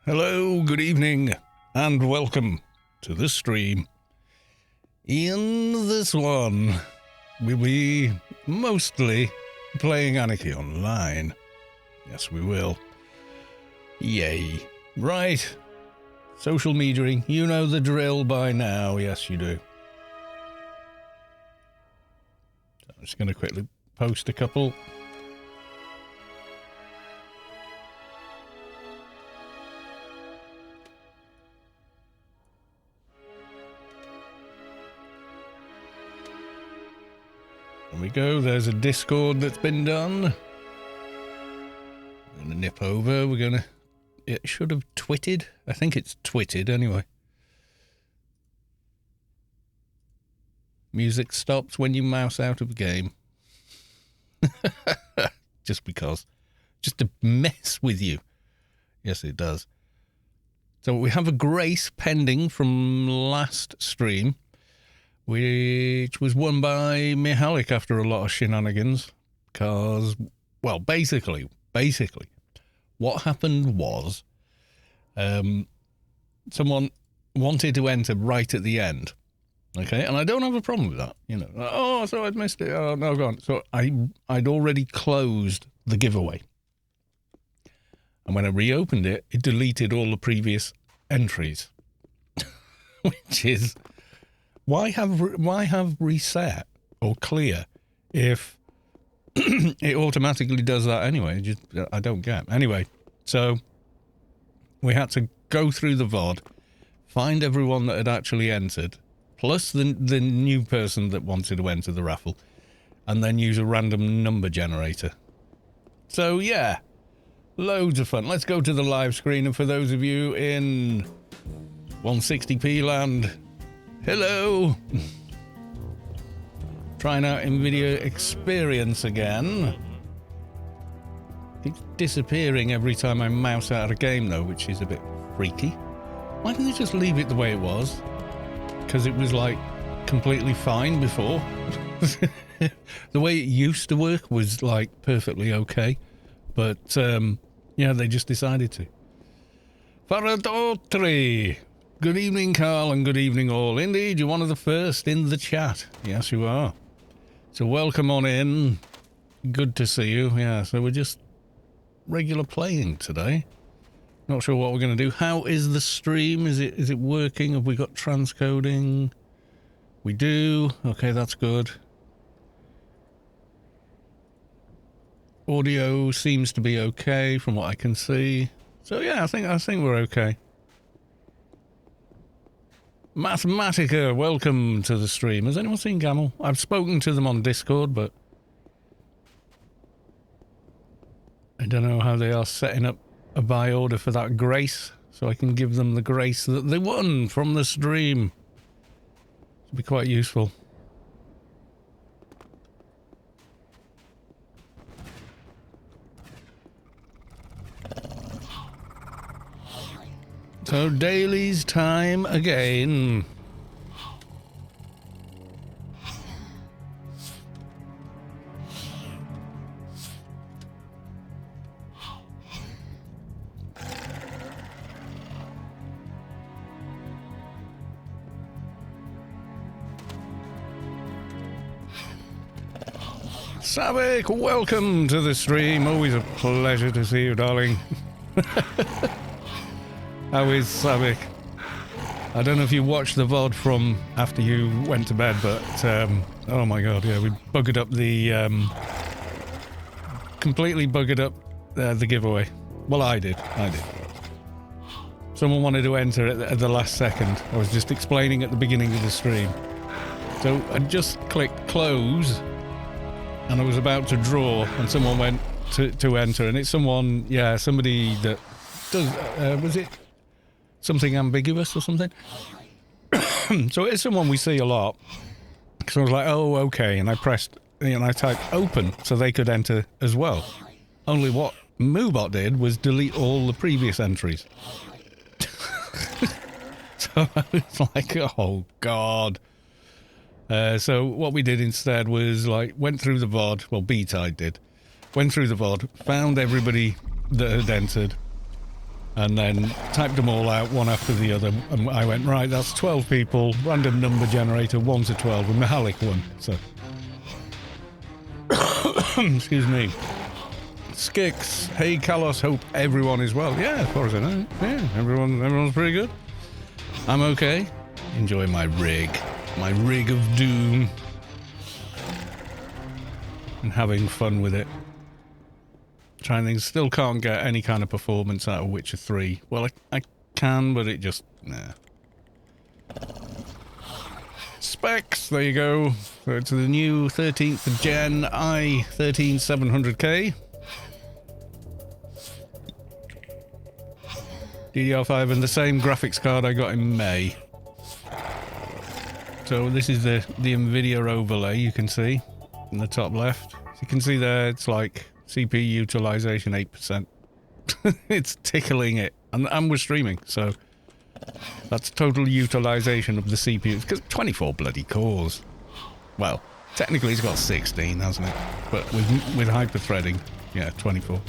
Hello, good evening, and welcome to the stream. In this one, we'll be mostly playing Anarchy online. Yes, we will. Yay. Right. Social mediaing. You know the drill by now. Yes, you do. So I'm just going to quickly post a couple. There we go, there's a Discord that's been done. I'm going to nip over, it should have twitted. I think it's twitted anyway. Music stops when you mouse out of the game. Just because. Just to mess with you. Yes, it does. So we have a grace pending from last stream, which was won by Mihalik after a lot of shenanigans. Because, well, basically, what happened was someone wanted to enter right at the end. Okay, and I don't have a problem with that. You know, oh, so I'd missed it. Oh, no, go on. So I'd already closed the giveaway. And when I reopened it, it deleted all the previous entries. Which is... Why have reset or clear if it automatically does that anyway? Just, I don't get. Anyway, so we had to go through the VOD, find everyone that had actually entered, plus the new person that wanted to enter the raffle, and then use a random number generator. So yeah, loads of fun. Let's go to the live screen, and for those of you in 160p land, hello! Trying out NVIDIA Experience again. It's disappearing every time I mouse out of a game though, which is a bit freaky. Why didn't they just leave it the way it was? Because it was like completely fine before. The way it used to work was like perfectly okay. But yeah, they just decided to. Faradotri! Good evening, Carl, and good evening all. Indeed, you're one of the first in the chat. Yes, you are. So welcome on in. Good to see you. Yeah, so we're just regular playing today. Not sure what we're going to do. How is the stream? Is it working? Have we got transcoding? We do. Okay, that's good. Audio seems to be okay from what I can see. So yeah, I think we're okay. Mathematica, welcome to the stream. Has anyone seen Gamel? I've spoken to them on Discord, but I don't know how they are setting up a buy order for that grace, so I can give them the grace that they won from the stream. It'll be quite useful. So Daily's time again. Savik, welcome to the stream. Always a pleasure to see you, darling. How is Savik? I don't know if you watched the VOD from after you went to bed, but oh my god, yeah, we buggered up the completely buggered up the giveaway. Well, I did. Someone wanted to enter at the last second. I was just explaining at the beginning of the stream. So I just clicked close, and I was about to draw, and someone went to enter, and it's someone, yeah, somebody that does, was it something ambiguous or something? So it's someone we see a lot. So I was like, oh, okay, and I pressed, and I typed open so they could enter as well. Only what Moobot did was delete all the previous entries. So I was like, oh god. So what we did instead was like went through the VOD, well B-Tide did, went through the VOD, found everybody that had entered, and then typed them all out one after the other. And I went, right, that's 12 people, random number generator, 1 to 12, and Mahalik won. So, excuse me. Skix, hey Kalos, hope everyone is well. Yeah, as far as I know, yeah, everyone's pretty good. I'm okay. Enjoy my rig of doom, and having fun with it. Trying things, still can't get any kind of performance out of Witcher 3. Well, I can, but it just, nah. Specs, there you go. So it's the new 13th gen i13700K. DDR5 and the same graphics card I got in May. So this is the NVIDIA overlay you can see in the top left. So you can see there it's like CPU utilization 8%. It's tickling it. And we're streaming, so that's total utilization of the CPU. It's got 24 bloody cores. Well, technically it's got 16, hasn't it? But with hyper-threading, yeah, 24.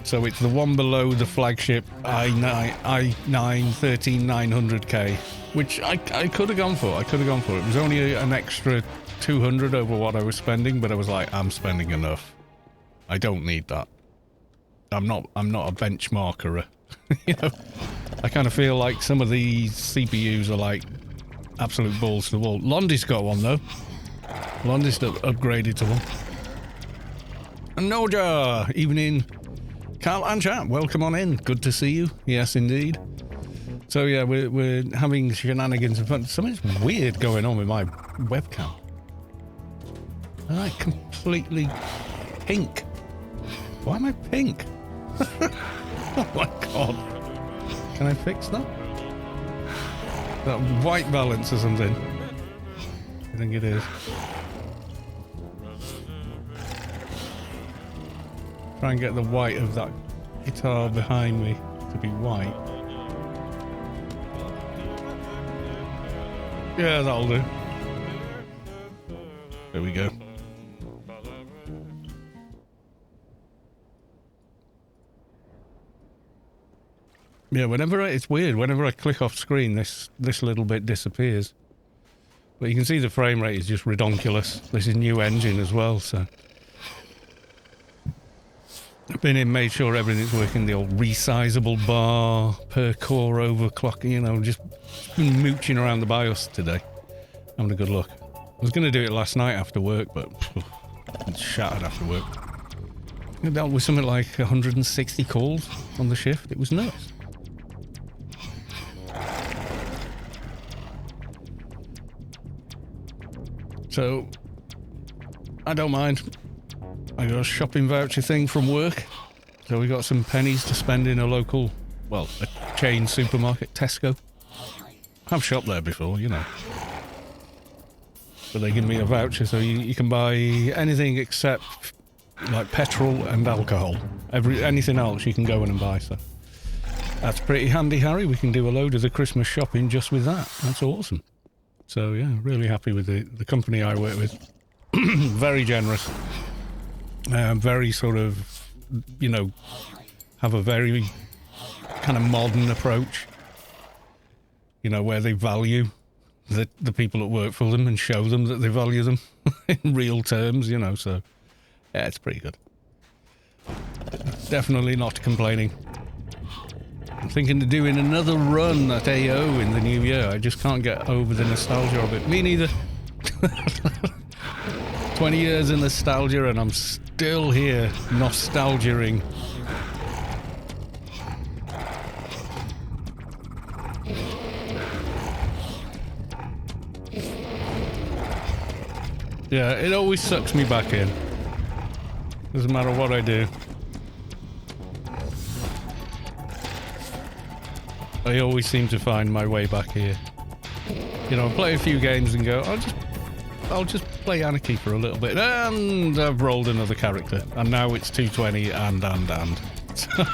So it's the one below the flagship i9-13900K, which I could have gone for. It was only an extra 200 over what I was spending, but I was like, I'm spending enough. I don't need that. I'm not a benchmarker. You know, I kind of feel like some of these CPUs are like absolute balls to the wall. Londy's got one though. Londy's upgraded to one. And Doja, evening. Carl and chat, welcome on in. Good to see you. Yes, indeed. So yeah, we're having shenanigans and fun. Something's weird going on with my webcam. Am I completely pink? Why am I pink? Oh my god. Can I fix that? That white balance or something? I think it is. Try and get the white of that guitar behind me to be white. Yeah, that'll do. There we go. Yeah, it's weird. Whenever I click off screen, this little bit disappears. But you can see the frame rate is just redonkulous. This is new engine as well, so. I've been in, made sure everything's working, the old resizable bar, per core overclocking, you know, just been mooching around the BIOS today. Having a good look. I was going to do it last night after work, but it's shattered after work. I dealt with something like 160 calls on the shift. It was nuts. So, I don't mind. I got a shopping voucher thing from work, so we got some pennies to spend in a local, well, a chain supermarket, Tesco. I've shopped there before, you know. But they give me a voucher, so you can buy anything except like petrol and alcohol. Anything else you can go in and buy. So that's pretty handy, Harry. We can do a load of the Christmas shopping just with that. That's awesome. So yeah, really happy with the company I work with. Very generous. Very sort of, you know, have a very kind of modern approach, you know, where they value the people that work for them and show them that they value them in real terms, you know, so yeah, it's pretty good. Definitely not complaining. I'm thinking of doing another run at AO in the new year. I just can't get over the nostalgia of it. Me neither. 20 years in nostalgia and I'm still here nostalgiaing. Yeah, it always sucks me back in. Doesn't matter what I do. I always seem to find my way back here. You know, I play a few games and go, I'll just play Anarchy for a little bit, and I've rolled another character, and now it's 220 and. So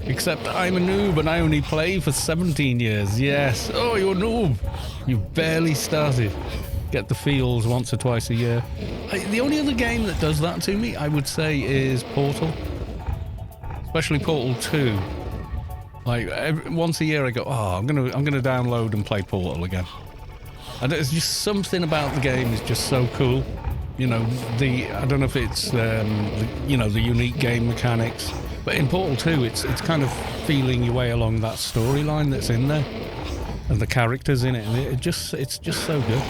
except I'm a noob and I only play for 17 years. Yes. Oh, you're a noob. You barely started. get the feels once or twice a year. The only other game that does that to me, I would say, is Portal. Especially Portal 2. Like, once a year I go, oh, I'm gonna download and play Portal again. And there's just something about the game is just so cool. You know, I don't know if it's, you know, the unique game mechanics, but in Portal 2, it's kind of feeling your way along that storyline that's in there, and the characters in it, and it's just so good.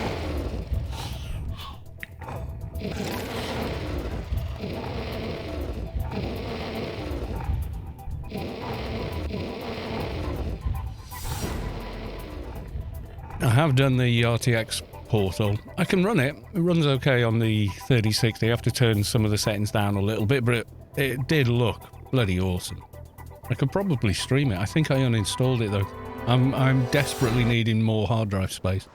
I have done the RTX Portal. I can run it. It runs okay on the 3060. I have to turn some of the settings down a little bit, but it did look bloody awesome. I could probably stream it. I think I uninstalled it though. I'm desperately needing more hard drive space.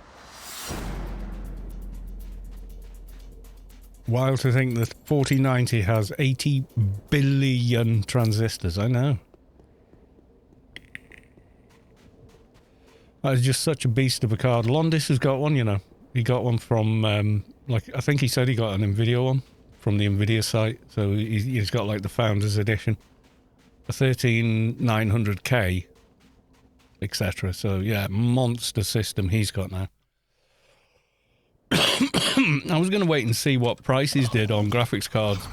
Wild to think that 4090 has 80 billion transistors. I know. That is just such a beast of a card. Londis has got one, you know. He got one from, like, I think he said he got an NVIDIA one from the NVIDIA site. So he's got, like, the Founders Edition. A 13900K, etc. So, yeah, monster system he's got now. I was going to wait and see what prices did on graphics cards,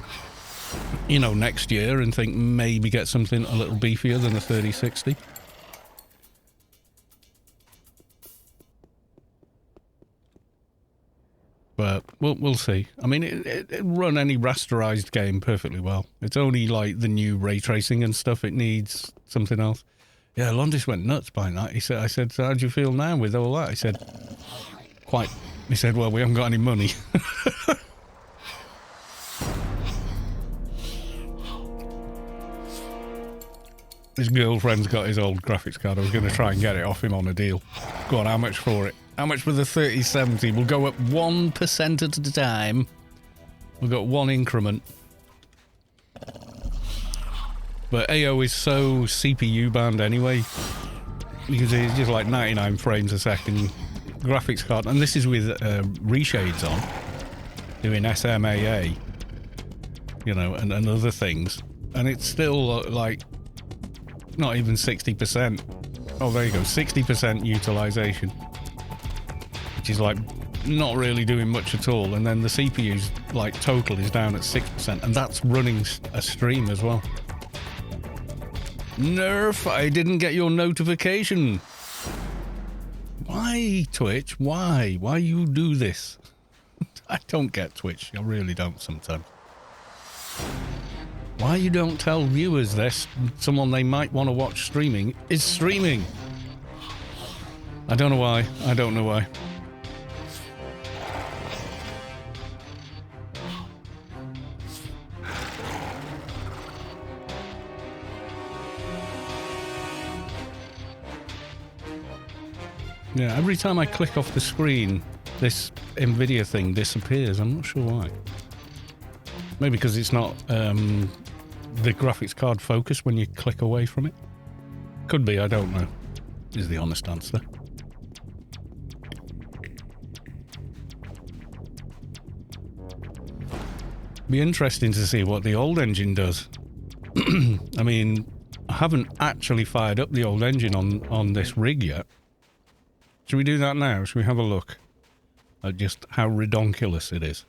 you know, next year, and think maybe get something a little beefier than a 3060. But we'll see. I mean, it run any rasterized game perfectly well. It's only like the new ray tracing and stuff. It needs something else. Yeah, Londis went nuts by that. I said, so how do you feel now with all that? He said, quite. He said, well, we haven't got any money. His girlfriend's got his old graphics card. I was going to try and get it off him on a deal. Go on, how much for it? How much for the 3070? We'll go up 1% at a time. We've got one increment. But AO is so CPU bound anyway. Because it's just like 99 frames a second graphics card. And this is with reshades on. Doing SMAA. You know, and other things. And it's still like not even 60%. Oh, there you go. 60% utilization. Which is like not really doing much at all, and then the CPU's like total is down at 6%, and that's running a stream as well. Nerf, I didn't get your notification. Why, Twitch? Why you do this? I don't get Twitch. I really don't sometimes. Why you don't tell viewers this? Someone they might want to watch streaming is streaming. I don't know why. I don't know why. Yeah, every time I click off the screen, this NVIDIA thing disappears. I'm not sure why. Maybe because it's not the graphics card focus when you click away from it. Could be, I don't know, is the honest answer. Be interesting to see what the old engine does. I mean, I haven't actually fired up the old engine on this rig yet. Should we do that now? Should we have a look at just how redonkulous it is?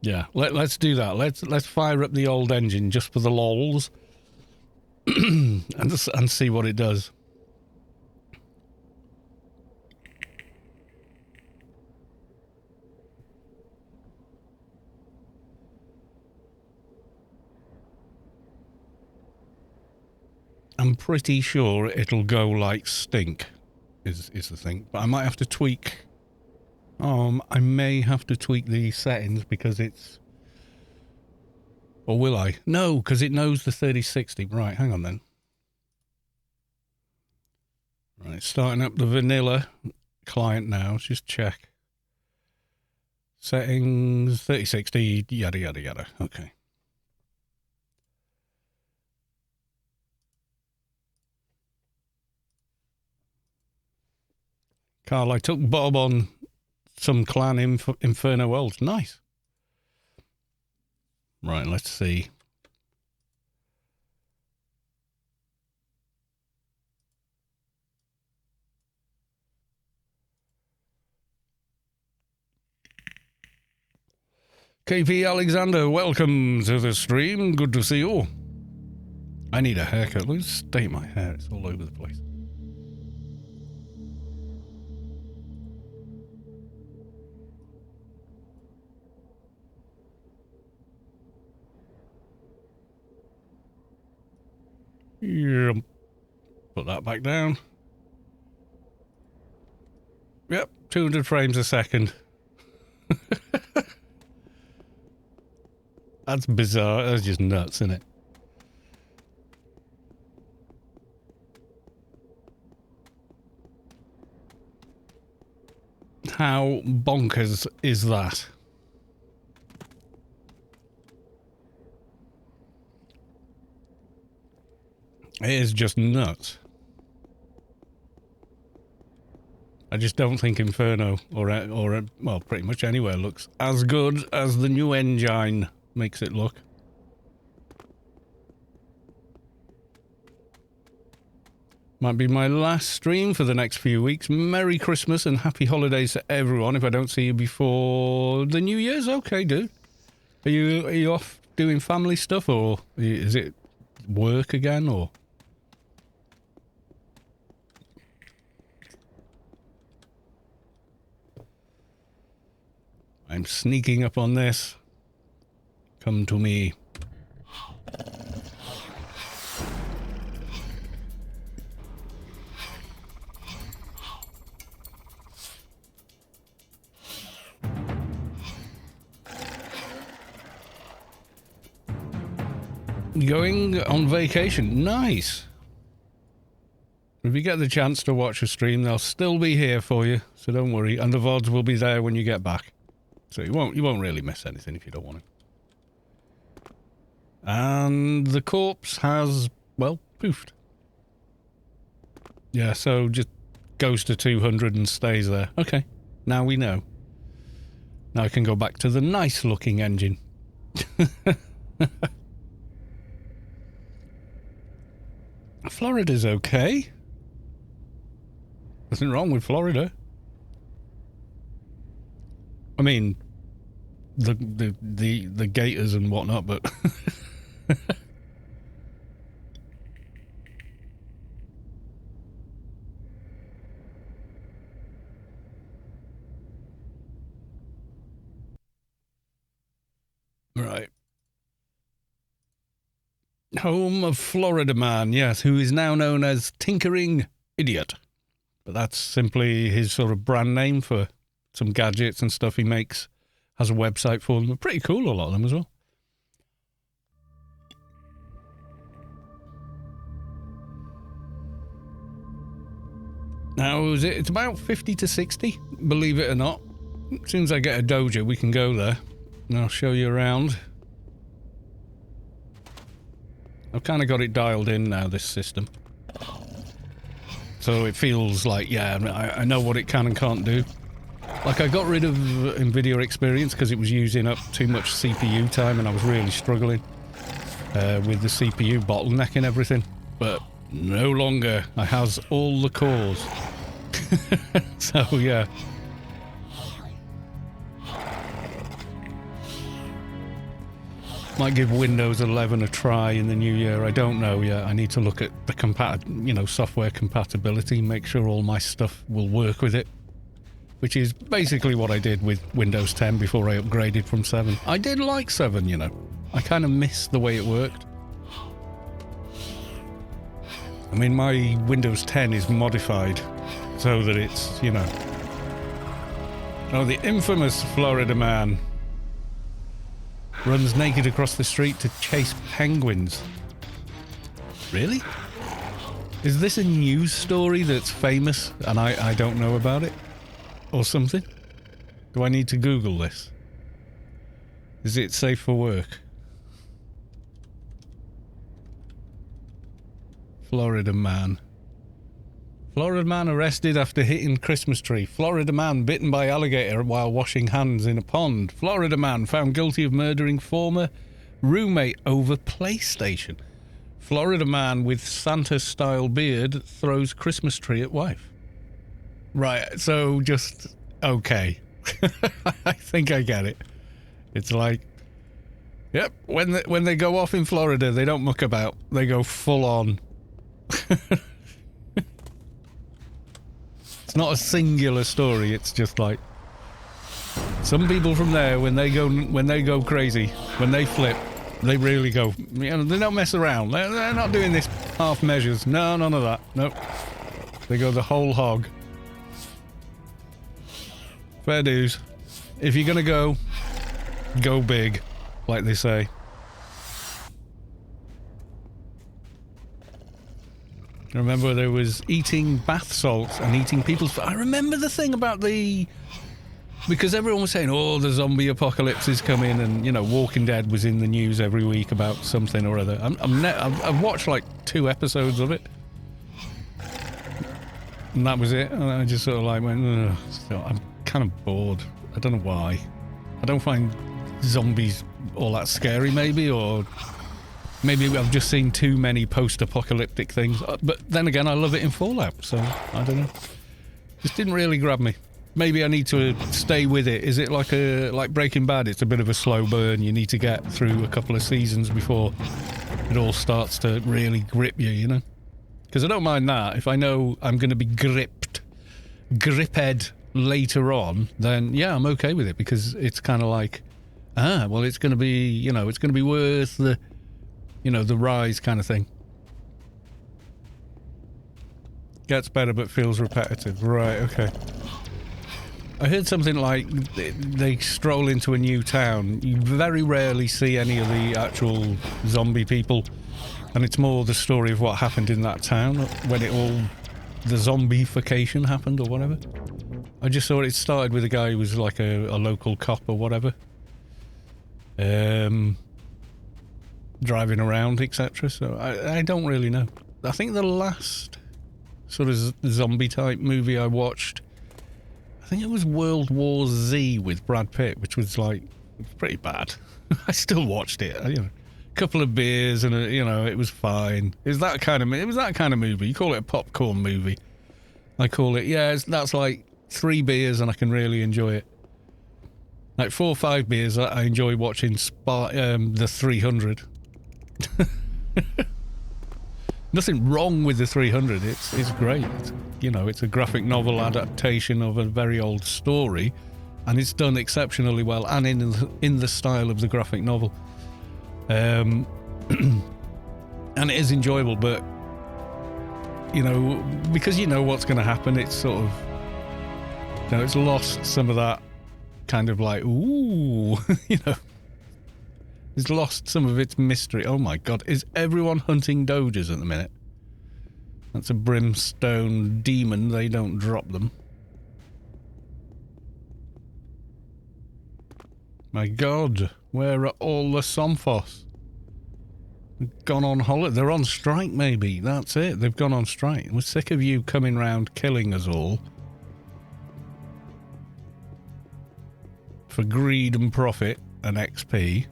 Yeah, let's do that. Let's fire up the old engine just for the lols and see what it does. I'm pretty sure it'll go like stink, is the thing. But I might have to tweak. I may have to tweak the settings because it's. Or will I? No, because it knows the 3060. Right, hang on then. Right, starting up the vanilla client now. Let's just check. Settings, 3060, yada, yada, yada. Okay. Carl, I took Bob on some clan Inferno worlds. Nice. Right, let's see. KP Alexander, welcome to the stream. Good to see you. I need a haircut. Let's state my hair. It's all over the place. Yep. Put that back down. Yep, 200 frames a second. That's bizarre. That's just nuts, isn't it? How bonkers is that? It is just nuts. I just don't think Inferno or well, pretty much anywhere looks as good as the new engine makes it look. Might be my last stream for the next few weeks. Merry Christmas and happy holidays to everyone. If I don't see you before the New Year's, okay, dude. Are you off doing family stuff, or is it work again, or? I'm sneaking up on this. Come to me. Going on vacation. Nice. If you get the chance to watch a stream, they'll still be here for you, so don't worry. And the VODs will be there when you get back. So you won't really miss anything if you don't want it. And the corpse has, well, poofed. Yeah, so just goes to 200 and stays there. Okay, now we know. Now I can go back to the nice looking engine. Florida's okay. Nothing wrong with Florida. I mean, the gators and whatnot, but right. Home of Florida Man, yes, who is now known as Tinkering Idiot. But that's simply his sort of brand name for some gadgets and stuff he makes. Has a website for them. They're pretty cool, a lot of them as well. Now, it's about 50 to 60, believe it or not. As soon as I get a Doja, we can go there. And I'll show you around. I've kind of got it dialed in now, this system. So it feels like, yeah, I know what it can and can't do. Like, I got rid of NVIDIA Experience because it was using up too much CPU time and I was really struggling with the CPU bottleneck and everything. But no longer. I has all the cores. So, yeah. Might give Windows 11 a try in the new year. I don't know yet. I need to look at the software compatibility, make sure all my stuff will work with it. Which is basically what I did with Windows 10 before I upgraded from 7. I did like 7, you know. I kind of miss the way it worked. I mean, my Windows 10 is modified so that it's, you know... Oh, the infamous Florida Man runs naked across the street to chase penguins. Really? Is this a news story that's famous and I don't know about it? Or something? Do I need to Google this? Is it safe for work? Florida Man. Florida man arrested after hitting Christmas tree. Florida man bitten by alligator while washing hands in a pond. Florida man found guilty of murdering former roommate over PlayStation. Florida man with Santa-style beard throws Christmas tree at wife. Right, so just... okay. I think I get it. It's like... yep, when they go off in Florida, they don't muck about. They go full on. It's not a singular story. It's just like some people from there when they go crazy, when they flip, they really go. You know, they don't mess around. They're not doing this half measures. No, none of that. Nope. They go the whole hog. Fair dues. If you're gonna go big, like they say. I remember there was eating bath salts and eating people's... I remember the thing about the... because everyone was saying, oh, the zombie apocalypse is coming, and, you know, Walking Dead was in the news every week about something or other. I've watched like 2 episodes of it. And that was it. And I just sort of like went, ugh. So I'm kind of bored. I don't know why. I don't find zombies all that scary, maybe, or... maybe I've just seen too many post-apocalyptic things. But then again, I love it in Fallout, so I don't know. Just didn't really grab me. Maybe I need to stay with it. Is it like Breaking Bad? It's a bit of a slow burn. You need to get through a couple of seasons before it all starts to really grip you, you know? Because I don't mind that. If I know I'm going to be gripped later on, then yeah, I'm okay with it, because it's kind of like, well, it's going to be, you know, it's going to be worth the... you know, the rise kind of thing. Gets better but feels repetitive. Right, okay. I heard something like they stroll into a new town. You very rarely see any of the actual zombie people. And it's more the story of what happened in that town when it all... the zombification happened or whatever. I just saw it started with a guy who was like a local cop or whatever. Driving around, etc. So I don't really know. I think the last sort of zombie type movie I watched, I think it was World War Z with Brad Pitt, which was like pretty bad. I still watched it. You know, a couple of beers and you know, it was fine. It was that kind of movie. You call it a popcorn movie. I call it, yeah. That's like 3 beers and I can really enjoy it. Like 4 or 5 beers, I enjoy watching the 300. Nothing wrong with the 300. It's great. You know, it's a graphic novel adaptation of a very old story, and it's done exceptionally well, and in the style of the graphic novel. And it is enjoyable, but you know, because you know what's going to happen, it's sort of, you know, it's lost some of that kind of like, ooh, you know. It's lost some of its mystery. Oh my god, is everyone hunting Dojas at the minute? That's a brimstone demon, they don't drop them. My god, where are all the Somphos? They've gone on holiday. They're on strike maybe, that's it. They've gone on strike. We're sick of you coming round killing us all. For greed and profit and XP.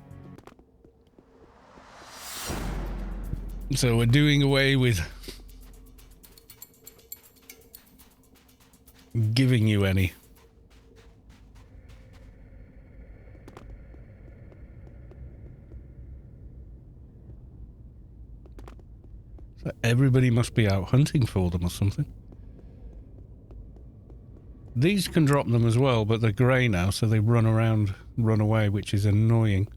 So we're doing away with giving you any. So everybody must be out hunting for them or something. These can drop them as well, but they're grey now, so they run away, which is annoying.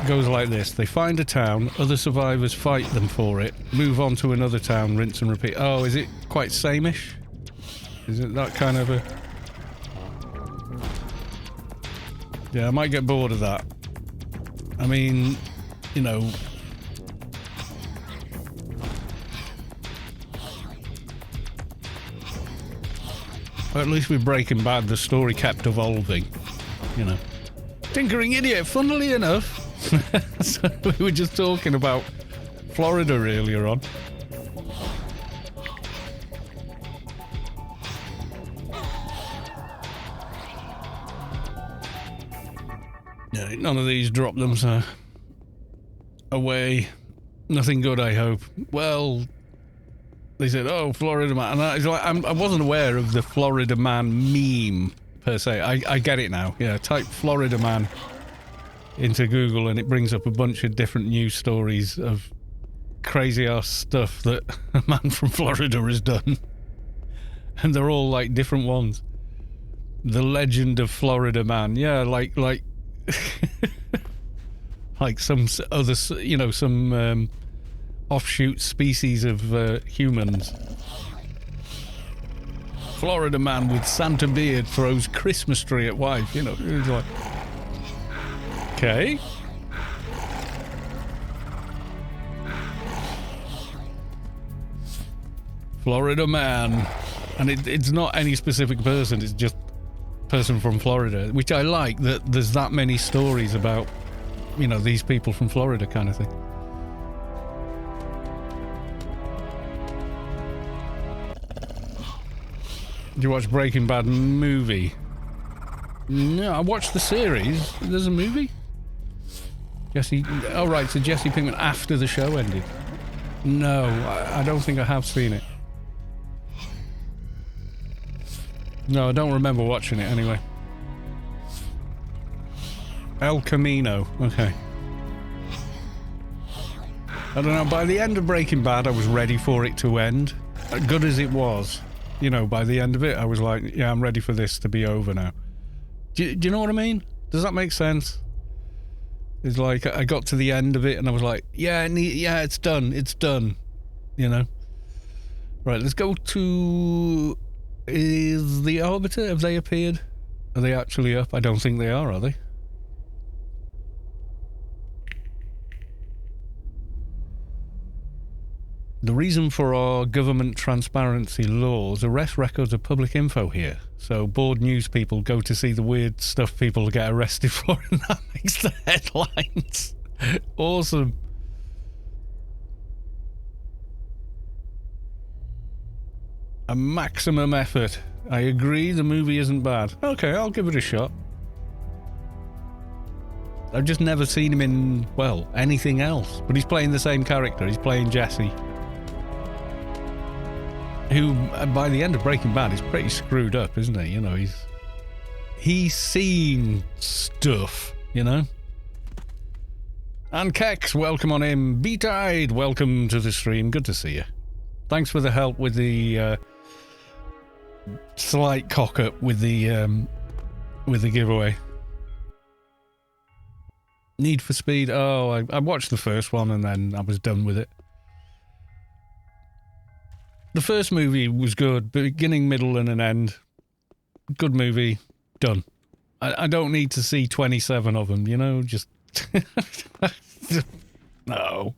Goes like this. They find a town, other survivors fight them for it, move on to another town, rinse and repeat. Oh, is it quite same-ish? Is it that kind of a... yeah, I might get bored of that. I mean, you know... at least with Breaking Bad, the story kept evolving, you know. Tinkering Idiot, funnily enough, So we were just talking about Florida earlier on. Yeah, none of these dropped them, so away. Nothing good, I hope. Well, they said, "Oh, Florida man," and I wasn't aware of the Florida man meme per se. I get it now. Yeah, type Florida man into Google and it brings up a bunch of different news stories of crazy ass stuff that a man from Florida has done, and they're all like different ones. The legend of Florida man, yeah, like like some other, you know, some offshoot species of humans. Florida man with Santa beard throws Christmas tree at wife, you know. It's like, okay. Florida man. And it's not any specific person, it's just person from Florida, which I like, that there's that many stories about, you know, these people from Florida kind of thing. Did you watch Breaking Bad movie? No, I watched the series. There's a movie? Jesse... Oh, right, so Jesse Pinkman after the show ended. No, I don't think I have seen it. No, I don't remember watching it anyway. El Camino, okay. I don't know, by the end of Breaking Bad, I was ready for it to end. As good as it was. You know, by the end of it, I was like, yeah, I'm ready for this to be over now. Do you know what I mean? Does that make sense? It's like, I got to the end of it and I was like, yeah, it's done, you know? Right, let's go to... Is the Arbiter, have they appeared? Are they actually up? I don't think they are they? The reason for our government transparency laws: arrest records of public info here. So bored news people go to see the weird stuff people get arrested for, and that makes the headlines. Awesome. A maximum effort. I agree, the movie isn't bad. Okay, I'll give it a shot. I've just never seen him in, well, anything else. But he's playing the same character. He's playing Jesse, who, by the end of Breaking Bad, is pretty screwed up, isn't he? You know, he's seen stuff, you know? And Kex, welcome on in. B-Tide, welcome to the stream. Good to see you. Thanks for the help with the slight cock-up with the giveaway. Need for Speed. Oh, I watched the first one and then I was done with it. The first movie was good, beginning, middle, and an end. Good movie, done. I don't need to see 27 of them, you know, just... No.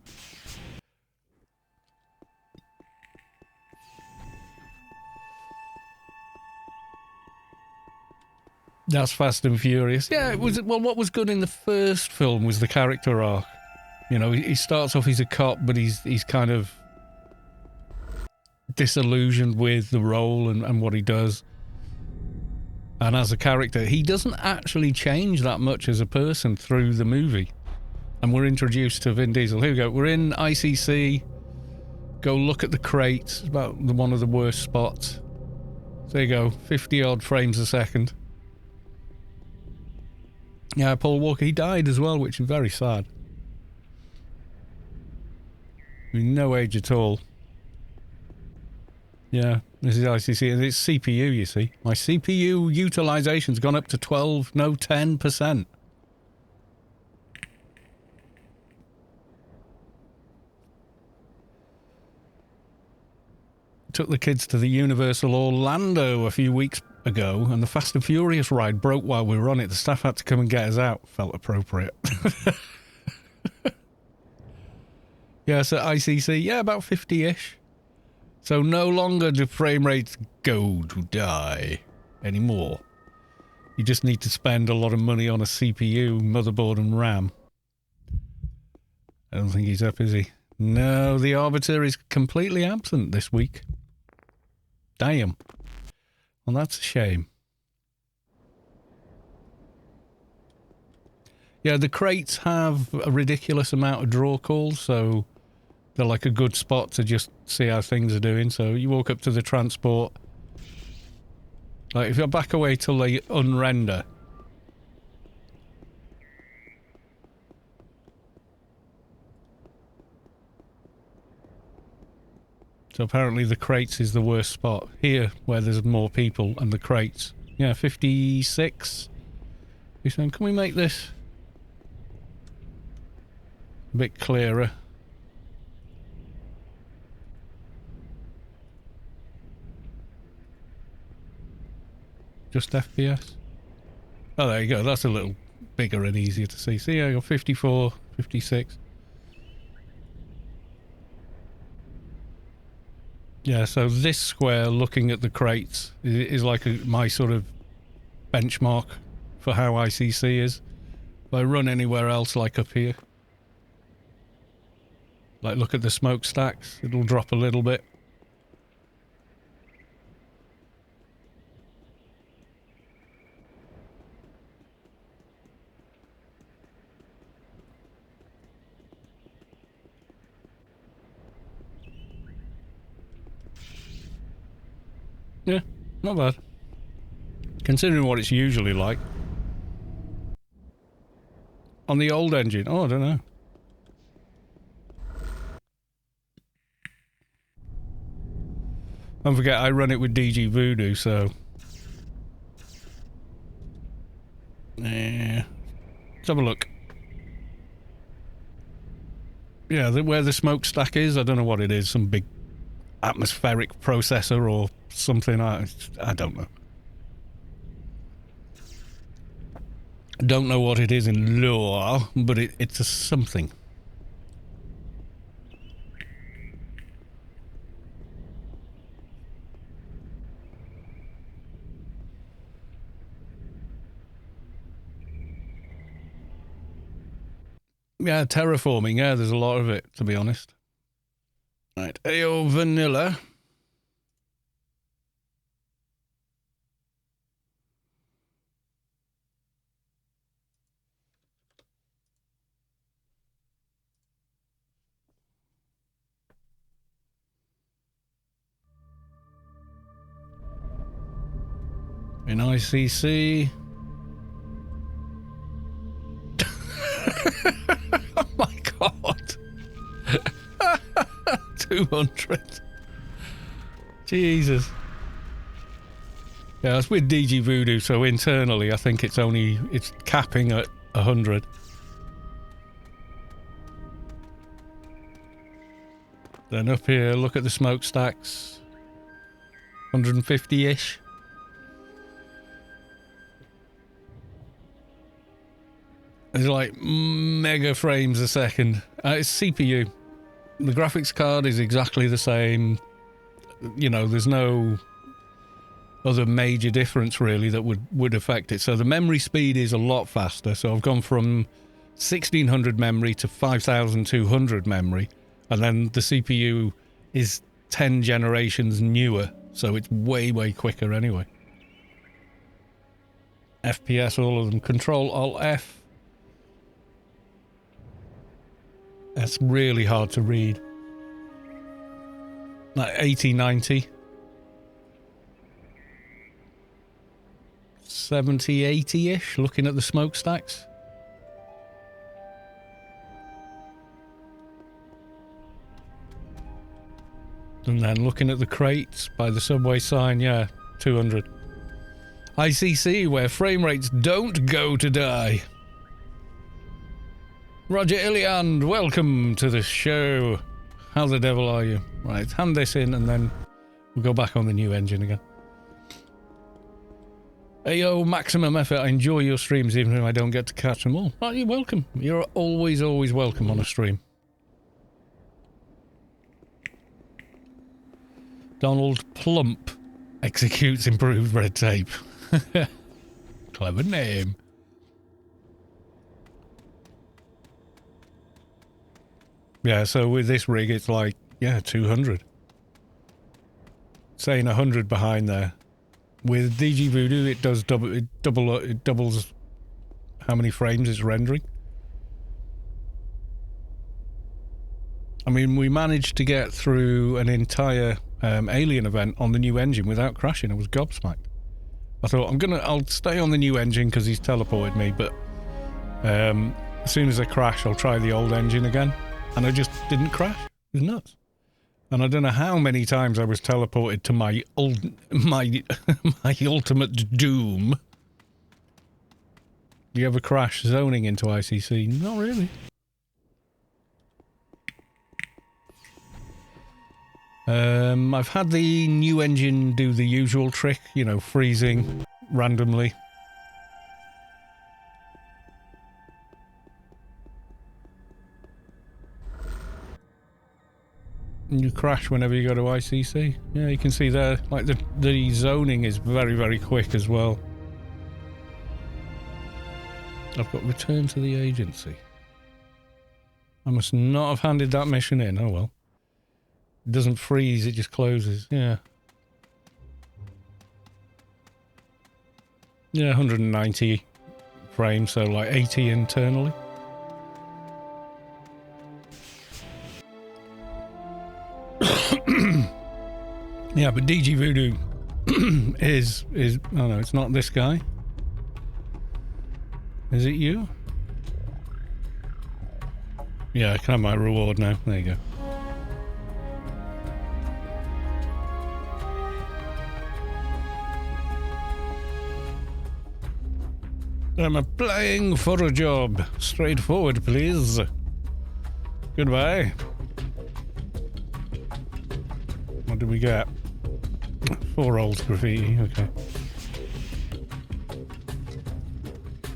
That's Fast and Furious. Yeah, it was. Well, what was good in the first film was the character arc. You know, he starts off, he's a cop, but he's kind of disillusioned with the role and what he does. And as a character, he doesn't actually change that much as a person through the movie. And we're introduced to Vin Diesel. Here we go. We're in ICC. Go look at the crate. It's about one of the worst spots. There you go. 50 odd frames a second. Yeah, Paul Walker, he died as well, which is very sad. I mean, no age at all. Yeah, this is ICC, and it's CPU, you see. My CPU utilization's gone up to 10%. Took the kids to the Universal Orlando a few weeks ago, and the Fast and Furious ride broke while we were on it. The staff had to come and get us out. Felt appropriate. Yeah, so ICC, yeah, about 50-ish. So no longer do frame rates go to die anymore. You just need to spend a lot of money on a CPU, motherboard and RAM. I don't think he's up, is he? No, the Arbiter is completely absent this week. Damn. Well, that's a shame. Yeah, the crates have a ridiculous amount of draw calls, so they're like a good spot to just see how things are doing. So you walk up to the transport. Like, if you back away till they unrender. So apparently the crates is the worst spot. Here, where there's more people, and the crates. Yeah, 56. He's saying, can we make this a bit clearer? Just FPS? Oh, there you go. That's a little bigger and easier to see. See, I got 54, 56. Yeah, so this square looking at the crates is like my sort of benchmark for how ICC is. If I run anywhere else like up here, like look at the smokestacks, it'll drop a little bit. Yeah, not bad. Considering what it's usually like. On the old engine, oh, I don't know. Don't forget, I run it with DG Voodoo, so... Yeah. Let's have a look. Yeah, where the smokestack is, I don't know what it is. Some big atmospheric processor or something. I don't know. Don't know what it is in lore, but it's a something. Yeah, terraforming, yeah, there's a lot of it, to be honest. Right, Ayo Vanilla. In ICC. Oh my god. 200. Jesus. Yeah, it's with DG Voodoo, so internally I think it's capping at 100. Then up here, look at the smokestacks. 150-ish. It's like mega frames a second. It's CPU. The graphics card is exactly the same. You know, there's no other major difference really that would affect it. So the memory speed is a lot faster. So I've gone from 1600 memory to 5200 memory. And then the CPU is 10 generations newer. So it's way, way quicker anyway. FPS, all of them. Control-Alt-F. That's really hard to read. Like 80, 90. 70, 80-ish, looking at the smokestacks. And then looking at the crates by the subway sign, yeah, 200. ICC, where frame rates don't go to die. Roger Iliand, welcome to the show. How the devil are you? Right, hand this in and then we'll go back on the new engine again. Ayo, maximum effort. I enjoy your streams even if I don't get to catch them all. Oh, you're welcome. You're always, always welcome on a stream. Donald Plump executes improved red tape. Clever name. Yeah, so with this rig, it's like, yeah, 200. Saying 100 behind there. With DG Voodoo, it does it doubles how many frames it's rendering. I mean, we managed to get through an entire alien event on the new engine without crashing. I was gobsmacked. I thought, I'll stay on the new engine because he's teleported me, but as soon as I crash, I'll try the old engine again. And I just didn't crash. It was nuts. And I don't know how many times I was teleported to my ultimate doom. Do you ever crash zoning into ICC? Not really. I've had the new engine do the usual trick, you know, freezing randomly. And you crash whenever you go to ICC. Yeah, you can see there, like the zoning is very, very quick as well. I've got return to the agency. I must not have handed that mission in. Oh well. It doesn't freeze, it just closes. Yeah. Yeah, 190 frames, so like 80 internally. Yeah, but DG Voodoo is oh no, it's not this guy. Is it you? Yeah, I can have my reward now. There you go. I'm applying for a job. Straightforward, please. Goodbye. What did we get? 4 old graffiti, okay.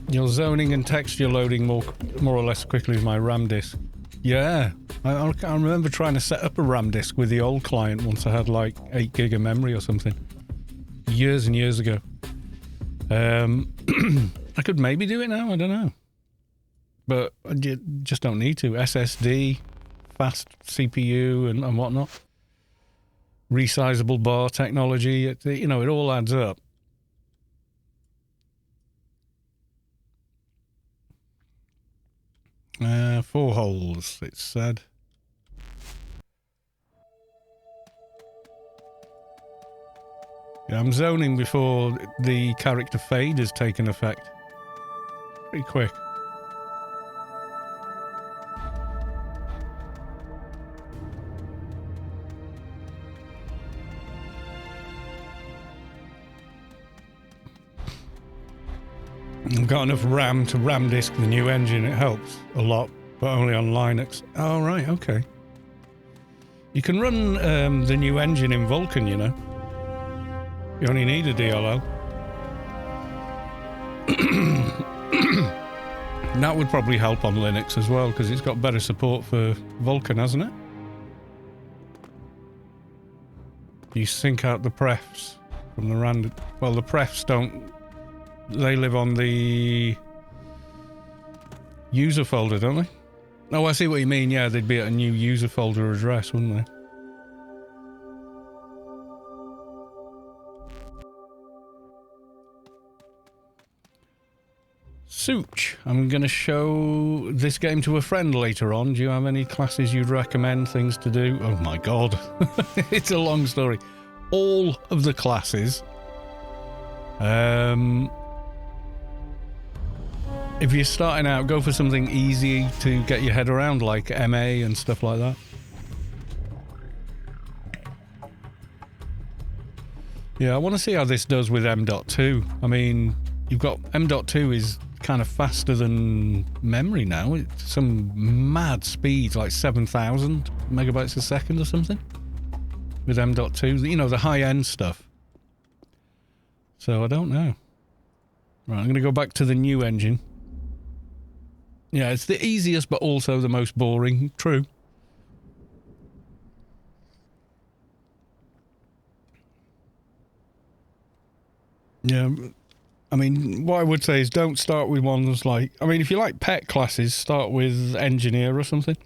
Your zoning and texture loading more or less quickly with my RAM disk. Yeah, I remember trying to set up a RAM disk with the old client once I had like 8 gig of memory or something. Years and years ago. I could maybe do it now, I don't know. But I just don't need to. SSD, fast CPU and whatnot. Resizable bar technology, you know, it all adds up. Four holes, it said. Yeah, I'm zoning before the character fade has taken effect. Pretty quick. I've got enough RAM to RAM disk the new engine. It helps a lot, but only on Linux. Oh, right, okay. You can run the new engine in Vulkan, you know. You only need a DLL. And that would probably help on Linux as well, because it's got better support for Vulkan, hasn't it? You sync out the prefs from the random... Well, the prefs don't... They live on the user folder, don't they? Oh, I see what you mean. Yeah, they'd be at a new user folder address, wouldn't they? Such. I'm going to show this game to a friend later on. Do you have any classes you'd recommend, things to do? Oh my god. It's a long story. All of the classes. If you're starting out, go for something easy to get your head around, like MA and stuff like that. Yeah, I want to see how this does with M.2. I mean, you've got M.2 is kind of faster than memory now. It's some mad speeds, like 7,000 megabytes a second or something with M.2. You know, the high-end stuff. So I don't know. Right, I'm going to go back to the new engine. Yeah, it's the easiest, but also the most boring. True. Yeah, I mean, what I would say is don't start with ones like... I mean, if you like pet classes, start with engineer or something.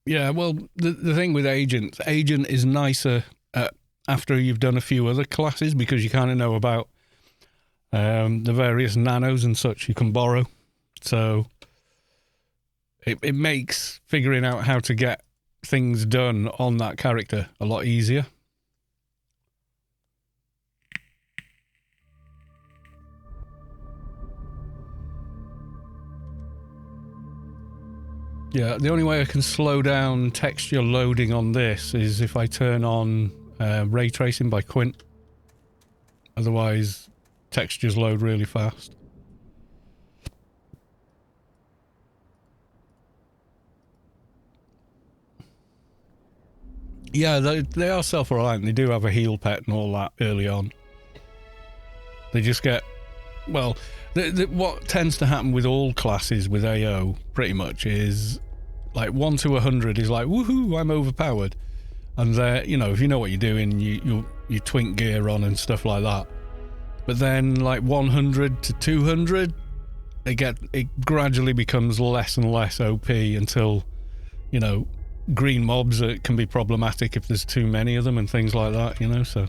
Yeah, well, the thing with Agent is nicer after you've done a few other classes because you kind of know about the various nanos and such you can borrow. So it makes figuring out how to get things done on that character a lot easier. Yeah, the only way I can slow down texture loading on this is if I turn on ray tracing by Quint. Otherwise, textures load really fast. Yeah, they are self-reliant. They do have a heal pet and all that early on. They just get... Well, what tends to happen with all classes with AO, pretty much, is... Like 1 to 100 is like, woohoo, I'm overpowered. And you know, if you know what you're doing, you twink gear on and stuff like that. But then like 100 to 200, it gradually becomes less and less OP until, you know, green mobs can be problematic if there's too many of them and things like that, you know, so.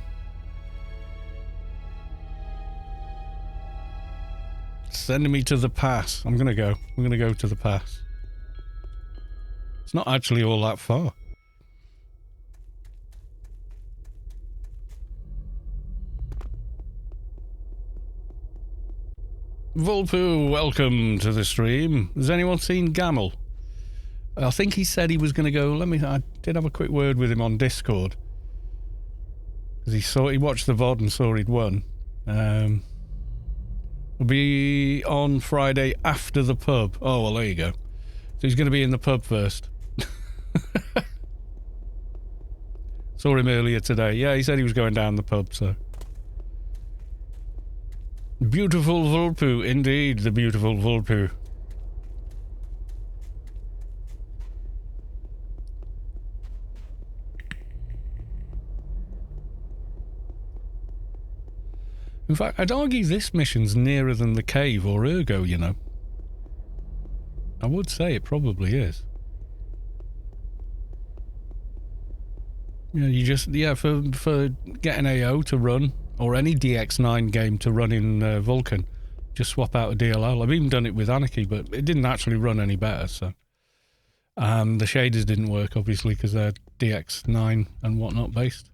Sending me to the pass. I'm gonna go to the pass. It's not actually all that far. Vulpu, welcome to the stream. Has anyone seen Gamel? I think he said he was going to go. I did have a quick word with him on Discord. Because he watched the VOD and saw he'd won. We'll be on Friday after the pub. Oh, well, there you go. So he's going to be in the pub first. Saw him earlier today. Yeah, he said he was going down the pub, so. Beautiful Vulpu, indeed, the beautiful Vulpu. In fact, I'd argue this mission's nearer than the cave or Ergo, you know. I would say it probably is. Yeah, for getting AO to run, or any DX9 game to run in Vulcan, just swap out a DLL. I've even done it with Anarchy, but it didn't actually run any better, so. And the shaders didn't work, obviously, because they're DX9 and whatnot based.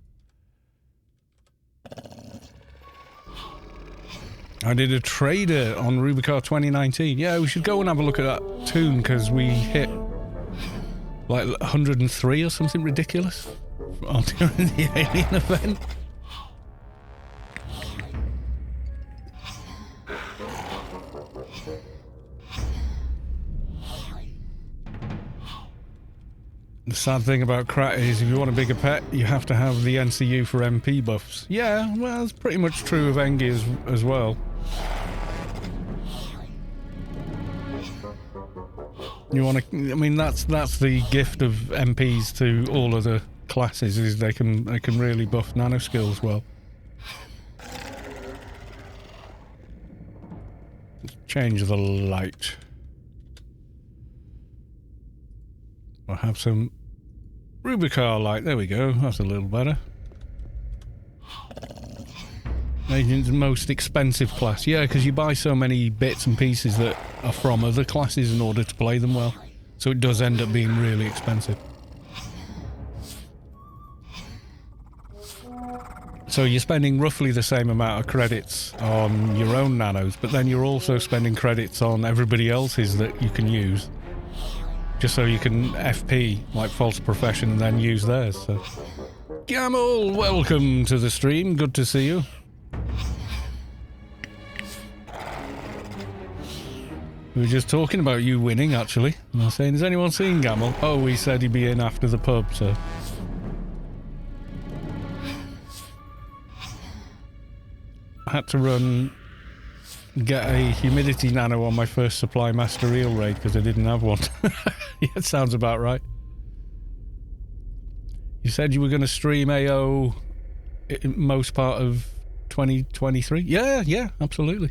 I did a trader on Rubi-Ka 2019. Yeah, we should go and have a look at that tune, because we hit like 103 or something ridiculous during the alien event. The sad thing about Krat is if you want a bigger pet, you have to have the NCU for MP buffs. Yeah, well, it's pretty much true of Engi as well. You want to? I mean, that's the gift of MPs to all other classes, is they can really buff nano skills well. Let's change the light. I'll have some Rubi-Ka light. There we go. That's a little better. Agent's most expensive class. Yeah, because you buy so many bits and pieces that are from other classes in order to play them well. So it does end up being really expensive. So you're spending roughly the same amount of credits on your own nanos, but then you're also spending credits on everybody else's that you can use. Just so you can FP, like False Profession, and then use theirs, so. Gamel, welcome to the stream. Good to see you. We were just talking about you winning, actually. I was saying, has anyone seen Gamel? Oh, he said he'd be in after the pub, so. I had to get a humidity nano on my first Supply Master Eel raid because I didn't have one. Yeah, it sounds about right. You said you were going to stream AO in most part of 2023? Yeah, absolutely.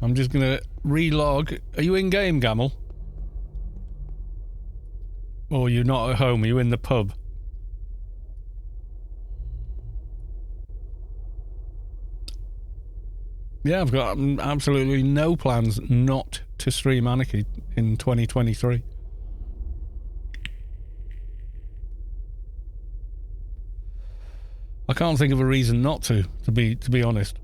I'm just going to relog. Are you in game, Gamel? Or you're not at home, are you in the pub? Yeah, I've got absolutely no plans not to stream Anarchy in 2023. I can't think of a reason not to be honest.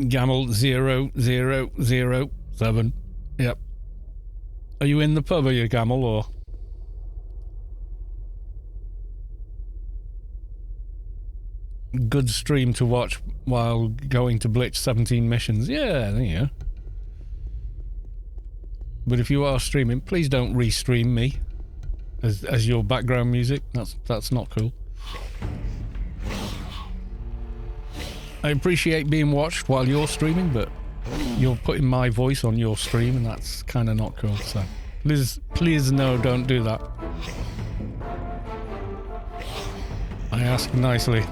Gamel 0007. Yep. Are you in the pub, are you, Gamel, or? Good stream to watch while going to Blitz 17 missions. Yeah, there you go. But if you are streaming, please don't re-stream me as your background music. That's not cool. I appreciate being watched while you're streaming, but you're putting my voice on your stream, and that's kind of not cool. So please no, don't do that. I ask nicely.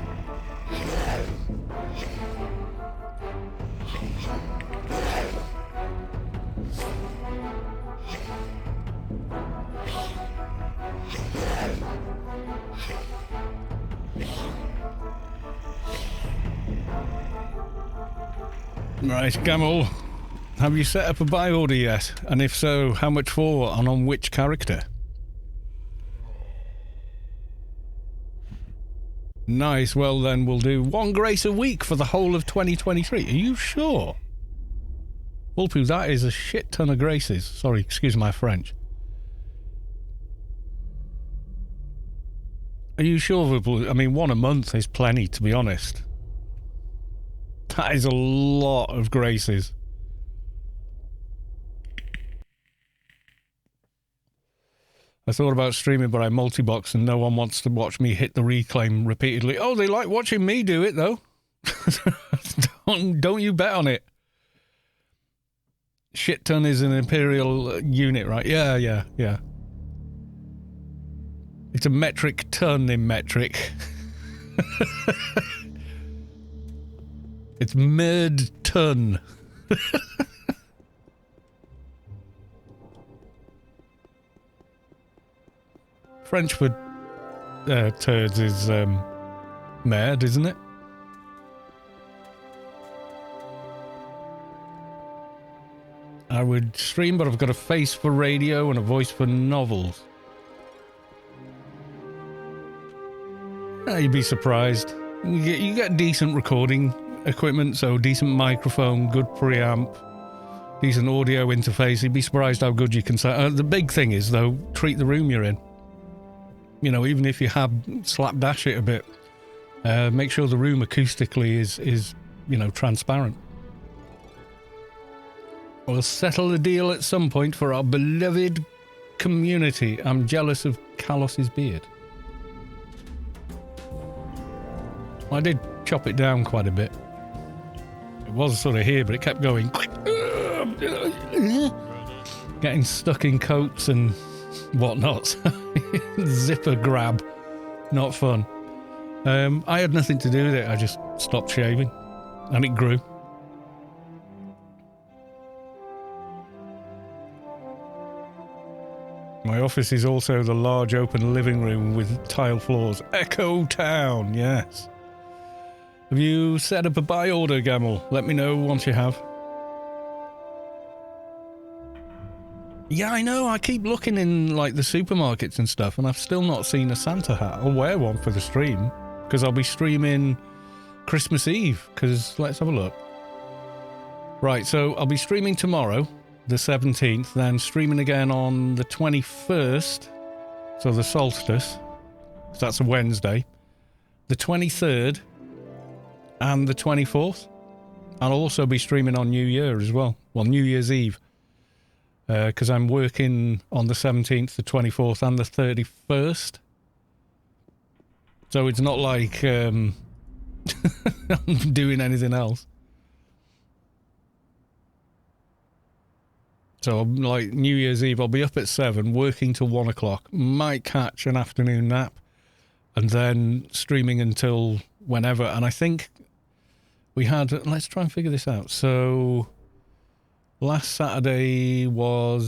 Right, Gamel, have you set up a buy order yet? And if so, how much for and on which character? Nice, well then we'll do 1 grace a week for the whole of 2023. Are you sure? Vulpu, that is a shit ton of graces. Sorry, excuse my French. Are you sure, Vulpu? I mean, 1 a month is plenty, to be honest. That is a lot of graces. I thought about streaming, but I multi-box and no one wants to watch me hit the reclaim repeatedly. Oh, they like watching me do it, though. Don't you bet on it. Shit ton is an imperial unit, right? Yeah. It's a metric ton in metric. It's mid-ton. French for turds is mad, isn't it? I would stream, but I've got a face for radio and a voice for novels. You'd be surprised. You get decent recording equipment, so decent microphone, good preamp, decent audio interface. You'd be surprised how good you can sound. The big thing is, though, treat the room you're in. You know, even if you have slapdash it a bit, make sure the room acoustically is you know, transparent. We'll settle the deal at some point for our beloved community. I'm jealous of Kalos's beard. I did chop it down quite a bit. It was sort of here, but it kept going. Getting stuck in coats and whatnot. Zipper grab. Not fun. I had nothing to do with it. I just stopped shaving. And it grew. My office is also the large open living room with tile floors. Echo Town, yes. Have you set up a buy order, Gamel? Let me know once you have. Yeah, I know. I keep looking in like the supermarkets and stuff, and I've still not seen a Santa hat. I'll wear one for the stream, because I'll be streaming Christmas Eve, because let's have a look. Right, so I'll be streaming tomorrow, the 17th, then streaming again on the 21st, so the solstice, so that's a Wednesday, the 23rd, and the 24th. I'll also be streaming on New Year as well. Well, New Year's Eve. Because I'm working on the 17th, the 24th, and the 31st. So it's not like I'm doing anything else. So, like, New Year's Eve, I'll be up at 7, working till 1 o'clock. Might catch an afternoon nap. And then streaming until whenever. And I think we had... Let's try and figure this out. So... Last Saturday was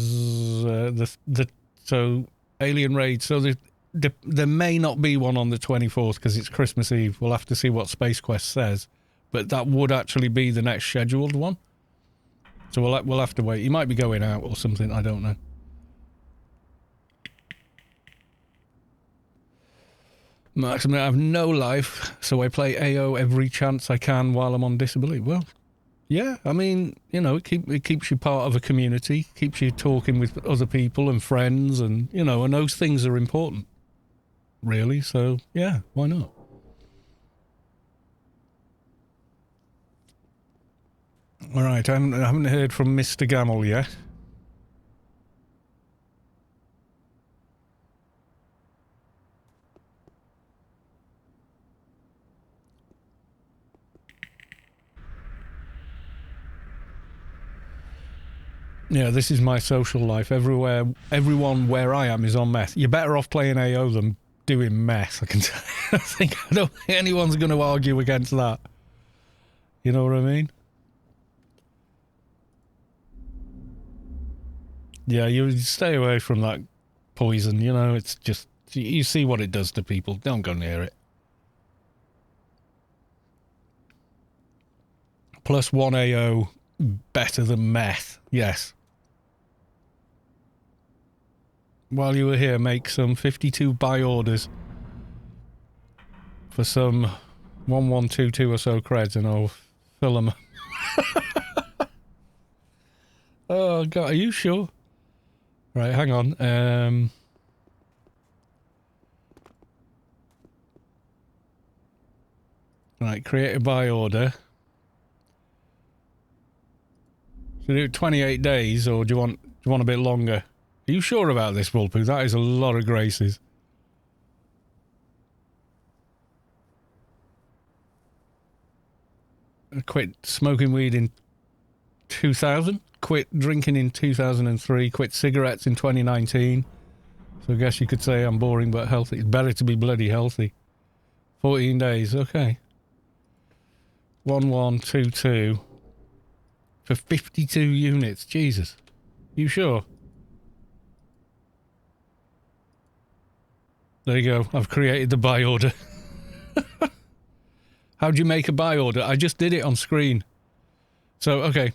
so Alien Raid. So there may not be one on the 24th because it's Christmas Eve. We'll have to see what SPACEQUEST says. But that would actually be the next scheduled one. So we'll have to wait. He might be going out or something. I don't know. Maximum, I have no life, so I play AO every chance I can while I'm on disability. Well, yeah, I mean, you know, it keeps you part of a community, keeps you talking with other people and friends, and, you know, and those things are important, really. So, yeah, why not? All right, I haven't heard from Mr. Gamble yet. Yeah, this is my social life. Everyone where I am is on meth. You're better off playing AO than doing meth, I can tell you. I don't think anyone's going to argue against that. You know what I mean? Yeah, you stay away from that poison, you know, it's just, you see what it does to people. Don't go near it. Plus 1 AO, better than meth, yes. While you were here, make some 52 buy orders for some 1122 or so creds and I'll fill them. Oh, God, are you sure? Right, hang on. Right, create a buy order. Should we do it 28 days or do you want a bit longer? Are you sure about this, Vulpu? That is a lot of graces. I quit smoking weed in 2000. Quit drinking in 2003. Quit cigarettes in 2019. So I guess you could say I'm boring but healthy. It's better to be bloody healthy. 14 days, okay. 1122 for 52 units. Jesus. You sure? There you go. I've created the buy order. How do you make a buy order? I just did it on screen. So, okay.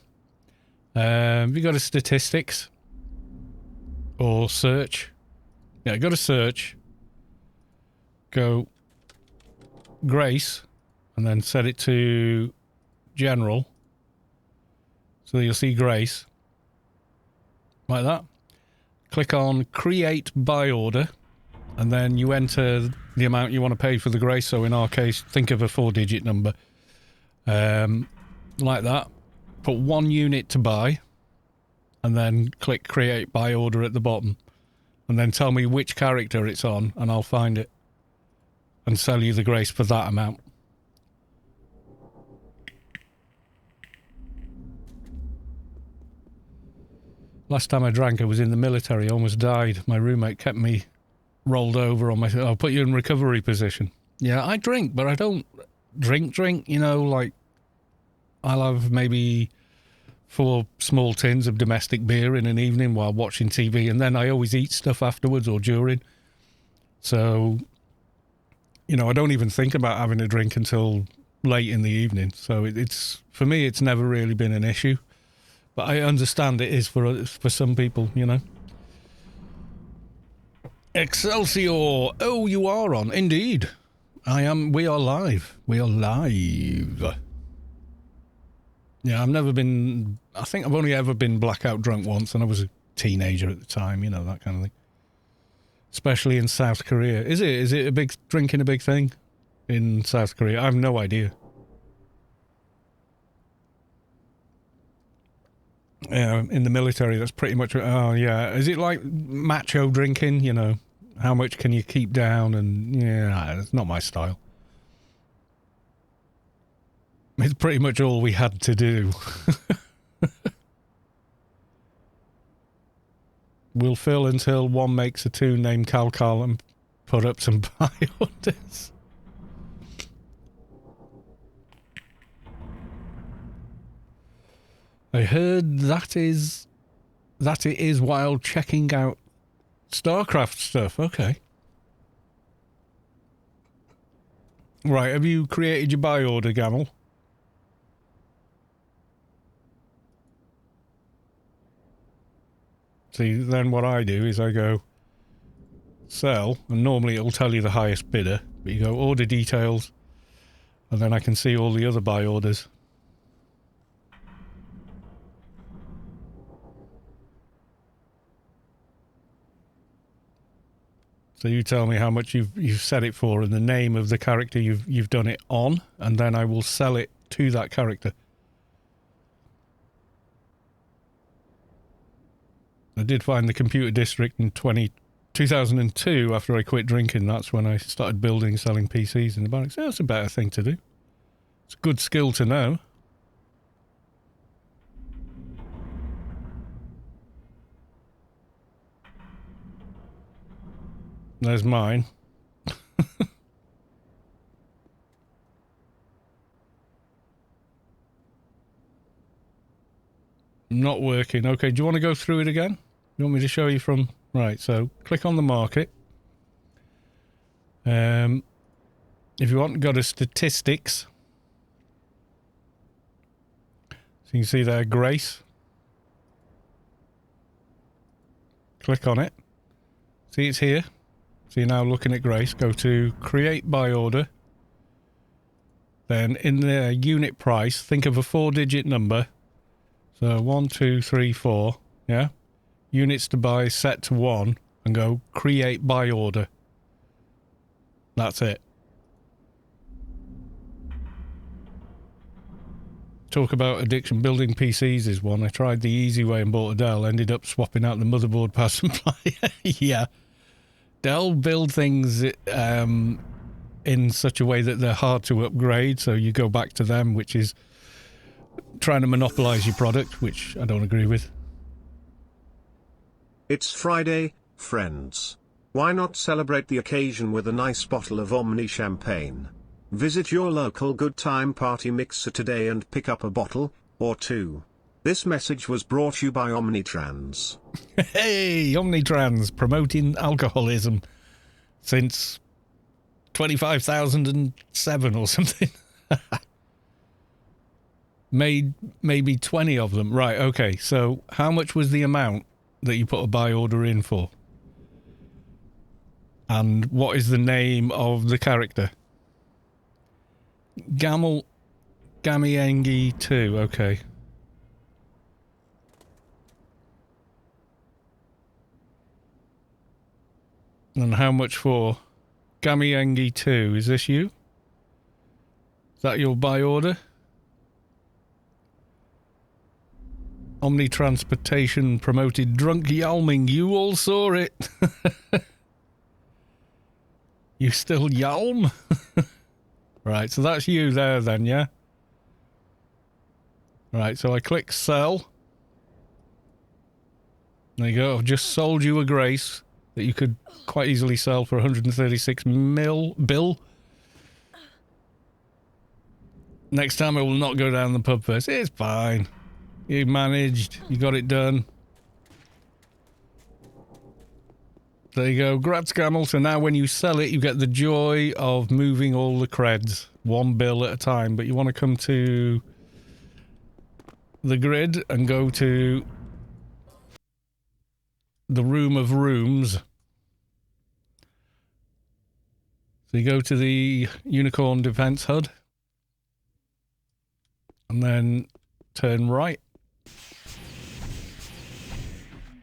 You go to statistics or search. Yeah, go to search. Go Grace and then set it to general. So you'll see Grace. Like that. Click on create buy order. And then you enter the amount you want to pay for the Grace. So in our case, think of a 4-digit number. Like that. Put 1 unit to buy. And then click create buy order at the bottom. And then tell me which character it's on. And I'll find it. And sell you the Grace for that amount. Last time I drank, I was in the military. I almost died. My roommate kept me rolled over on my... I'll put you in recovery position. Yeah, I drink, but I don't drink, you know, like... I'll have maybe 4 small tins of domestic beer in an evening while watching TV, and then I always eat stuff afterwards or during. So, you know, I don't even think about having a drink until late in the evening. So it's... For me, it's never really been an issue. But I understand it is for some people, you know. Excelsior! Oh, you are on. Indeed. I am. We are live. We are live. Yeah, I've never been... I think I've only ever been blackout drunk once, and I was a teenager at the time, you know, that kind of thing. Especially in South Korea. Is it? Is it a big... Drinking a big thing in South Korea? I have no idea. Yeah, in the military, that's pretty much... Oh, yeah. Is it like macho drinking, you know? How much can you keep down? And, yeah, it's not my style. It's pretty much all we had to do. We'll fill until one makes a tune named Calcal and put up some buy orders. I heard that it is while checking out StarCraft stuff, okay. Right, have you created your buy order, Gamel? See, then what I do is I go sell, and normally it'll tell you the highest bidder, but you go order details, and then I can see all the other buy orders. So you tell me how much you've set it for and the name of the character you've done it on, and then I will sell it to that character. I did find the computer district in 2002 after I quit drinking. That's when I started building, selling PCs in the barracks. That's a better thing to do. It's a good skill to know. There's mine. Not working. Okay, do you want to go through it again? You want me to show you from... Right, so click on the market. If you want, go to statistics. So you can see there, Grace. Click on it. See, it's here. So you're now looking at Grace. Go to create buy order. Then in the unit price, think of a 4-digit number. So 1, 2, 3, 4. Yeah. Units to buy set to 1 and go create buy order. That's it. Talk about addiction. Building PCs is one. I tried the easy way and bought a Dell. Ended up swapping out the motherboard power supply. Yeah. Dell build things in such a way that they're hard to upgrade. So you go back to them, which is trying to monopolize your product, which I don't agree with. It's Friday, friends. Why not celebrate the occasion with a nice bottle of Omni champagne? Visit your local good time party mixer today and pick up a bottle, or two. This message was brought to you by Omnitrans. Hey, Omnitrans, promoting alcoholism since 25,007 or something. Made maybe 20 of them. Right, okay, so how much was the amount that you put a buy order in for? And what is the name of the character? Gamiengi 2, okay. And how much for? Gamiengi 2, is this you? Is that your buy order? Omni Transportation promoted drunk yalming. You all saw it. You still yalm? Right, so that's you there then, yeah? Right, so I click sell. There you go. I've just sold you a Grace that you could quite easily sell for 136 bill. Next time I will not go down the pub first. It's fine. You managed. You got it done. There you go. Grats, Gamel. So now when you sell it, you get the joy of moving all the creds. One bill at a time. But you want to come to the grid and go to the room of rooms. So you go to the Unicorn Defense HUD. And then turn right.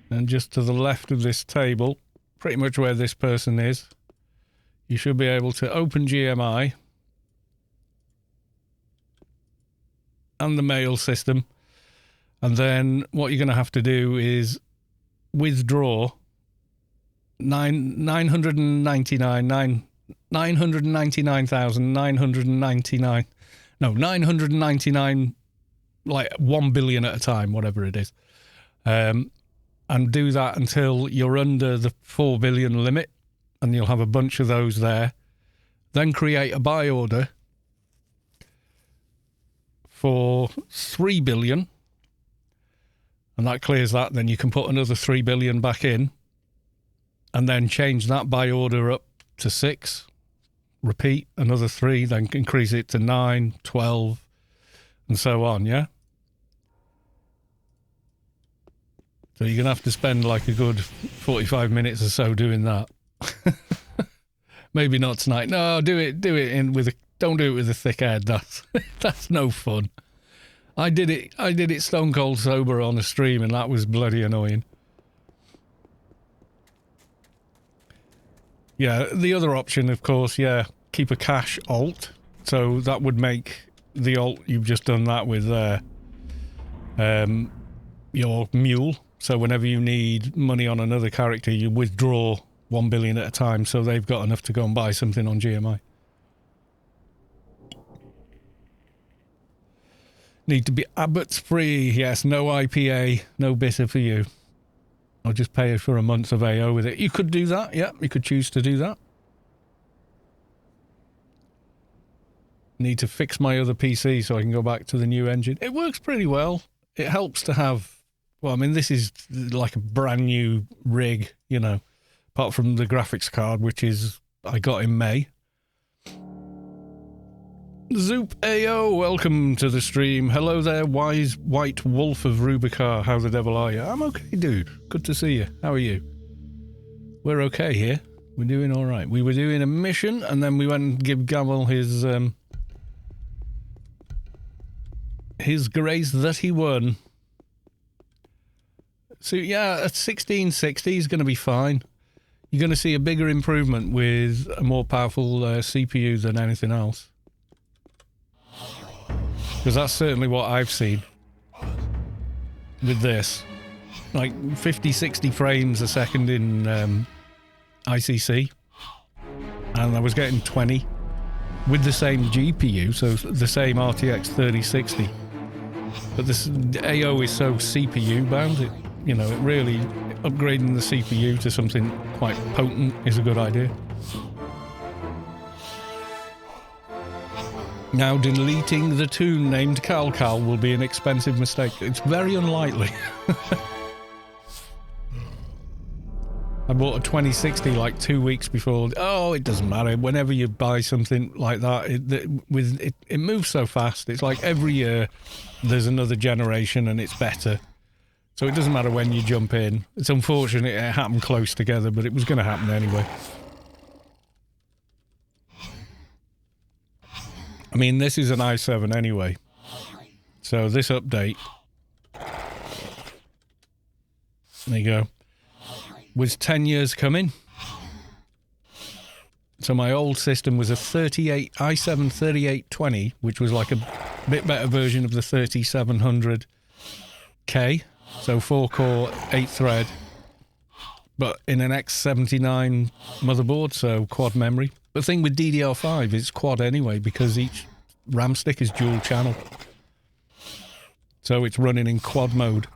And just to the left of this table, pretty much where this person is, you should be able to open GMI and the mail system. And then what you're going to have to do is withdraw 999,999, like 1 billion at a time, whatever it is. And do that until you're under the 4 billion limit, and you'll have a bunch of those there. Then create a buy order for 3 billion, and that clears that. Then you can put another 3 billion back in, and then change that buy order up to 6, repeat another 3, then increase it to 9, 12, and so on, yeah? So you're going to have to spend like a good 45 minutes or so doing that. Maybe not tonight. No, do it don't do it with a thick head. That's no fun. I did it stone cold sober on a stream, and that was bloody annoying. Yeah, the other option, of course, yeah, keep a cash alt. So that would make the alt you've just done that with your mule. So whenever you need money on another character, you withdraw 1 billion at a time, so they've got enough to go and buy something on GMI. Need to be Abbott's free. Yes, no IPA, no bitter for you. I'll just pay for a month of AO with it. You could do that, yeah, you could choose to do that. Need to fix my other PC so I can go back to the new engine. It works pretty well. It helps to have, well, I mean, this is like a brand new rig, you know, apart from the graphics card, which is, I got in May. Zoop AO, welcome to the stream. Hello there, wise white wolf of Rubi-Ka. How the devil are you? I'm okay, dude. Good to see you. How are you? We're okay here. We're doing all right. We were doing a mission, and then we went and give Gavel his grace that he won. So yeah, at 1660 is going to be fine. You're going to see a bigger improvement with a more powerful CPU than anything else. Because that's certainly what I've seen with this. Like 50, 60 frames a second in ICC. And I was getting 20 with the same GPU, so the same RTX 3060. But this AO is so CPU bound, it really upgrading the CPU to something quite potent is a good idea. Now deleting the tune named Cal Cal will be an expensive mistake. It's very unlikely. I bought a 2060 like 2 weeks before. Oh, it doesn't matter. Whenever you buy something like that, it moves so fast. It's like every year there's another generation and it's better. So it doesn't matter when you jump in. It's unfortunate it happened close together, but it was going to happen anyway. I mean, this is an i7 anyway. So this update, there you go, was 10 years coming. So my old system was a i7 3820, which was like a bit better version of the 3700K. So 4-core, 8-thread, but in an X79 motherboard, so quad memory. The thing with DDR5 is quad anyway, because each RAM stick is dual channel. So it's running in quad mode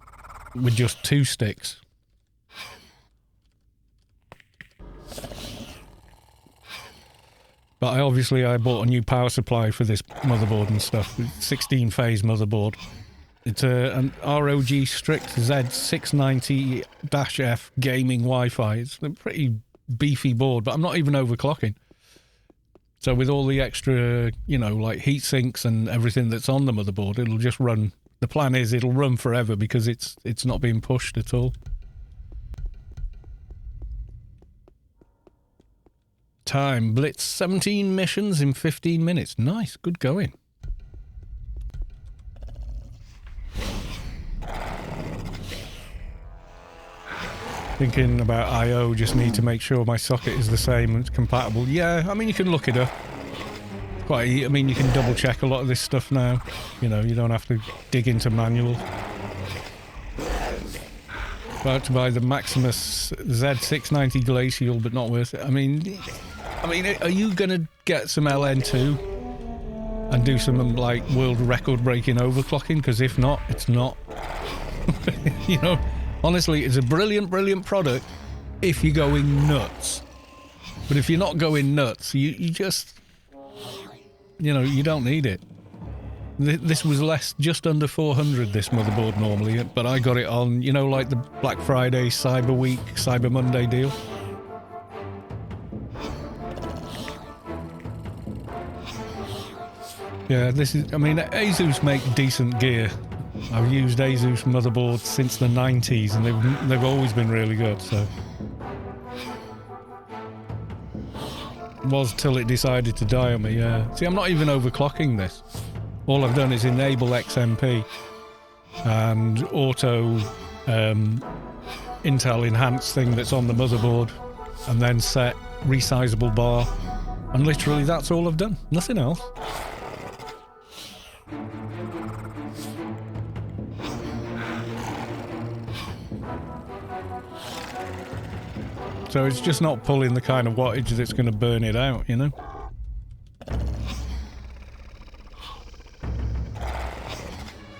with just 2 sticks. But I bought a new power supply for this motherboard and stuff. 16-phase motherboard. It's an ROG Strict Z690-F gaming Wi-Fi. It's a pretty beefy board, but I'm not even overclocking. So with all the extra, like heat sinks and everything that's on the motherboard, it'll just run. The plan is it'll run forever because it's not being pushed at all. Time, Blitz, 17 missions in 15 minutes. Nice, good going. Thinking about I/O, just need to make sure my socket is the same and it's compatible. Yeah, I mean, you can look it up. You can double check a lot of this stuff now. You don't have to dig into manuals. About to buy the Maximus Z690 Glacial, but not worth it. I mean, are you going to get some LN2 and do some, like, world record-breaking overclocking? Because if not, it's not. Honestly, it's a brilliant, brilliant product if you're going nuts. But if you're not going nuts, you just, you don't need it. This was just under 400, this motherboard normally, but I got it on, like the Black Friday, Cyber Week, Cyber Monday deal. Yeah, this is... I mean, Asus make decent gear. I've used Asus motherboards since the 90s, and they've always been really good, so... Was till it decided to die on me, yeah. See, I'm not even overclocking this. All I've done is enable XMP and auto Intel enhanced thing that's on the motherboard, and then set resizable bar, and literally that's all I've done. Nothing else. So it's just not pulling the kind of wattage that's going to burn it out, you know?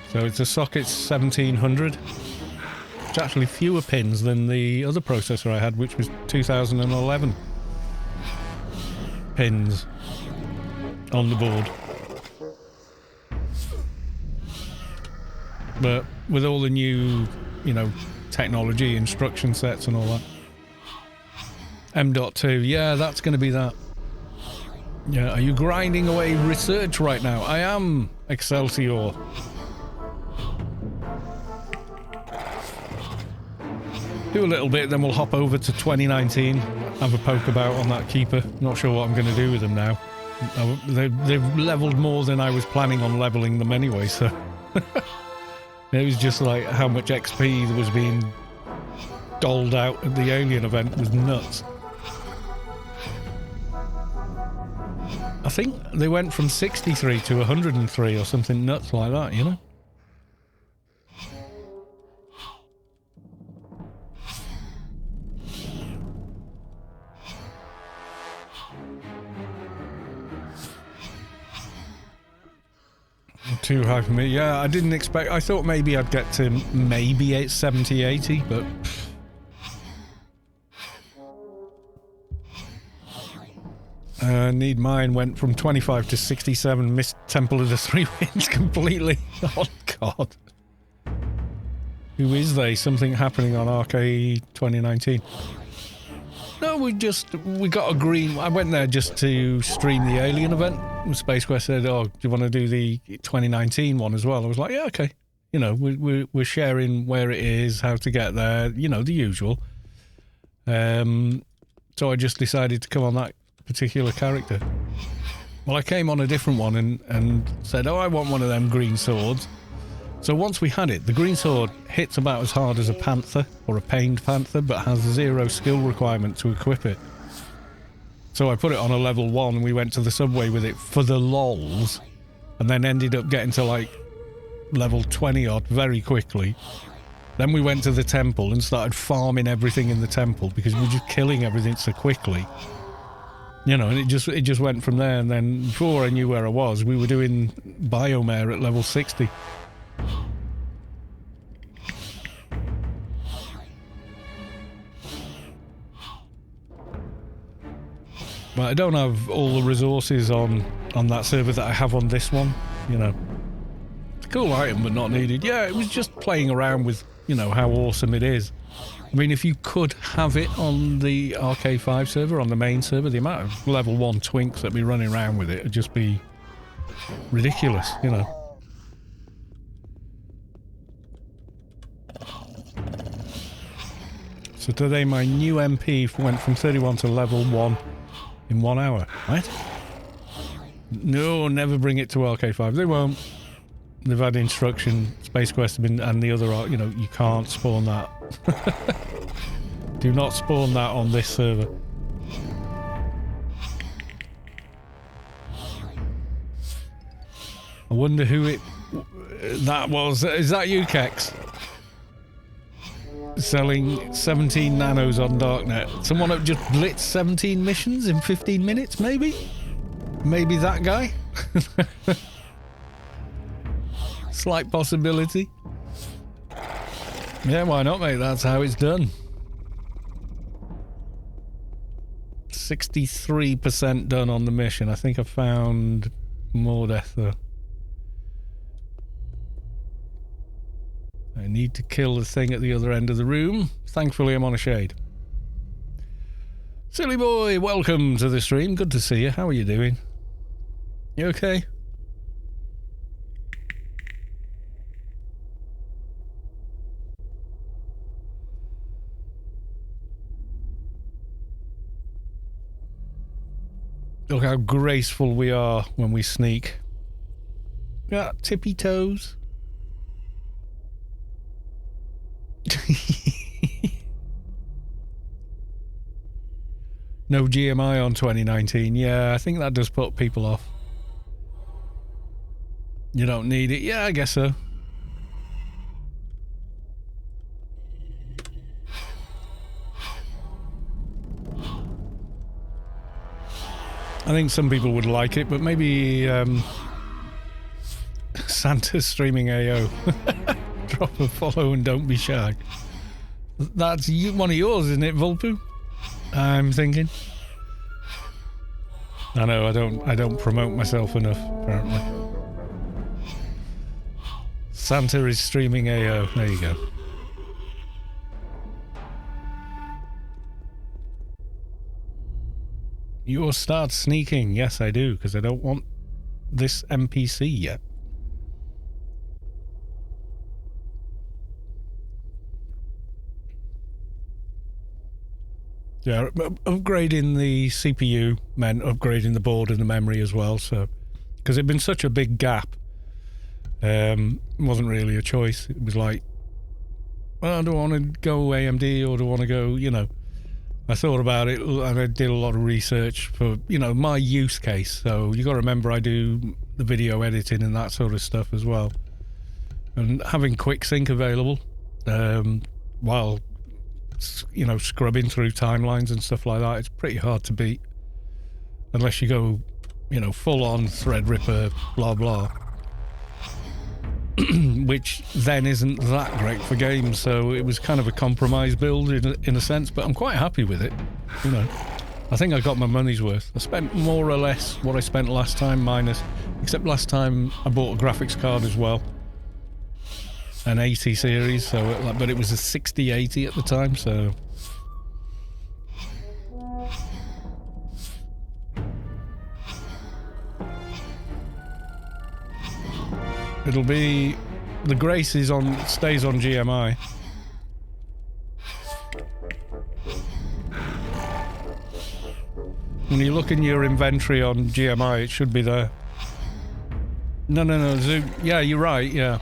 So it's a socket 1700. It's actually fewer pins than the other processor I had, which was 2011 pins on the board. But with all the new, you know, technology, instruction sets and all that. M.2, yeah, that's going to be that. Yeah, are you grinding away research right now? I am, Excelsior. Do a little bit, then we'll hop over to 2019, have a poke about on that keeper. Not sure what I'm going to do with them now. They've leveled more than I was planning on leveling them anyway, so... It was just like how much XP that was being doled out at the Alien event was nuts. I think they went from 63 to 103 or something nuts like that, you know? Too high for me. Yeah, I didn't expect... I thought maybe I'd get to maybe 70, 80, but... Need Mine went from 25 to 67, missed Temple of the Three Winds completely. Oh, God. Who is they? Something happening on Arcade 2019. No, we got a green... I went there just to stream the Alien event. SPACEQuest said, oh, do you want to do the 2019 one as well? I was like, yeah, okay. You know, we're sharing where it is, how to get there, you know, the usual. So I just decided to come on that particular character. Well, I came on a different one and said, oh, I want one of them green swords. So once we had it, the green sword hits about as hard as a panther, or a pained panther, but has 0 skill requirement to equip it. So I put it on a level 1 and we went to the subway with it for the lols, and then ended up getting to like level 20 odd very quickly. Then we went to the temple and started farming everything in the temple because we were just killing everything so quickly. You know, and it just went from there, and then before I knew where I was, we were doing Biomare at level 60. But I don't have all the resources on that server that I have on this one, you know. It's a cool item, but not needed. Yeah, it was just playing around with, you know, how awesome it is. I mean, if you could have it on the RK5 server, on the main server, the amount of level 1 twinks that'd be running around with it would just be ridiculous, you know. So today my new MP went from 31 to level 1 in 1 hour. Right? No, never bring it to RK5. They won't. They've had instruction. SPACEQuest and the other, you know, you can't spawn that. Do not spawn that on this server. I wonder who that was. Is that you, Kex? Selling 17 nanos on Darknet. Someone that just blitzed 17 missions in 15 minutes, maybe? Maybe that guy? Slight possibility. Yeah, why not, mate? That's how it's done. 63% done on the mission. I think I found more death, though. I need to kill the thing at the other end of the room. Thankfully, I'm on a shade. Silly boy, welcome to the stream. Good to see you. How are you doing? You okay? Look how graceful we are when we sneak. Yeah, tippy toes. No GMI on 2019. Yeah, I think that does put people off. You don't need it. Yeah, I guess so. I think some people would like it, but maybe Santa's streaming AO. Drop a follow and don't be shy. That's one of yours, isn't it, Vulpu? I'm thinking. I know I don't promote myself enough, apparently. Santa is streaming AO. There you go. You'll start sneaking. Yes, I do, because I don't want this NPC yet. Yeah, upgrading the CPU meant upgrading the board and the memory as well, so... Because it'd been such a big gap. It wasn't really a choice. It was like, well, do I want to go AMD or do I want to go, you know... I thought about it and I did a lot of research for, you know, my use case. So you got to remember I do the video editing and that sort of stuff as well. And having quick sync available while, you know, scrubbing through timelines and stuff like that, it's pretty hard to beat. Unless you go, you know, full on Threadripper, blah, blah. Which then isn't that great for games, so it was kind of a compromise build in a sense, but I'm quite happy with it, you know. I think I got my money's worth. I spent more or less what I spent last time, minus, except last time I bought a graphics card as well, an 80 series, so but it was a 6080 at the time, so... It'll be... The Grace is stays on GMI. When you look in your inventory on GMI, it should be there. No, Zoom. Yeah, you're right, yeah.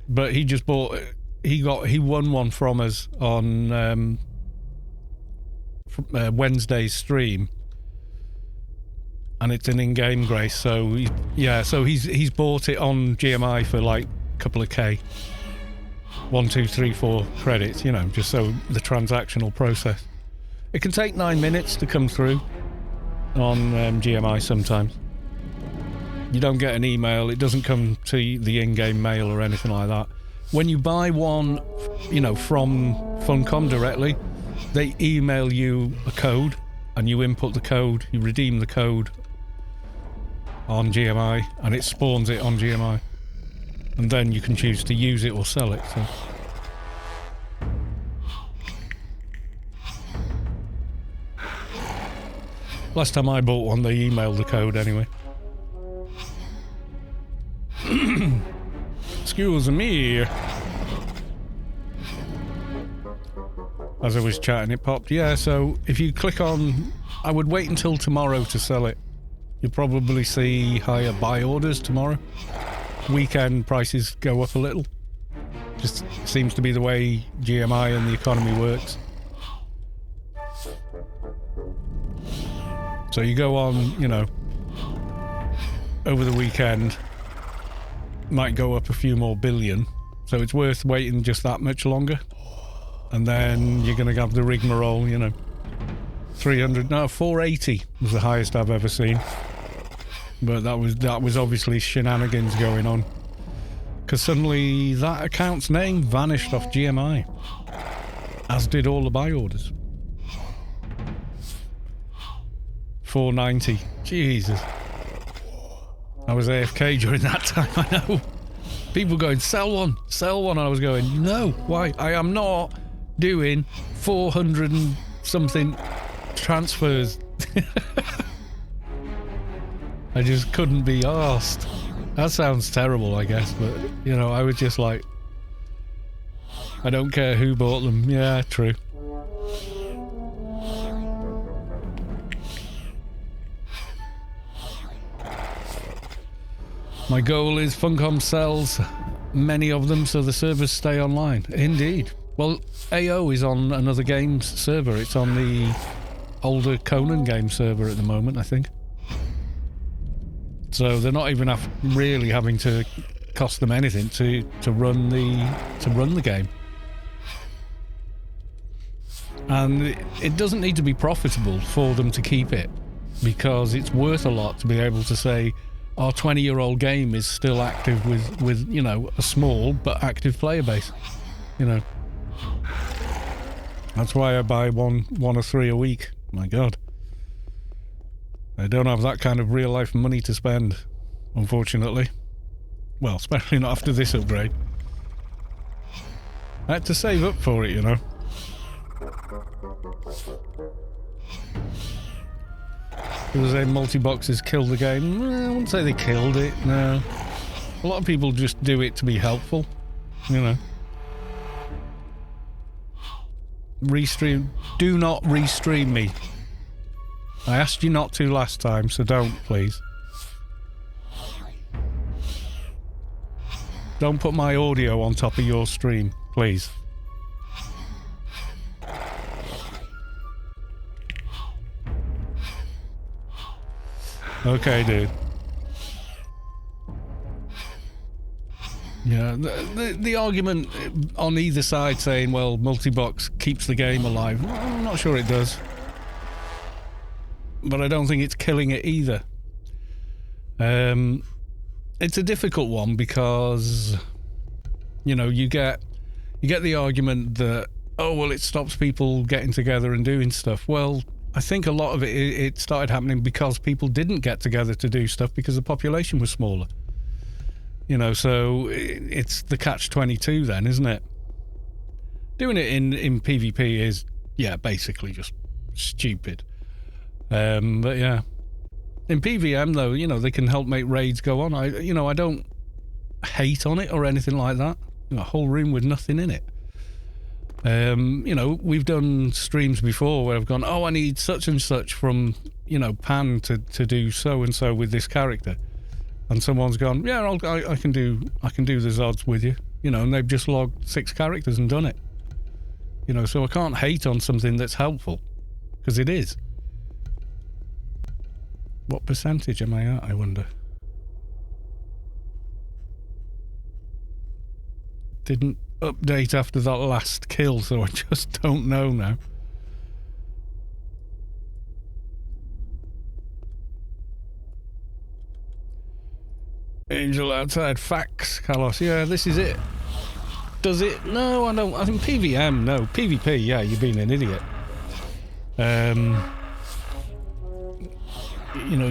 But he just bought... He won one from us on Wednesday's stream. And it's an in-game Grace, so he's bought it on GMI for like a couple of K. 1, 2, 3, 4 credits, you know, just so the transactional process. It can take 9 minutes to come through on GMI sometimes. You don't get an email, it doesn't come to the in-game mail or anything like that. When you buy one, you know, from Funcom directly, they email you a code and you input the code, you redeem the code on GMI, and it spawns it on GMI, and then you can choose to use it or sell it. So last time I bought one, they emailed the code anyway. Excuse me. As I was chatting, it popped. Yeah, so if you click on, I would wait until tomorrow to sell it. You'll probably see higher buy orders tomorrow. Weekend prices go up a little. Just seems to be the way GMI and the economy works. So you go on, you know, over the weekend, might go up a few more billion. So it's worth waiting just that much longer. And then you're going to have the rigmarole, you know. 480 was the highest I've ever seen. But that was obviously shenanigans going on. Because suddenly that account's name vanished off GMI. As did all the buy orders. 490. Jesus. I was AFK during that time, I know. People going, sell one. I was going, no, why? I am not doing 400 and something transfers. I just couldn't be arsed. That sounds terrible, I guess, but, you know, I was just like, I don't care who bought them. Yeah, true. My goal is Funcom sells many of them so the servers stay online. Indeed. Well, AO is on another games server. It's on the older Conan game server at the moment, I think. So they're not even really having to cost them anything to run the game. And it doesn't need to be profitable for them to keep it, because it's worth a lot to be able to say our 20-year-old game is still active with you know, a small but active player base. You know, that's why I buy one or three a week. My God, I don't have that kind of real life money to spend, unfortunately. Well, especially not after this upgrade. I had to save up for it, you know. People say multi-boxes kill the game. I wouldn't say they killed it, no. A lot of people just do it to be helpful, you know. Restream. Do not restream me. I asked you not to last time, so don't, please. Don't put my audio on top of your stream, please. Okay, dude. Yeah, the argument on either side saying, well, multi-box keeps the game alive. Well, I'm not sure it does. But I don't think it's killing it either. It's a difficult one because, you know, you get the argument that, oh, well, it stops people getting together and doing stuff. Well, I think a lot of it started happening because people didn't get together to do stuff because the population was smaller. You know, so it's the catch-22 then, isn't it? Doing it in PvP is, yeah, basically just stupid. But yeah. In PvM, though, you know, they can help make raids go on. I don't hate on it or anything like that. You know, a whole room with nothing in it. You know, we've done streams before where I've gone, oh, I need such and such from, you know, Pan to do so and so with this character. And someone's gone, yeah, I can do the Zods with you. You know, and they've just logged 6 characters and done it. You know, so I can't hate on something that's helpful. Because it is. What percentage am I at, I wonder? Didn't update after that last kill, so I just don't know now. Angel outside. Facts, Carlos. Yeah, this is it. Does it? No, I don't. I think PVM, no. PvP, yeah, you're being an idiot. You know,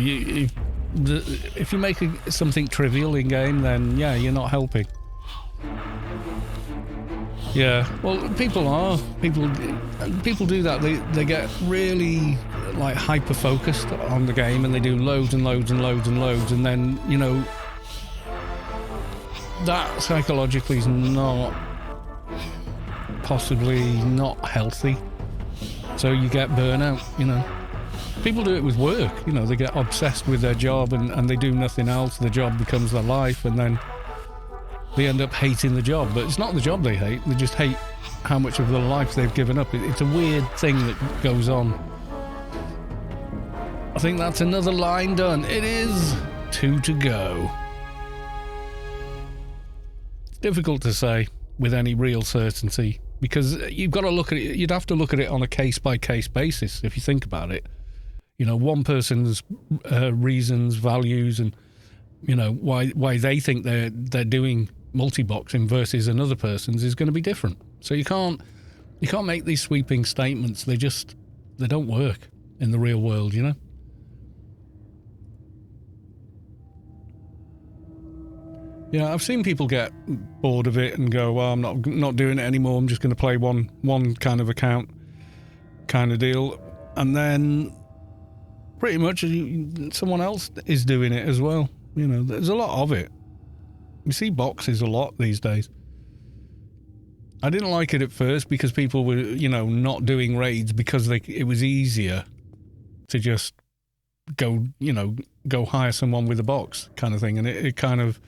if you make something trivial in game, then yeah, you're not helping. Yeah, well, people do that. They get really like hyper focused on the game, and they do loads and loads and loads and loads, and then, you know, that psychologically is not, possibly not healthy. So you get burnout, you know. People do it with work, you know, they get obsessed with their job and they do nothing else. The job becomes their life, and then they end up hating the job. But it's not the job they hate, they just hate how much of their life they've given up. It's a weird thing that goes on. I think that's another line done. It is 2 to go. It's difficult to say with any real certainty, because you've got to look at it, you'd have to look at it on a case-by-case basis if you think about it. You know, one person's reasons, values, and, you know, why they think they're doing multi-boxing versus another person's is going to be different. So you can't make these sweeping statements. They don't work in the real world, you know. Yeah, I've seen people get bored of it and go, well, I'm not doing it anymore. I'm just going to play one kind of account kind of deal. And then pretty much someone else is doing it as well. You know, there's a lot of it. You see boxes a lot these days. I didn't like it at first because people were, you know, not doing raids because it was easier to just go, you know, go hire someone with a box kind of thing. And it kind of,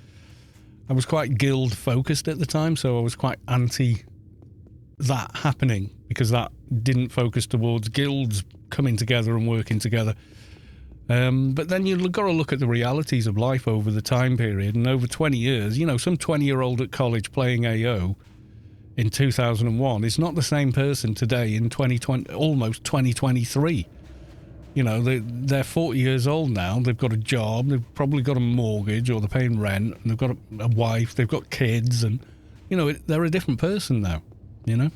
I was quite guild focused at the time, so I was quite anti that happening, because that didn't focus towards guilds coming together and working together. But then you've got to look at the realities of life over the time period, and over 20 years, you know, some 20-year-old at college playing AO in 2001 is not the same person today in 2020, almost 2023. You know, they're 40 years old now, they've got a job, they've probably got a mortgage, or they're paying rent, and they've got a wife, they've got kids, and, you know, they're a different person now, you know?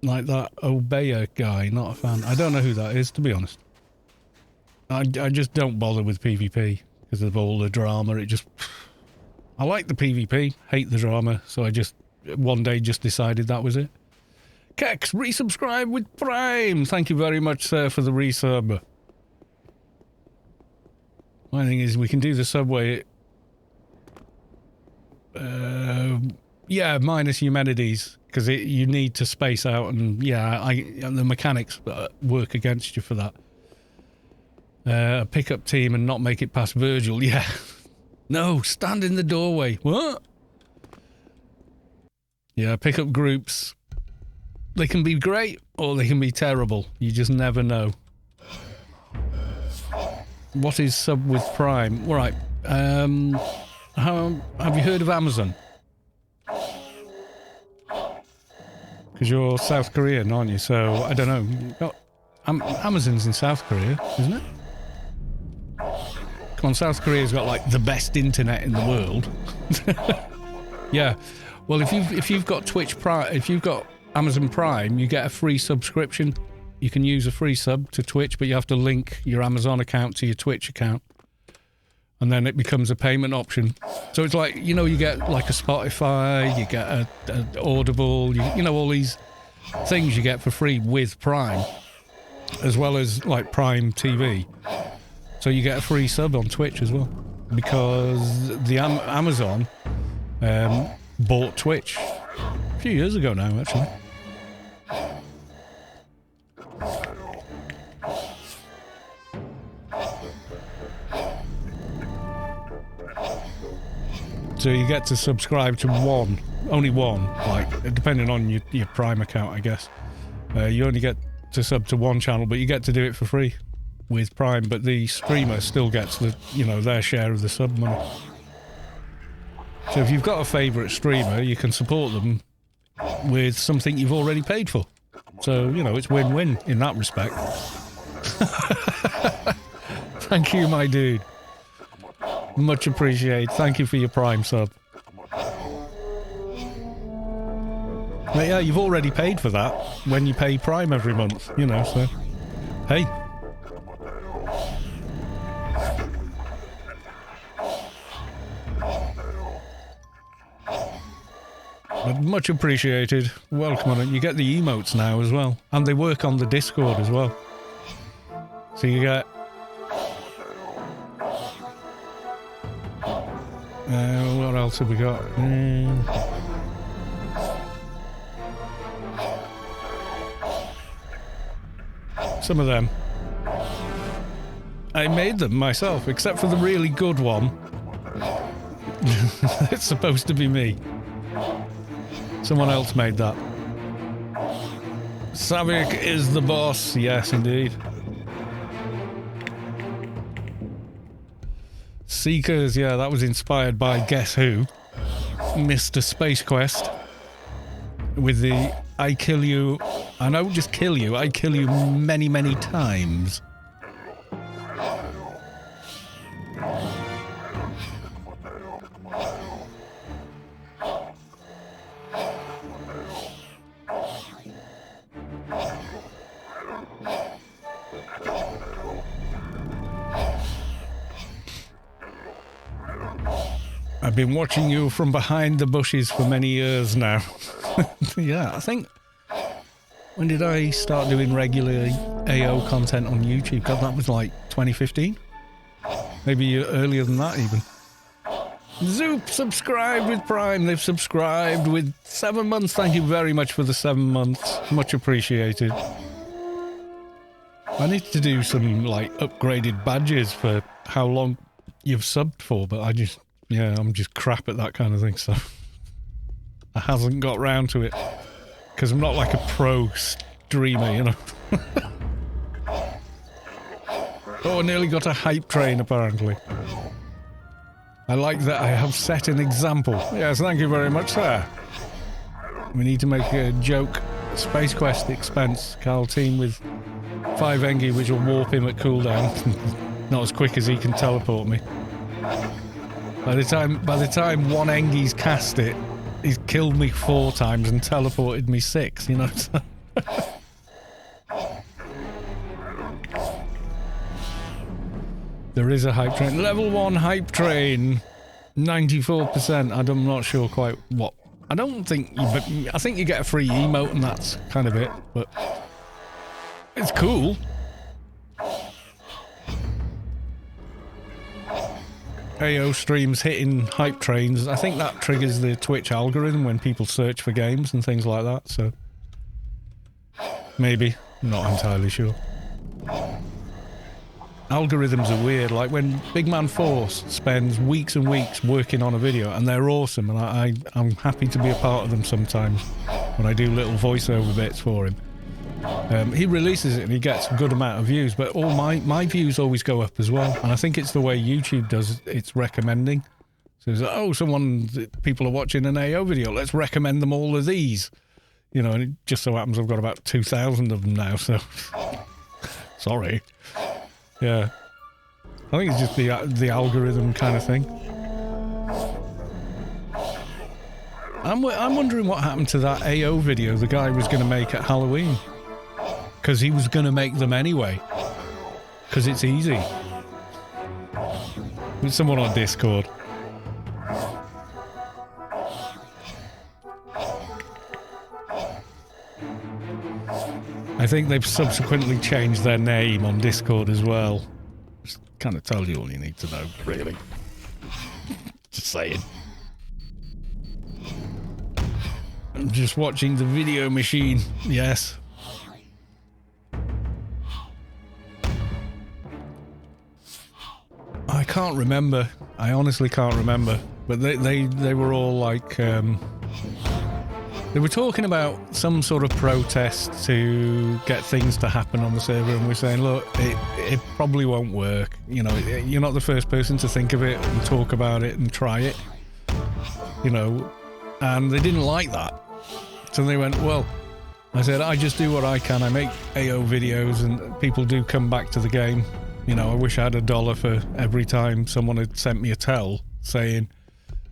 Like that Obeya guy, not a fan. I don't know who that is, to be honest. I just don't bother with PvP because of all the drama. I like the PvP, hate the drama, so I just one day just decided that was it. Kex, resubscribe with Prime. Thank you very much, sir, for the resub. My thing is, we can do the subway. Yeah, minus Humanities, because you need to space out, and yeah, the mechanics work against you for that. Pick up team and not make it past Virgil. Yeah. No, stand in the doorway. What? Yeah, pick up groups. They can be great or they can be terrible. You just never know. What is sub with Prime? All right. Have you heard of Amazon? Because you're South Korean, aren't you? So, I don't know. Amazon's in South Korea, isn't it? Come on, South Korea's got like the best internet in the world. Yeah. Well, if you've got Twitch Prime, if you've got Amazon Prime, you get a free subscription. You can use a free sub to Twitch, but you have to link your Amazon account to your Twitch account. And then it becomes a payment option. So it's like, you know, you get like a Spotify, you get a Audible, you know, all these things you get for free with Prime, as well as like Prime TV. So you get a free sub on Twitch as well, because the Amazon bought Twitch a few years ago now, actually. So you get to subscribe to only one, like, depending on your Prime account, I guess. You only get to sub to one channel, but you get to do it for free with Prime, but the streamer still gets their share of the sub money. So if you've got a favourite streamer, you can support them with something you've already paid for. So, you know, it's win-win in that respect. Thank you, my dude. Much appreciated. Thank you for your Prime sub. But yeah, you've already paid for that when you pay Prime every month, you know, so... Hey. But much appreciated. Welcome on it. You get the emotes now as well. And they work on the Discord as well. So you get... what else have we got? Some of them. I made them myself, except for the really good one. It's supposed to be me. Someone else made that. Savik is the boss. Yes, indeed. Seekers, yeah, that was inspired by Guess Who? Mr. SPACEQUEST. With the I kill you, I don't just kill you, I kill you many, many times. I've been watching you from behind the bushes for many years now. Yeah, I think... When did I start doing regular AO content on YouTube? God, that was like 2015? Maybe earlier than that, even. Zoop subscribed with Prime. They've subscribed with 7 months. Thank you very much for the 7 months. Much appreciated. I need to do some, like, upgraded badges for how long you've subbed for, but I'm just crap at that kind of thing, so I hasn't got round to it. Because I'm not like a pro streamer, you know. Oh, I nearly got a hype train, apparently. I like that I have set an example. Yes, thank you very much, sir. We need to make a joke. SPACEQUEST expense. Carl team with 5 Engi, which will warp him at cooldown. Not as quick as he can teleport me. By the time 1 Engi's cast it, he's killed me 4 times and teleported me 6, you know? There is a hype train. Level 1 hype train. 94%. I'm not sure quite what. I don't think... But I think you get a free emote and that's kind of it. But it's cool. AO streams hitting hype trains. I think that triggers the Twitch algorithm when people search for games and things like that. So maybe. I'm not entirely sure. Algorithms are weird, like when Big Man Force spends weeks and weeks working on a video and they're awesome and I'm happy to be a part of them sometimes when I do little voiceover bits for him. He releases it and he gets a good amount of views, but all my views always go up as well, and I think it's the way YouTube does its recommending. So it's like, people are watching an AO video, let's recommend them all of these. You know, and it just so happens I've got about 2,000 of them now, so sorry. Yeah, I think it's just the algorithm kind of thing. I'm wondering what happened to that AO video the guy was going to make at Halloween. Because he was going to make them anyway. Because it's easy. With someone on Discord. I think they've subsequently changed their name on Discord as well. Just kind of tells you all you need to know, really. Just saying. I'm just watching the video machine. Yes. I can't remember. I honestly can't remember. But they were all like... They were talking about some sort of protest to get things to happen on the server, and we're saying, look, it probably won't work. You know, you're not the first person to think of it and talk about it and try it. You know, and they didn't like that. So they went, well, I said, I just do what I can. I make AO videos and people do come back to the game. You know, I wish I had $1 for every time someone had sent me a tell saying,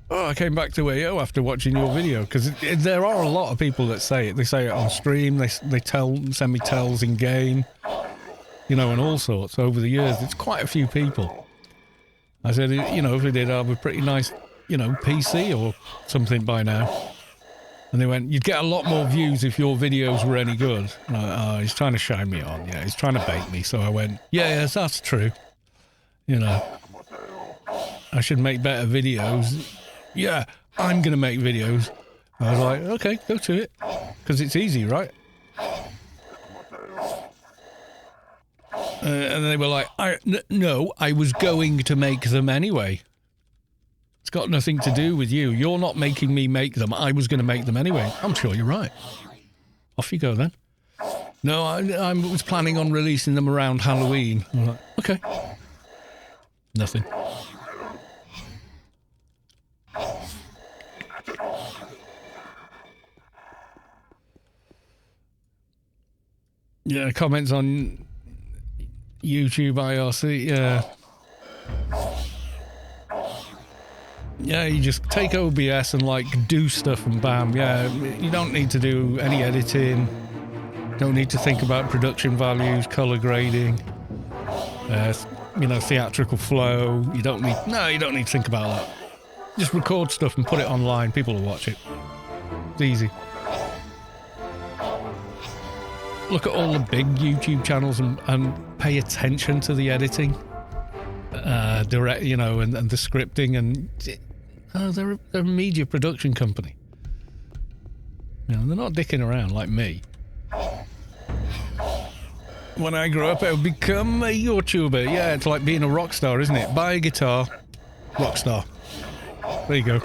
oh, I came back to AO after watching your video, because there are a lot of people that say it. They say it on stream. They send me tells in game, you know, and all sorts over the years. It's quite a few people. I said, you know, if we did have a pretty nice, you know, PC or something by now. And they went, you'd get a lot more views if your videos were any good. And he's trying to shine me on. Yeah, he's trying to bait me. So I went, yes, that's true. You know, I should make better videos. Yeah, I'm going to make videos. I was like, okay, go to it. Because it's easy, right? And they were like, no, I was going to make them anyway. It's got nothing to do with you. You're not making me make them. I was going to make them anyway. I'm sure you're right. Off you go then. No, I was planning on releasing them around Halloween. I'm like, okay. Nothing. Yeah, comments on YouTube IRC, yeah. Yeah, you just take OBS and like do stuff and bam, yeah. You don't need to do any editing. Don't need to think about production values, color grading, you know, theatrical flow. You don't need to think about that. Just record stuff and put it online. People will watch it. It's easy. Look at all the big YouTube channels and pay attention to the editing, direct, you know, and the scripting, and Oh, they're a media production company. You know, they're not dicking around like me. When I grow up, I'll become a YouTuber. Yeah, it's like being a rock star, isn't it? Buy a guitar, rock star. There you go.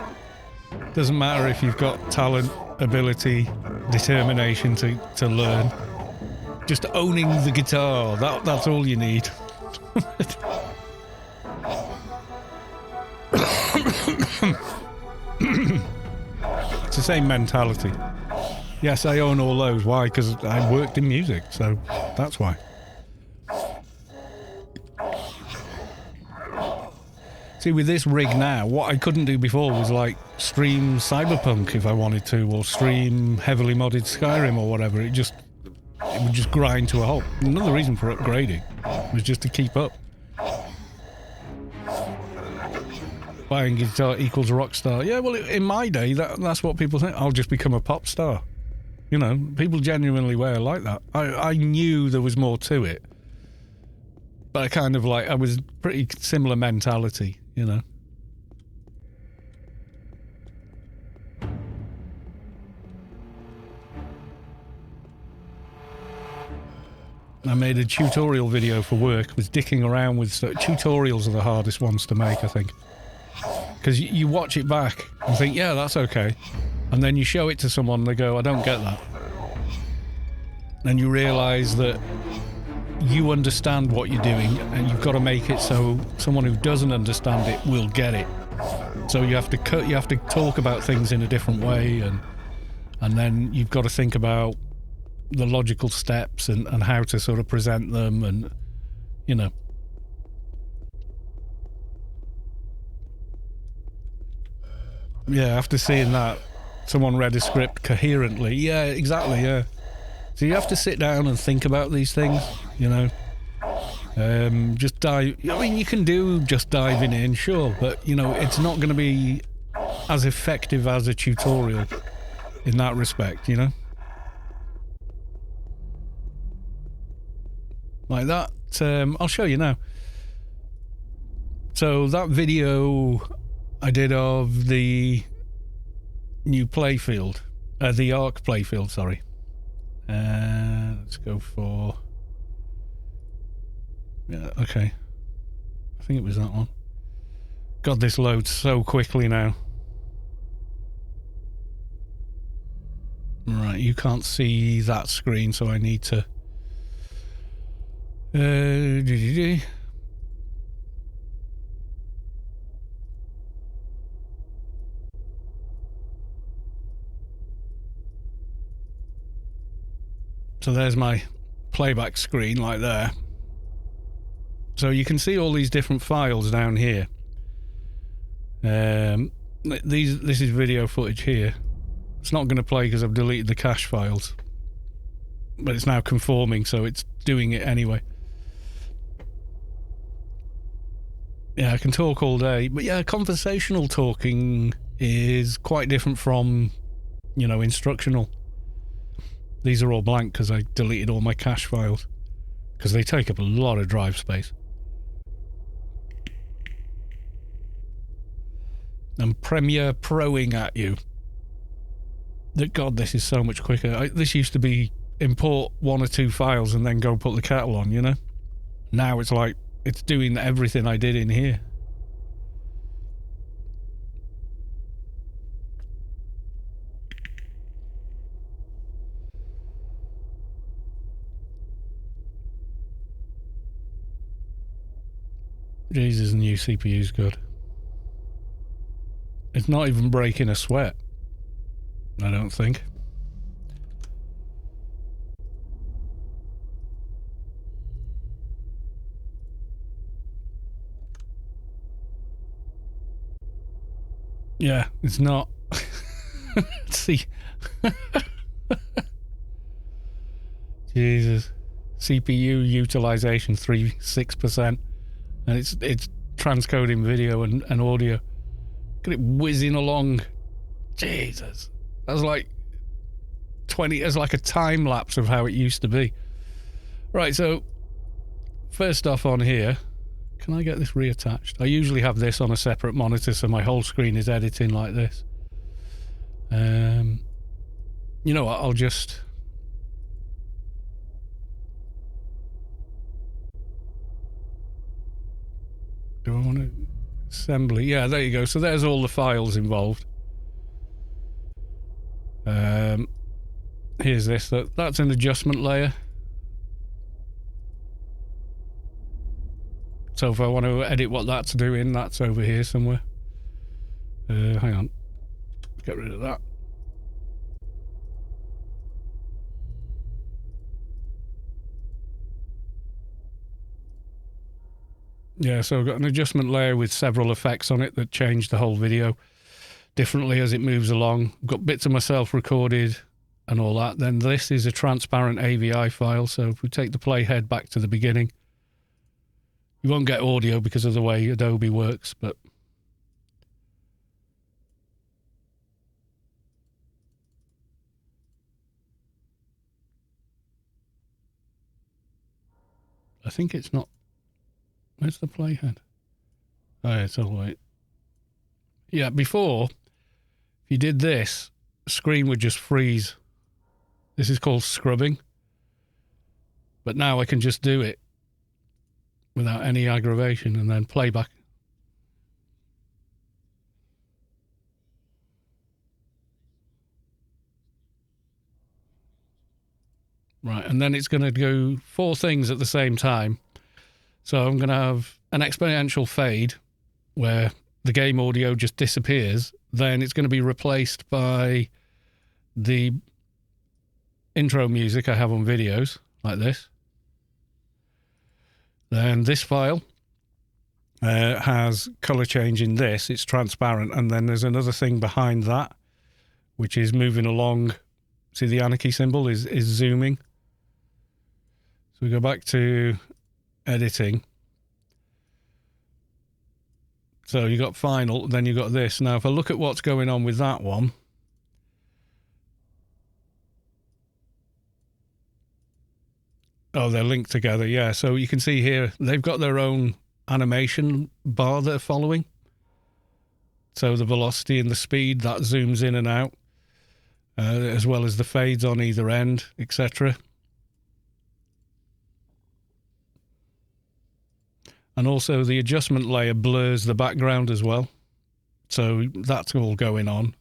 Doesn't matter if you've got talent, ability, determination to learn. Just owning the guitar, that's all you need. It's the same mentality. Yes, I own all those. Why? Because I worked in music, so that's why. See, with this rig now, what I couldn't do before was like stream Cyberpunk if I wanted to, or stream heavily modded Skyrim or whatever. It would just grind to a halt. Another reason for upgrading was just to keep up. Buying guitar equals rock star. Yeah, well, in my day, that's what people think. I'll just become a pop star. You know, people genuinely were like that. I knew there was more to it. But I kind of like, I was pretty similar mentality, you know. I made a tutorial video for work, was dicking around with tutorials are the hardest ones to make, I think. Because you watch it back and think, yeah, that's okay. And then you show it to someone and they go, I don't get that. And you realise that you understand what you're doing and you've got to make it so someone who doesn't understand it will get it. So you have to talk about things in a different way, and then you've got to think about the logical steps and how to sort of present them, and you know. Yeah, after seeing that, someone read a script coherently. Yeah, exactly, yeah. So you have to sit down and think about these things, you know. Just dive... I mean, you can do just diving in, sure, but, you know, it's not going to be as effective as a tutorial in that respect, you know. Like that. I'll show you now. So that video I did of the new playfield, the Ark playfield, sorry. Let's go for... Yeah, okay. I think it was that one. God, this loads so quickly now. Right, you can't see that screen, so I need to... So there's my playback screen, like there. So you can see all these different files down here. This is video footage here. It's not going to play because I've deleted the cache files. But it's now conforming, so it's doing it anyway. Yeah, I can talk all day. But yeah, conversational talking is quite different from, you know, instructional. These are all blank because I deleted all my cache files. Because they take up a lot of drive space. And Premiere Proing at you. God, this is so much quicker. This used to be import 1 or 2 files and then go put the kettle on, you know? Now it's like, it's doing everything I did in here. Jesus, new CPU's good. It's not even breaking a sweat, I don't think. Yeah, it's not. See. Jesus. CPU utilization 6%. And it's transcoding video and audio. Look at it whizzing along. Jesus. That's like 20, it's like a time lapse of how it used to be. Right, so first off on here, Can I get this reattached? I usually have this on a separate monitor, so my whole screen is editing like this. You know what? I'll just... Do I want to... Assembly? Yeah, there you go. So there's all the files involved. Here's this. That's an adjustment layer. So if I want to edit what that's doing, that's over here somewhere. Hang on. Get rid of that. Yeah, so I've got an adjustment layer with several effects on it that change the whole video differently as it moves along. I've got bits of myself recorded and all that. Then this is a transparent AVI file, so if we take the playhead back to the beginning, you won't get audio because of the way Adobe works, but I think it's not. Where's the playhead? Oh, yeah, it's all right. Yeah, before, if you did this, the screen would just freeze. This is called scrubbing. But now I can just do it without any aggravation and then play back. Right, and then it's going to do 4 things at the same time. So I'm going to have an exponential fade where the game audio just disappears. Then it's going to be replaced by the intro music I have on videos, like this. Then this file has color change in this. It's transparent. And then there's another thing behind that, which is moving along. See, the Anarchy symbol is zooming. So we go back to editing. So you got final, then you got this. Now, if I look at what's going on with that one, oh, they're linked together. Yeah. So you can see here, they've got their own animation bar they're following. So the velocity and the speed that zooms in and out, as well as the fades on either end, etc. And also the adjustment layer blurs the background as well. So that's all going on.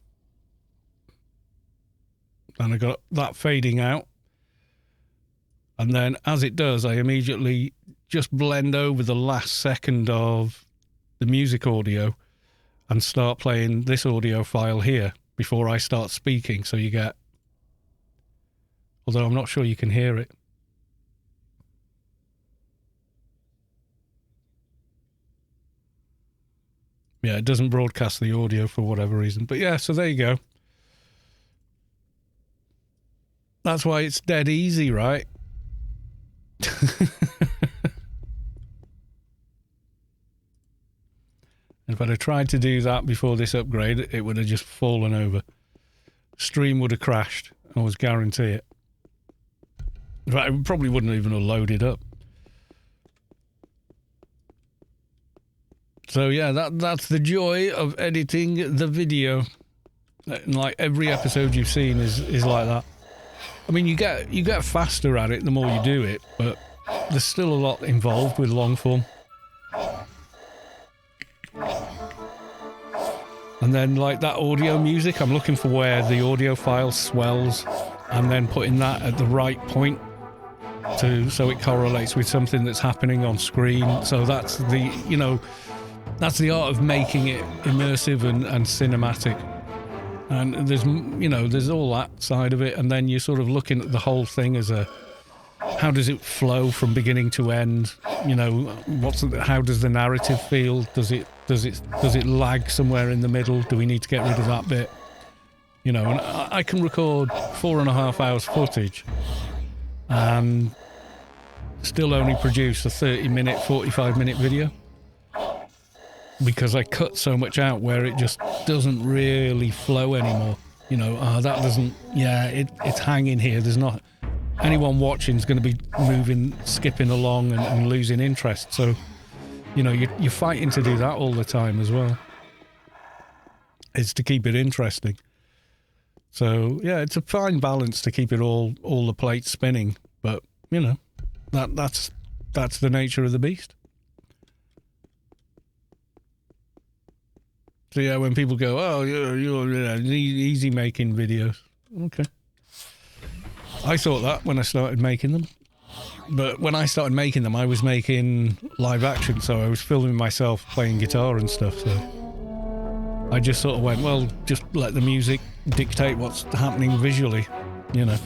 And I got that fading out. And then as it does, I immediately just blend over the last second of the music audio and start playing this audio file here before I start speaking. So you get, although I'm not sure you can hear it. Yeah, it doesn't broadcast the audio for whatever reason. But yeah, so there you go. That's why it's dead easy, right? If I'd have tried to do that before this upgrade, it would have just fallen over. Stream would have crashed. I always guarantee it. In fact, it probably wouldn't even have loaded up. So yeah, that's the joy of editing the video. Like every episode you've seen is like that. I mean, you get faster at it the more you do it, but there's still a lot involved with long form. And then like that audio music, I'm looking for where the audio file swells and then putting that at the right point so it correlates with something that's happening on screen. So that's the, you know, that's the art of making it immersive and cinematic. And there's, you know, there's all that side of it. And then you're sort of looking at the whole thing as a, how does it flow from beginning to end? You know, how does the narrative feel? Does it lag somewhere in the middle? Do we need to get rid of that bit? You know, and I can record 4.5 hours footage and still only produce a 30-minute, 45-minute video. Because I cut so much out where it just doesn't really flow anymore. You know, that doesn't, yeah, it's hanging here. There's not, anyone watching is going to be moving, skipping along and losing interest. So You know, you're fighting to do that all the time as well. It's to keep it interesting. So, yeah, it's a fine balance to keep it all the plates spinning. But, you know, that's the nature of the beast. So, yeah, when people go, oh, you're easy making videos. Okay. I thought that when I started making them. But when I started making them, I was making live action, so I was filming myself playing guitar and stuff, so I just sort of went, well, just let the music dictate what's happening visually, you know.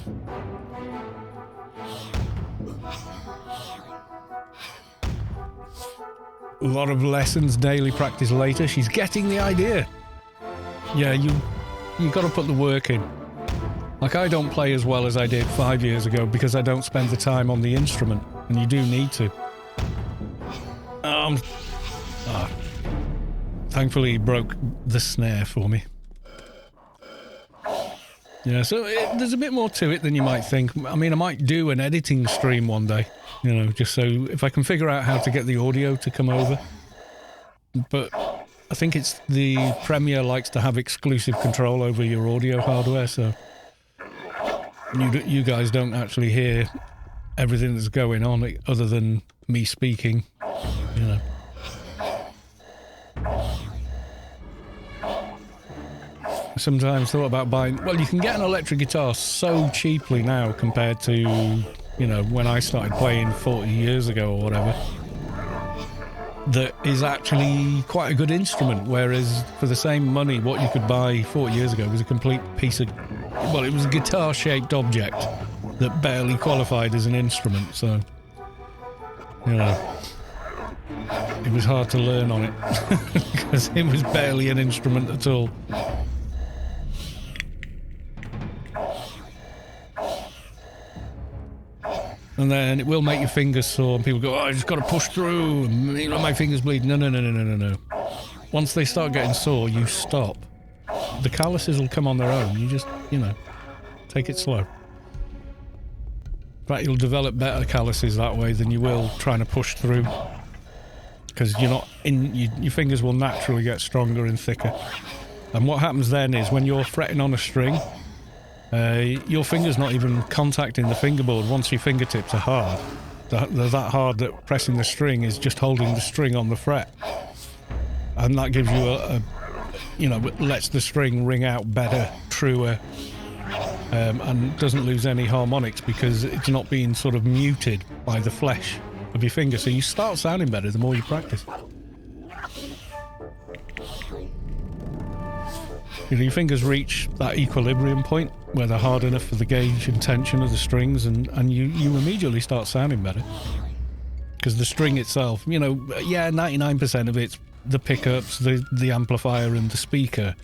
A lot of lessons, daily practice later, she's getting the idea. Yeah, you got to put the work in. Like, I don't play as well as I did 5 years ago because I don't spend the time on the instrument, and you do need to. Thankfully, he broke the snare for me. Yeah, so there's a bit more to it than you might think. I mean, I might do an editing stream one day, you know, just so if I can figure out how to get the audio to come over. But I think it's the Premiere likes to have exclusive control over your audio hardware, so you guys don't actually hear everything that's going on other than me speaking, you know. Sometimes thought about buying, well, you can get an electric guitar so cheaply now compared to, you know, when I started playing 40 years ago or whatever, that is actually quite a good instrument, whereas for the same money, what you could buy 40 years ago was a complete piece of, well, it was a guitar-shaped object that barely qualified as an instrument, so, you know, it was hard to learn on it, because it was barely an instrument at all. And then it will make your fingers sore, and people go, oh, I just got to push through, and, you know, my fingers bleed. No. Once they start getting sore, you stop. The calluses will come on their own. You just, you know, take it slow. In fact, you'll develop better calluses that way than you will trying to push through. Because you're not in, your fingers will naturally get stronger and thicker. And what happens then is when you're fretting on a string, your finger's not even contacting the fingerboard once your fingertips are hard. They're that hard that pressing the string is just holding the string on the fret. And that gives you you know, lets the string ring out better, truer, and doesn't lose any harmonics because it's not being sort of muted by the flesh of your finger. So you start sounding better the more you practice. You know, your fingers reach that equilibrium point where they're hard enough for the gauge and tension of the strings, and you immediately start sounding better. Because the string itself, you know, yeah, 99% of it's the pickups, the amplifier and the speaker.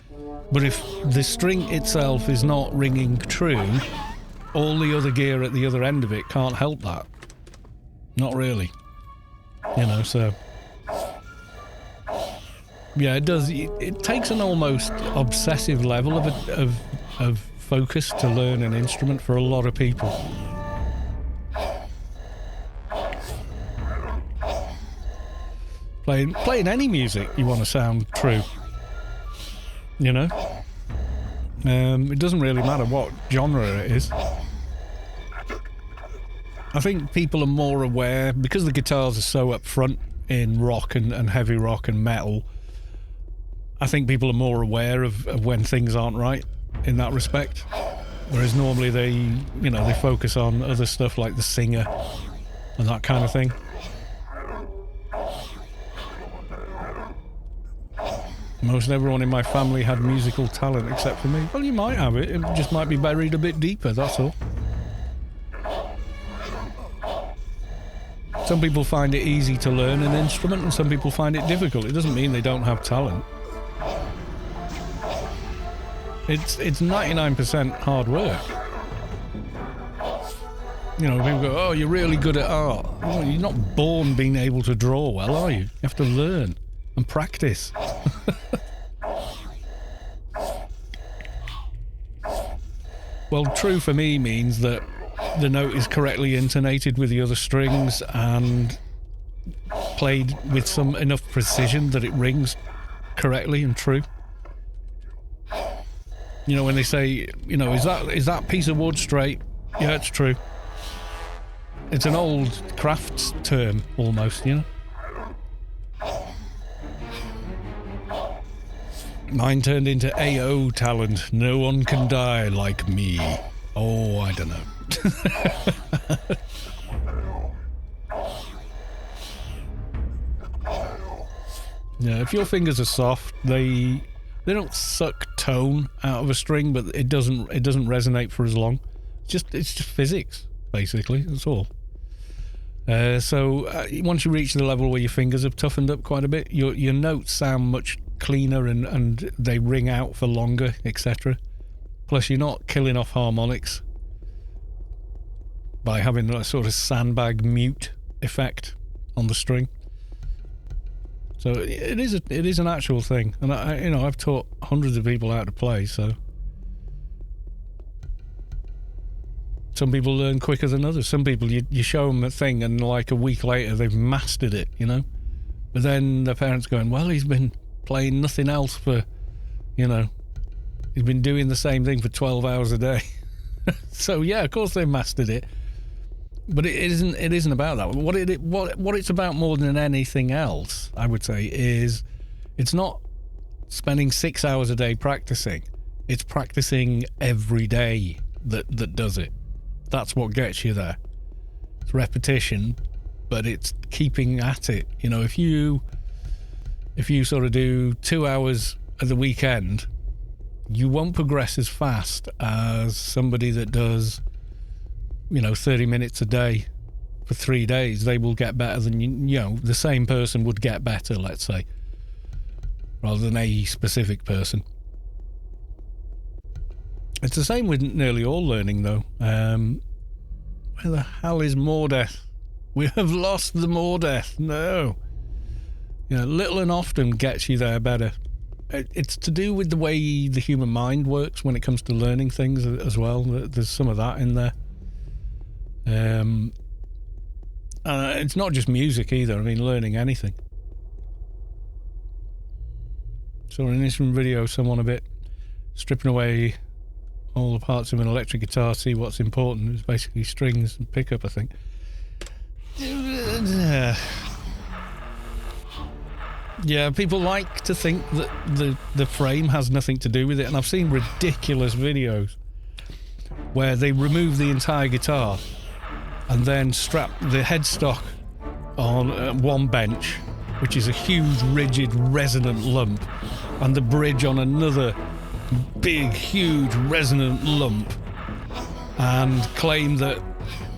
But if the string itself is not ringing true, all the other gear at the other end of it can't help that. Not really. You know, so... yeah, it does. It takes an almost obsessive level of focus to learn an instrument for a lot of people. Playing any music, you want to sound true. You know? It doesn't really matter what genre it is. I think people are more aware, because the guitars are so up front in rock and heavy rock and metal, I think people are more aware of when things aren't right in that respect. Whereas normally they focus on other stuff like the singer and that kind of thing. Most everyone in my family had musical talent except for me. Well, you might have it. It just might be buried a bit deeper, that's all. Some people find it easy to learn an instrument and some people find it difficult. It doesn't mean they don't have talent. It's 99% hard work. You know, people go, oh, you're really good at art. Well, you're not born being able to draw well, are you? You have to learn and practice. Well, true for me means that the note is correctly intonated with the other strings, and played with some enough precision that it rings correctly and true. You know, when they say, you know, is that piece of wood straight? Yeah, it's true. It's an old crafts term, almost, you know? Mine turned into AO talent. No one can die like me. Oh, I don't know. Yeah, if your fingers are soft, they don't suck tone out of a string, but it doesn't resonate for as long. It's just physics, basically. That's all. So once you reach the level where your fingers have toughened up quite a bit, your notes sound much cleaner and they ring out for longer, etc. Plus, you're not killing off harmonics by having a sort of sandbag mute effect on the string. So it is an actual thing, and I've taught hundreds of people how to play. So some people learn quicker than others. Some people you show them a thing, and like a week later they've mastered it, you know. But then their parents going, "Well, he's been playing nothing else for, you know, he's been doing the same thing for 12 hours a day." So yeah, of course they mastered it. But it isn't about that. What it's about more than anything else, I would say, is it's not spending 6 hours a day practicing. It's practicing every day that does it. That's what gets you there. It's repetition, but it's keeping at it. You know, if you sort of do 2 hours at the weekend, you won't progress as fast as somebody that does, you know, 30 minutes a day for 3 days. They will get better than, you know, the same person would get better, let's say, rather than a specific person. It's the same with nearly all learning, though. Where the hell is Mordeth? We have lost the Mordeth. No. You know, little and often gets you there better. It's to do with the way the human mind works when it comes to learning things as well. There's some of that in there. It's not just music either. I mean, learning anything. So in this video, someone a bit stripping away all the parts of an electric guitar, see what's important. It's basically strings and pickup, I think. Yeah, people like to think that the frame has nothing to do with it, and I've seen ridiculous videos where they remove the entire guitar and then strap the headstock on one bench, which is a huge, rigid, resonant lump, and the bridge on another big, huge, resonant lump, and claim that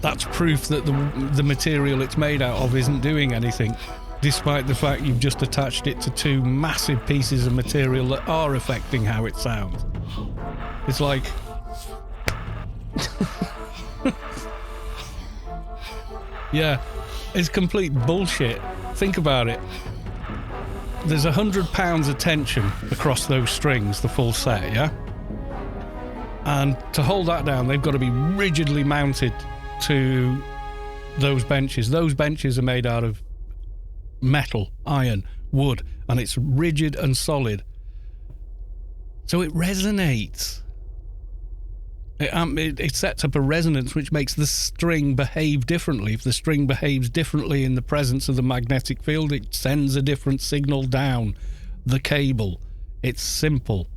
that's proof that the material it's made out of isn't doing anything, despite the fact you've just attached it to two massive pieces of material that are affecting how it sounds. It's like... Yeah, it's complete bullshit. Think about it. There's £100 of tension across those strings, the full set, yeah? And to hold that down, they've got to be rigidly mounted to those benches. Those benches are made out of metal, iron, wood, and it's rigid and solid. So it resonates. It sets up a resonance which makes the string behave differently. If the string behaves differently in the presence of the magnetic field, it sends a different signal down the cable. It's simple.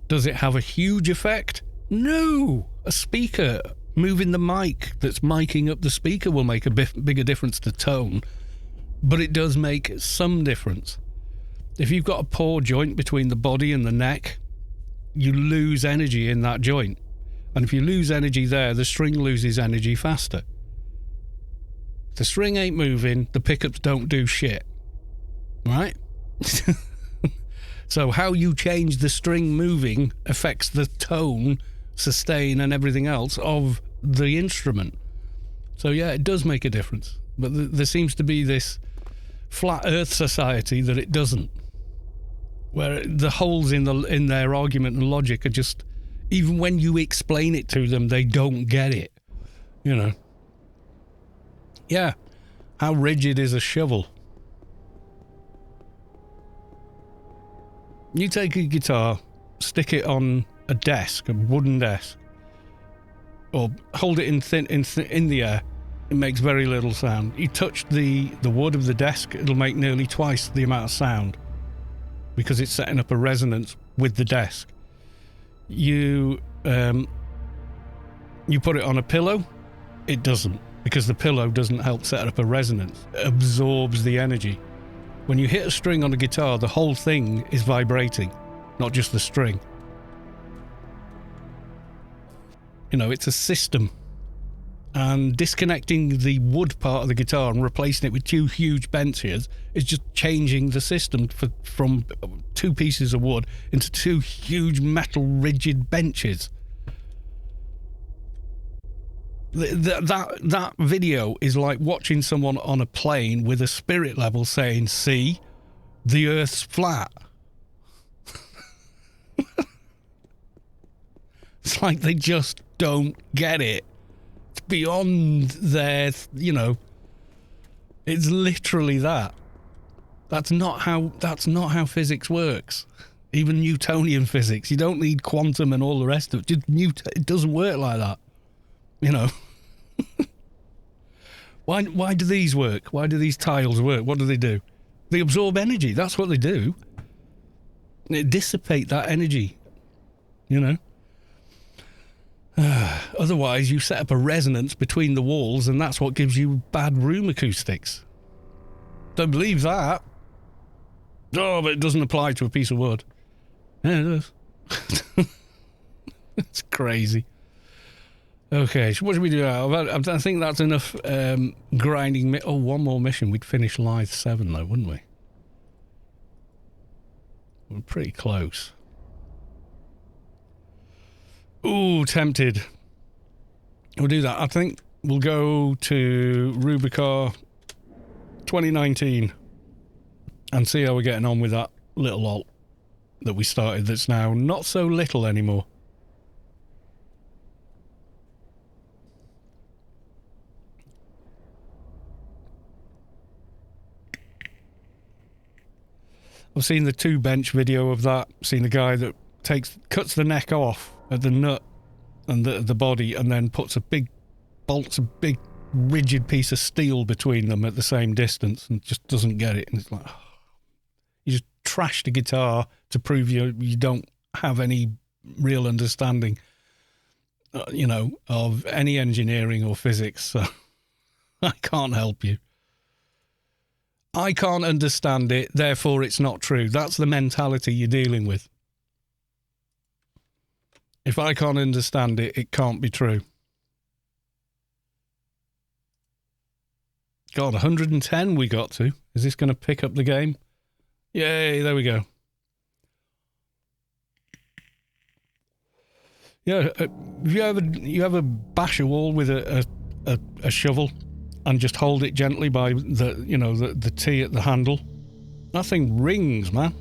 Does it have a huge effect? No! A speaker moving the mic that's miking up the speaker will make a bigger difference to tone, but it does make some difference. If you've got a poor joint between the body and the neck, you lose energy in that joint. And if you lose energy there, the string loses energy faster. If the string ain't moving, the pickups don't do shit. Right? So how you change the string moving affects the tone, sustain, and everything else of the instrument. So yeah, it does make a difference. But there seems to be this flat earth society that it doesn't. Where the holes in their argument and logic are just... Even when you explain it to them, they don't get it. You know. Yeah. How rigid is a shovel? You take a guitar, stick it on a desk, a wooden desk, or hold it in the air. It makes very little sound. You touch the wood of the desk, it'll make nearly twice the amount of sound because it's setting up a resonance with the desk. You put it on a pillow, it doesn't, because the pillow doesn't help set up a resonance. It absorbs the energy. When you hit a string on a guitar, the whole thing is vibrating, not just the string. You know, it's a system. And disconnecting the wood part of the guitar and replacing it with two huge benches is just changing the system from two pieces of wood into two huge metal rigid benches. That video is like watching someone on a plane with a spirit level saying, "See, the Earth's flat." It's like they just don't get it. It's beyond their, you know. It's literally that. That's not how physics works. Even Newtonian physics. You don't need quantum and all the rest of it. It doesn't work like that. You know. Why do these work? Why do these tiles work? What do? They absorb energy. That's what they do. They dissipate that energy. You know. Otherwise, you set up a resonance between the walls, and that's what gives you bad room acoustics. Don't believe that. Oh, but it doesn't apply to a piece of wood. Yeah, it does. It's crazy. Okay, so what should we do now? I think that's enough grinding. One more mission. We'd finish Lithe 7, though, wouldn't we? We're pretty close. Ooh, tempted. We'll do that. I think we'll go to Rubi-Ka 2019 and see how we're getting on with that little alt that we started that's now not so little anymore. I've seen the 2-bench video of that. Seen a guy that cuts the neck off at the nut and the body, and then bolts a big rigid piece of steel between them at the same distance, and just doesn't get it. And it's like, you just trashed a guitar to prove you don't have any real understanding, you know, of any engineering or physics. So I can't help you. I can't understand it, therefore it's not true. That's the mentality you're dealing with. If I can't understand it, it can't be true. God, 110 we got to. Is this going to pick up the game? Yay, there we go. Yeah, you ever bash a wall with a shovel and just hold it gently by the T at the handle? That thing rings, man.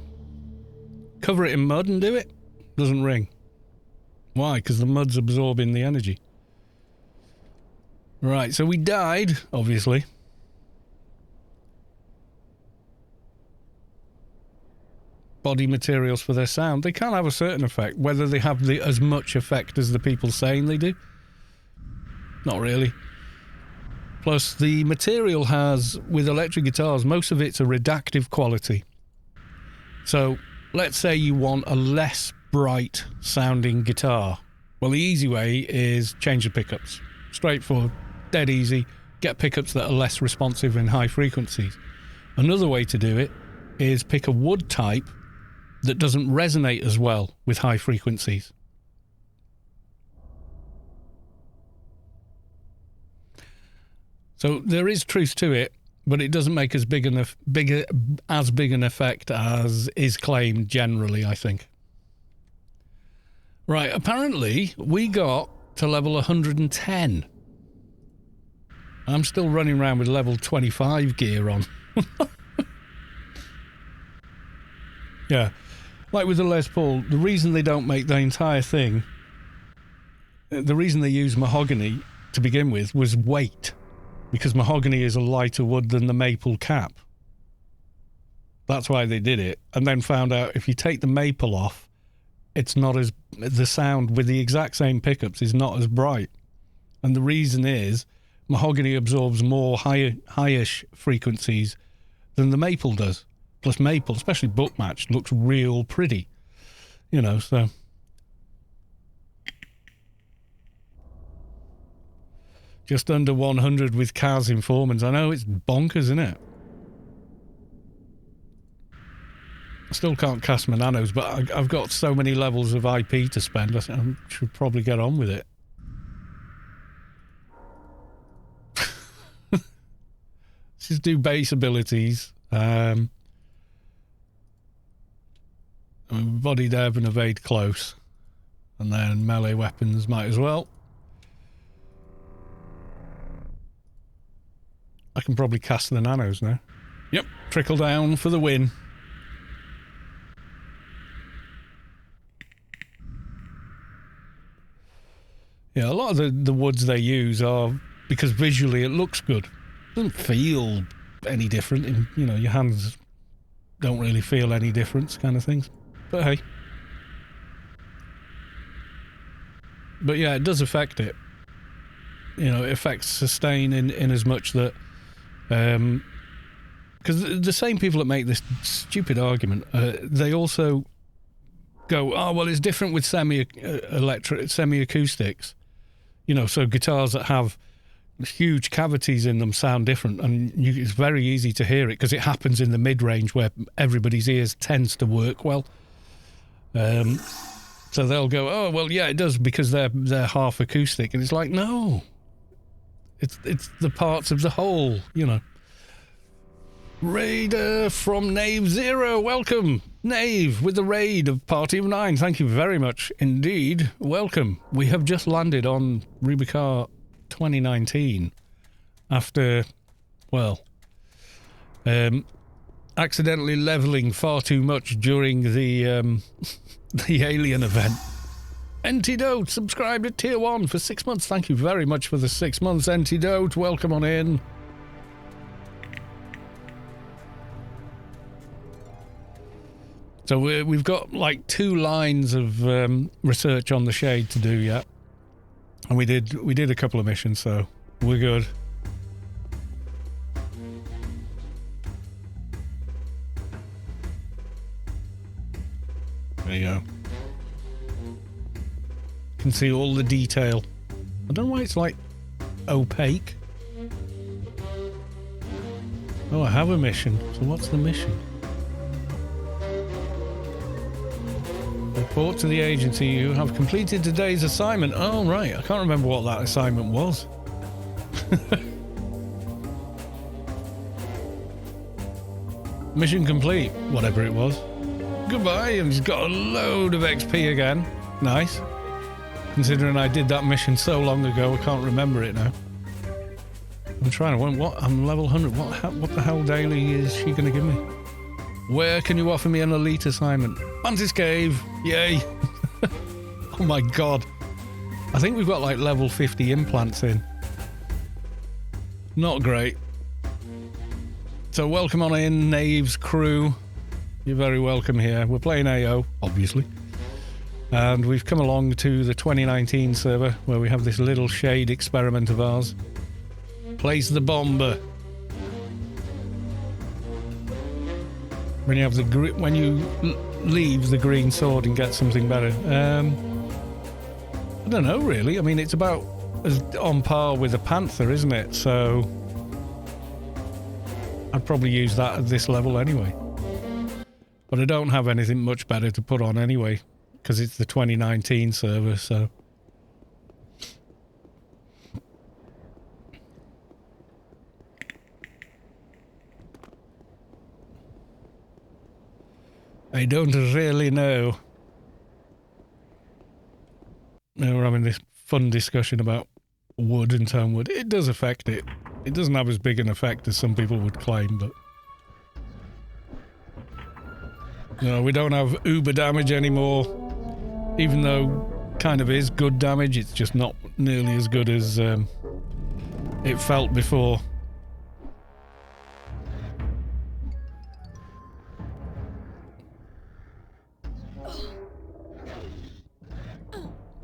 Cover it in mud and do it. Doesn't ring. Why? Because the mud's absorbing the energy. Right, so we died, obviously. Body materials for their sound. They can have a certain effect. Whether they have as much effect as the people saying they do? Not really. Plus, the material has, with electric guitars, most of it's a reductive quality. So, let's say you want a less bright sounding guitar. Well, the easy way is change the pickups. Straightforward, dead easy. Get pickups that are less responsive in high frequencies. Another way to do it is pick a wood type that doesn't resonate as well with high frequencies. So there is truth to it, but it doesn't make as big an effect as is claimed generally, I think. Right, apparently we got to level 110. I'm still running around with level 25 gear on. Yeah, like with the Les Paul, the reason they don't make the entire thing, the reason they use mahogany to begin with was weight, because mahogany is a lighter wood than the maple cap. That's why they did it. And then found out if you take the maple off, it's not as... The sound with the exact same pickups is not as bright. And the reason is mahogany absorbs more highish frequencies than the maple does. Plus maple, especially book matched, looks real pretty. You know, so... Just under 100 with Kaz informants. I know, it's bonkers, isn't it? I still can't cast my nanos, but I've got so many levels of IP to spend. I should probably get on with it. Just do base abilities. Body dev and evade close. And then melee weapons might as well. I can probably cast the nanos now. Yep, trickle down for the win. Yeah, a lot of the woods they use are because visually it looks good. It doesn't feel any different. You know, your hands don't really feel any difference kind of things. But hey. But yeah, it does affect it. You know, it affects sustain in as much that... Because the same people that make this stupid argument, they also go, oh, well, it's different with semi-acoustics. You know, so guitars that have huge cavities in them sound different, and it's very easy to hear it because it happens in the mid-range where everybody's ears tends to work well. So they'll go, oh, well, yeah, it does because they're half acoustic. And it's like, no. It's the parts of the whole, you know. Raider from Navezero, welcome. Nave with the raid of Party of 9. Thank you very much indeed. Welcome. We have just landed on Rubi-Ka 2019 after, well, accidentally leveling far too much during the the alien event. Antidote, subscribed at tier 1 for 6 months. Thank you very much for the 6 months, Antidote. Welcome on in. So we've got like 2 lines of research on the shade to do yet. And we did a couple of missions, so we're good. There you go. Can see all the detail. I don't know why it's like opaque. Oh, I have a mission. So what's the mission? Report to the agency. You have completed today's assignment. Oh, right. I can't remember what that assignment was. Mission complete. Whatever it was. Goodbye. And he's got a load of XP again. Nice. Considering I did that mission so long ago, I can't remember it now. I'm trying to... What? I'm level 100. What the hell daily is she going to give me? Where can you offer me an elite assignment? Mantis Cave. Yay. Oh my god. I think we've got like level 50 implants in. Not great. So welcome on in, Knave's crew. You're very welcome here. We're playing AO, obviously. And we've come along to the 2019 server where we have this little shade experiment of ours. Place the bomber. When you have when you leave the green sword and get something better. I don't know really. I mean, it's about as on par with a panther, isn't it? So I'd probably use that at this level anyway. But I don't have anything much better to put on anyway because it's the 2019 server. So. I don't really know. Now we're having this fun discussion about wood and town wood. It does affect it. It doesn't have as big an effect as some people would claim, but... No, we don't have uber damage anymore. Even though kind of is good damage, it's just not nearly as good as it felt before.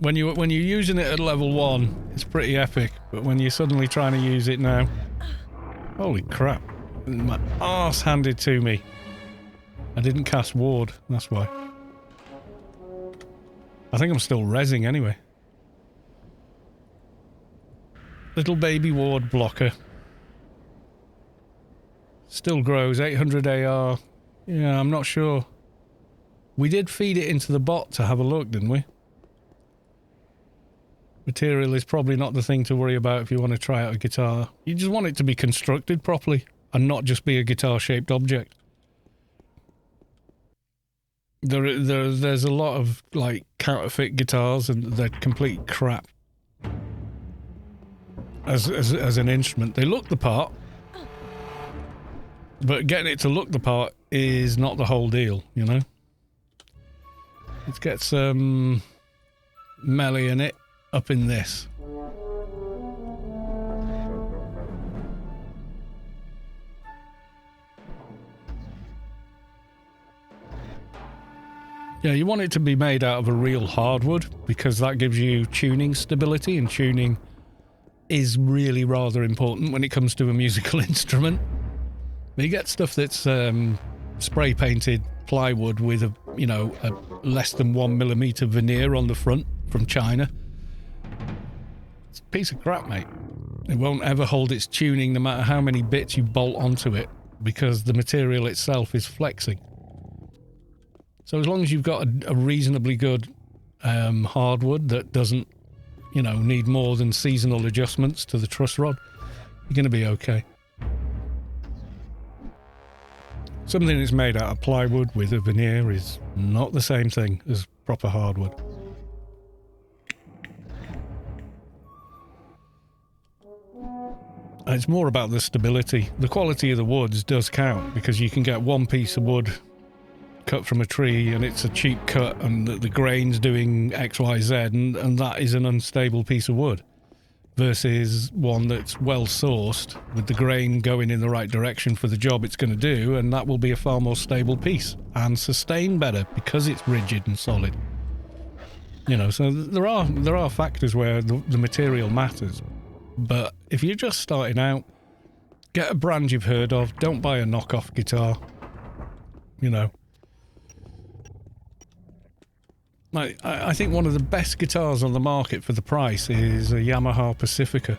When you're using it at level 1, it's pretty epic. But when you're suddenly trying to use it now, holy crap! My arse handed to me. I didn't cast ward. That's why. I think I'm still rezzing anyway. Little baby ward blocker. Still grows. 800 AR. Yeah, I'm not sure. We did feed it into the bot to have a look, didn't we? Material is probably not the thing to worry about if you want to try out a guitar. You just want it to be constructed properly and not just be a guitar-shaped object. There's a lot of, like, counterfeit guitars and they're complete crap. As an instrument. They look the part, but getting it to look the part is not the whole deal, you know? Let's get some melee in it up in this. Yeah, you want it to be made out of a real hardwood because that gives you tuning stability, and tuning is really rather important when it comes to a musical instrument. But you get stuff that's spray painted plywood with a less than 1mm veneer on the front from China. It's a piece of crap, mate. It won't ever hold its tuning no matter how many bits you bolt onto it because the material itself is flexing. So as long as you've got a reasonably good hardwood that doesn't, need more than seasonal adjustments to the truss rod, you're going to be okay. Something that's made out of plywood with a veneer is not the same thing as proper hardwood. It's more about the stability. The quality of the woods does count because you can get one piece of wood cut from a tree and it's a cheap cut and the grain's doing XYZ and that is an unstable piece of wood versus one that's well sourced with the grain going in the right direction for the job it's going to do, and that will be a far more stable piece and sustain better because it's rigid and solid. So there are factors where the material matters, but if you're just starting out, get a brand you've heard of. Don't buy a knockoff guitar. I think one of the best guitars on the market for the price is a Yamaha Pacifica.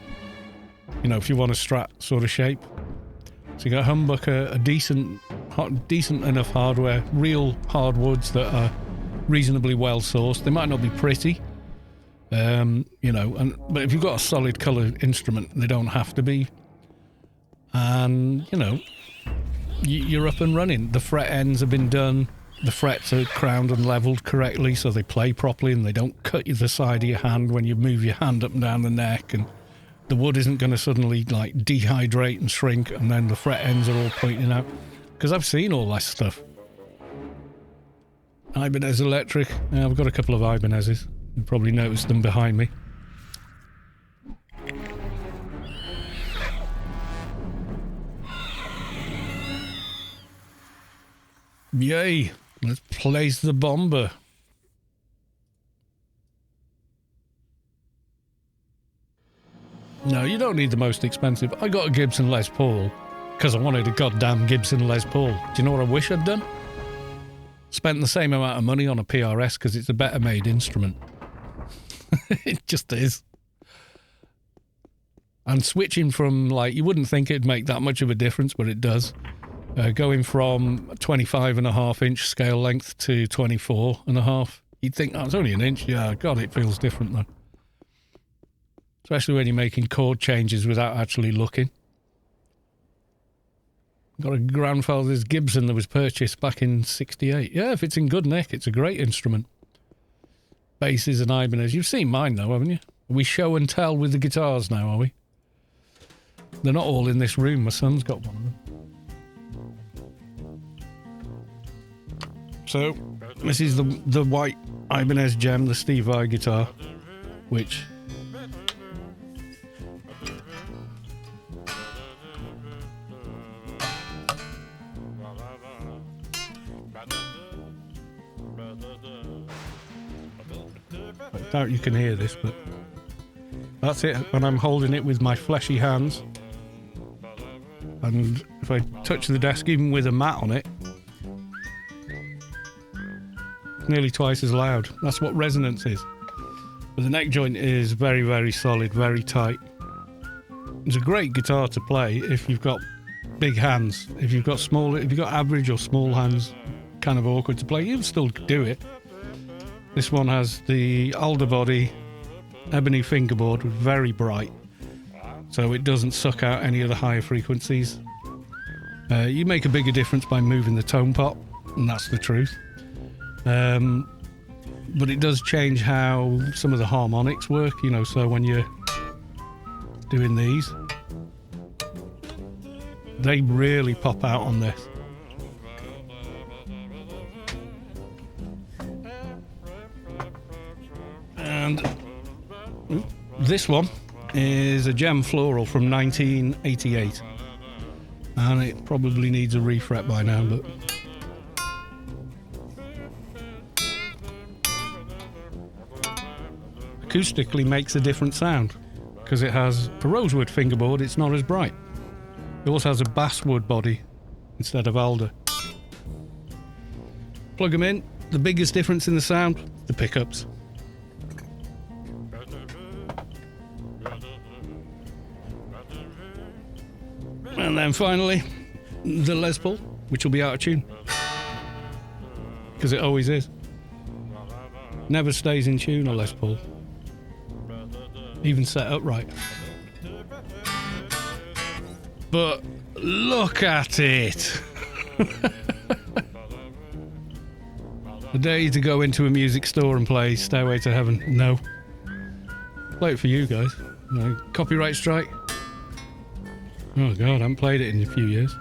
If you want a Strat sort of shape. So you got a humbucker, a decent enough hardware, real hardwoods that are reasonably well sourced. They might not be pretty, but if you've got a solid coloured instrument, they don't have to be. And you're up and running. The fret ends have been done. The frets are crowned and levelled correctly so they play properly and they don't cut you the side of your hand when you move your hand up and down the neck, and the wood isn't going to suddenly like dehydrate and shrink and then the fret ends are all pointing out, because I've seen all that stuff. Ibanez Electric. I've got a couple of Ibanezes. You've probably noticed them behind me. Yay! Let's place the bomber. No, you don't need the most expensive. I got a Gibson Les Paul because I wanted a goddamn Gibson Les Paul. Do you know what I wish I'd done? Spent the same amount of money on a PRS because it's a better made instrument. It just is. And switching from, you wouldn't think it'd make that much of a difference, but it does. Going from 25.5 inch scale length to 24.5. You'd think, it's only an inch. Yeah, God, it feels different though. Especially when you're making chord changes without actually looking. Got a grandfather's Gibson that was purchased back in '68. Yeah, if it's in good nick, it's a great instrument. Basses and Ibanez. You've seen mine though, haven't you? We show and tell with the guitars now, are we? They're not all in this room. My son's got one of them. So, this is the white Ibanez Gem, the Steve Vai guitar, which I doubt you can hear this, but that's it when I'm holding it with my fleshy hands. And if I touch the desk even with a mat on it, it's nearly twice as loud. That's what resonance is. But the neck joint is very, very solid, very tight. It's a great guitar to play if you've got big hands. If you've got average or small hands, kind of awkward to play, you can still do it. This one has the alder body, ebony fingerboard, very bright, so it doesn't suck out any of the higher frequencies. You make a bigger difference by moving the tone pot, and that's the truth. But it does change how some of the harmonics work, you know, so when you're doing these, they really pop out on this. And this one is a gem floral from 1988, and it probably needs a refret by now, but acoustically makes a different sound because it has a rosewood fingerboard. It's not as bright. It also has a basswood body instead of alder. Plug them in. The biggest difference in the sound, the pickups. And then finally, the Les Paul, which will be out of tune. Because it always is. Never stays in tune, a Les Paul. Even set upright. But look at it! The day to go into a music store and play Stairway to Heaven. No. Play it for you guys. No. Copyright strike. Oh god, I haven't played it in a few years.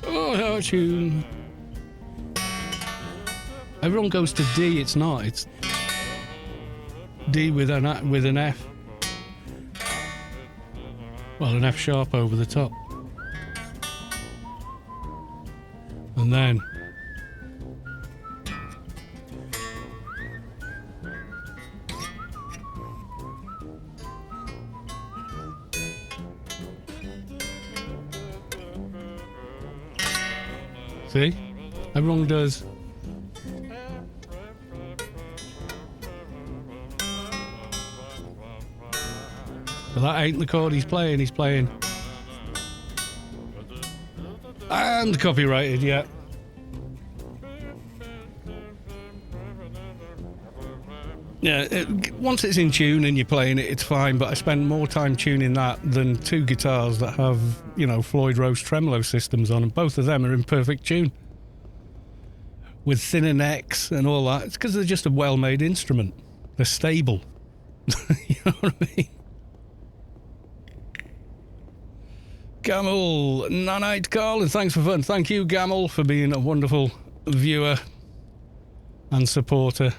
Oh, how tune. Everyone goes to D, it's not. It's D with an F. Well, an F sharp over the top. And then see? Everyone does. But that ain't the chord he's playing. And copyrighted, yeah. Yeah, once it's in tune and you're playing it, it's fine, but I spend more time tuning that than two guitars that have, you know, Floyd Rose tremolo systems on, and both of them are in perfect tune. With thinner necks and all that. It's because they're just a well-made instrument. They're stable. You know what I mean? Gamel, Nanite Carl, and thanks for fun. Thank you, Gamel, for being a wonderful viewer and supporter.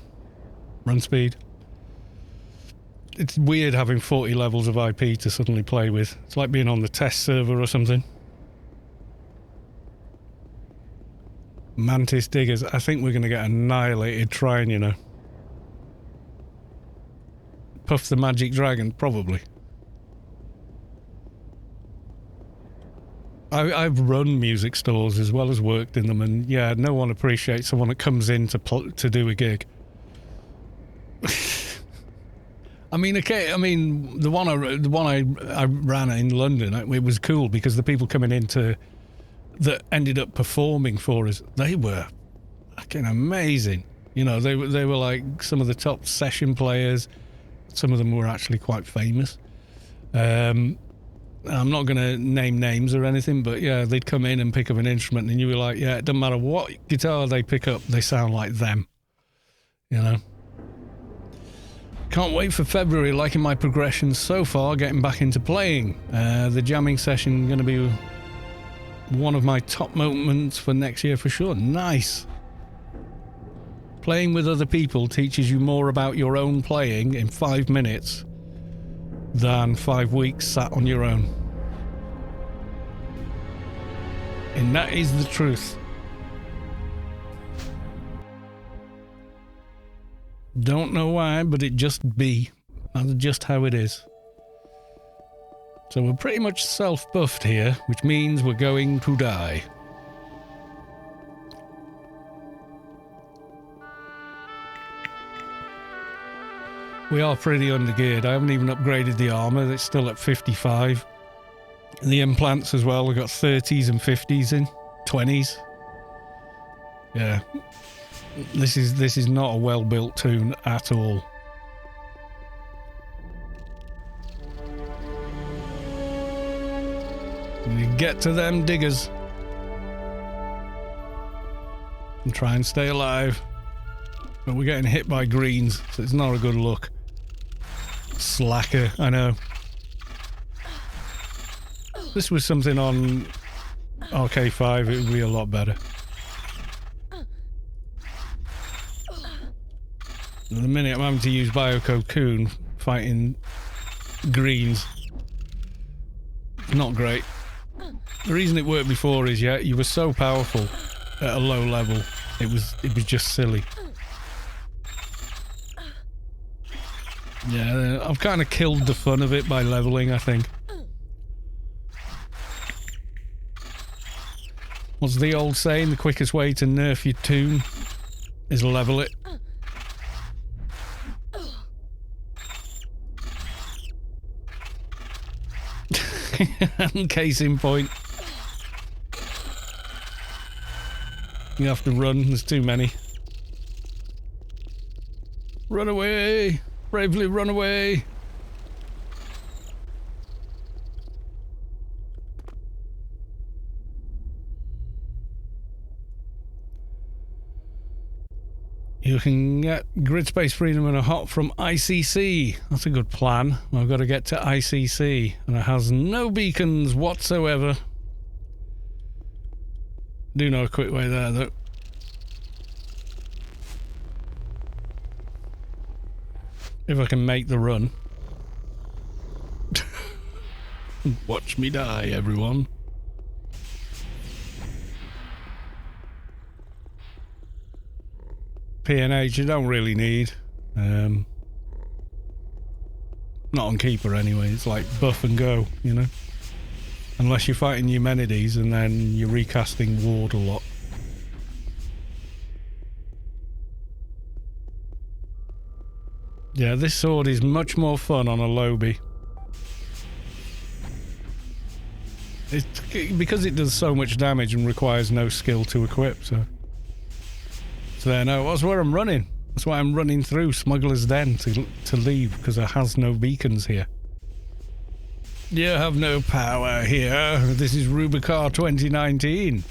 Run speed. It's weird having 40 levels of IP to suddenly play with. It's like being on the test server or something. Mantis diggers. I think we're going to get annihilated trying, you know. Puff the Magic Dragon, probably. I've run music stores as well as worked in them, and yeah, no one appreciates someone that comes in to do a gig. I mean, okay. I mean, the one I ran in London, it was cool because the people coming in that ended up performing for us, they were fucking amazing. You know, they were like some of the top session players. Some of them were actually quite famous. I'm not going to name names or anything, but yeah, they'd come in and pick up an instrument, and you were like, yeah, it doesn't matter what guitar they pick up, they sound like them. You know? Can't wait for February, liking my progression so far, getting back into playing. The jamming session going to be one of my top moments for next year for sure. Nice. Playing with other people teaches you more about your own playing in 5 minutes than 5 weeks sat on your own. And that is the truth. Don't know why, but it just be. That's just how it is. So we're pretty much self-buffed here, which means we're going to die. We are pretty undergeared. I haven't even upgraded the armor. It's still at 55. And the implants as well. We've got 30s and 50s in. 20s. Yeah. This is not a well-built toon at all. You get to them diggers. And try and stay alive. But we're getting hit by greens, so it's not a good look. Slacker, I know. If this was something on RK5, it would be a lot better. At the minute I'm having to use Bio-Cocoon fighting greens. Not great. The reason it worked before is, yeah, you were so powerful at a low level. It was just silly. Yeah, I've kind of killed the fun of it by leveling, I think. What's the old saying? The quickest way to nerf your toon is level it. Case in point. You have to run, there's too many. Run away! Bravely run away! You can get grid space freedom and a hop from ICC. That's a good plan. I've got to get to ICC, and it has no beacons whatsoever. Do know a quick way there, though. If I can make the run. Watch me die, everyone. PNH you don't really need. Not on Keeper anyway, it's like buff and go, you know? Unless you're fighting Eumenides and then you're recasting Ward a lot. Yeah, this sword is much more fun on a Lobby. It's because it does so much damage and requires no skill to equip, so there, no, that's where I'm running. That's why I'm running through Smuggler's Den to leave, because there has no beacons here. You have no power here. This is Rubi-Ka 2019.